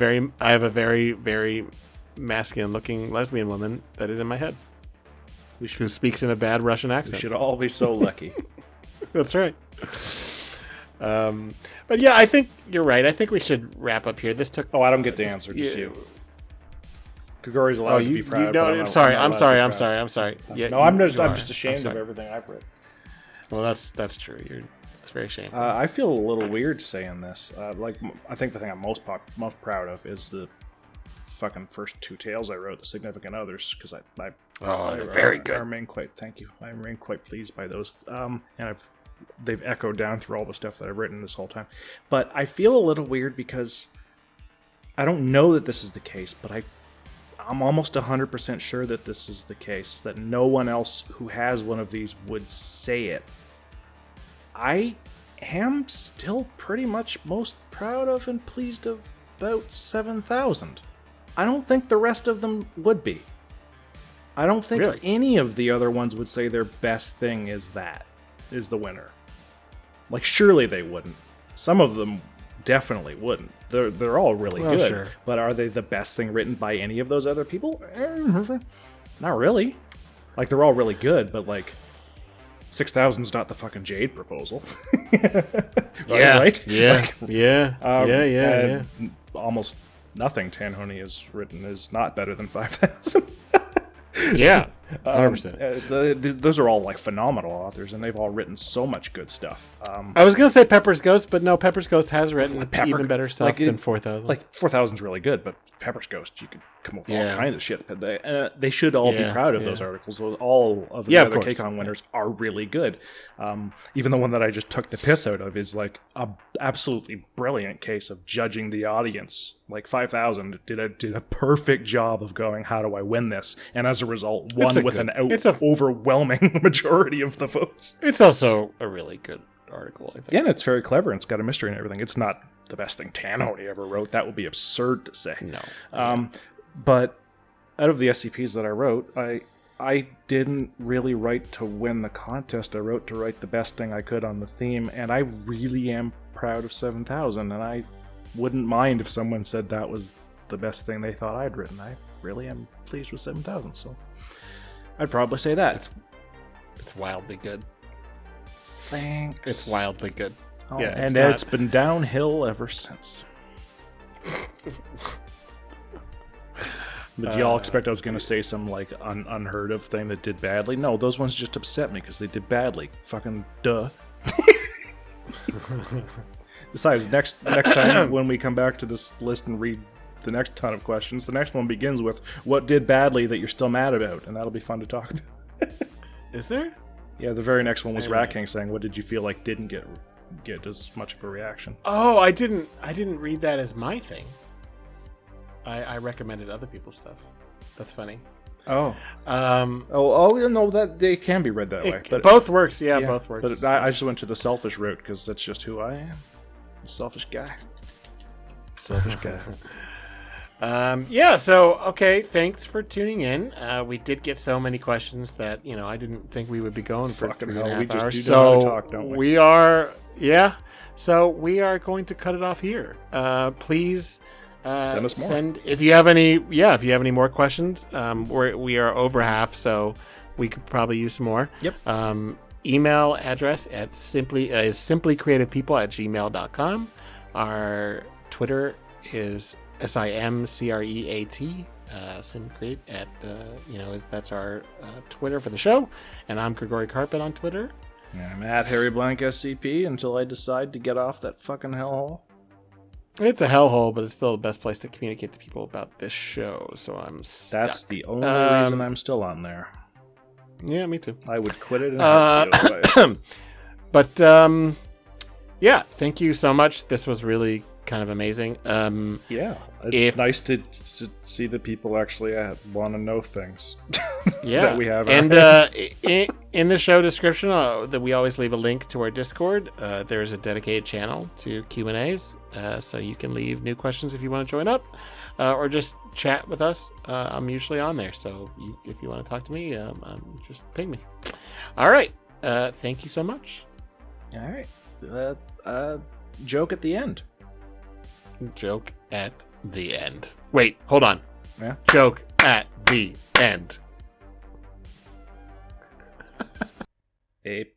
very, very masculine-looking lesbian woman that is in my head who speaks in a bad Russian We accent. should all be so lucky. That's right. But yeah, I think you're right. I think we should wrap up here. This took. Oh, I don't get the answer, just you. Grigori's allowed to be proud. No, but I'm not sorry. allowed I'm to sorry. be I'm proud. sorry. I'm sorry. Yeah, No, I'm you just are. ashamed of sorry. everything I've read. Well, that's true. It's very shameful. I feel a little weird saying this. I think the thing I'm most proud of is the fucking first two tales I wrote, The Significant Others, because they're very good. Thank you. I remain quite pleased by those. And they've echoed down through all the stuff that I've written this whole time. But I feel a little weird because I don't know that this is the case, but I'm almost 100% sure that this is the case, that no one else who has one of these would say it. I am still pretty much most proud of and pleased about 7,000. I don't think the rest of them would be. I don't think Really? any of the other ones would say their best thing is the winner. Like, surely they wouldn't. Some of them definitely wouldn't. They're all really Well, good. sure. But are they the best thing written by any of those other people? Not really. Like, they're all really good, but like 6,000's not the fucking Jade proposal. Right? Yeah. Like, Yeah. and almost nothing Tanhoney has written is not better than 5,000. Yeah. 100%. Those are all like phenomenal authors, and they've all written so much good stuff. I was gonna say Pepper's Ghost, but no, Pepper's Ghost has written even better stuff like than 4,000. Like 4,000's really good, but Pepper's Ghost, you could come up with Yeah. all kinds of shit. They should all be Yeah, proud of yeah. those articles. All of the Yeah, of other course. KCON winners are really good. Even the one that I just took the piss out of is like a absolutely brilliant case of judging the audience. Like 5,000 did a perfect job of going, how do I win this? And as a result, won with it's a- overwhelming majority of the votes. It's also a really good article, I think. Yeah, and it's very clever, and it's got a mystery and everything. It's not the best thing Tanhoney ever wrote. That would be absurd to say. No. But out of the SCPs that I wrote, I didn't really write to win the contest. I wrote to write the best thing I could on the theme, and I really am proud of 7,000, and I wouldn't mind if someone said that was the best thing they thought I'd written. I really am pleased with 7,000, so I'd probably say that. It's wildly good. Thanks. It's wildly good. Oh, Yeah, and not- it's been downhill ever since. Did y'all expect I was going to say some like unheard of thing that did badly? No, those ones just upset me because they did badly. Fucking duh. Besides, next time when we come back to this list and read the next ton of questions, the next one begins with what did badly that you're still mad about, and that'll be fun to talk about. Is there? Yeah, the very next one was Anyway. Rat King saying, "What did you feel like didn't get as much of a reaction?" Oh, I didn't read that as my thing. I recommended other people's stuff. That's funny. Oh, Um, no, that they can be read that way. But both works. Yeah, both works. But I just went to the selfish route because that's just who I am. I'm a selfish guy. Selfish guy. Okay, thanks for tuning in. We did get so many questions that, I didn't think we would be going for Fucking 3.5 hell, we just hours. do know how to talk, don't we? we are going to cut it off here. Please Send us more. if you have any more questions. We are over half, so we could probably use some more. Yep. Email address is simplycreativepeople@gmail.com. Our Twitter is SIMCREAT, Simcreate that's our Twitter for the show. And I'm Grigori Karpin on Twitter. I'm at HarryBlank SCP until I decide to get off that fucking hellhole. It's a hellhole, but it's still the best place to communicate to people about this show, so I'm stuck. That's the only reason I'm still on there. Yeah, me too. I would quit it in a heartbeat otherwise. But, thank you so much. This was really kind of amazing. Yeah, it's nice to see that people actually want to know things. That we have. And in the show description, that we always leave a link to our Discord. There's a dedicated channel to Q&As, so you can leave new questions if you want to join up, or just chat with us. I'm usually on there, so if you want to talk to me, just ping me. All right. Thank you so much. All right. Joke at the end. Joke at the end. Wait, hold on. Yeah. Joke at the end. A+.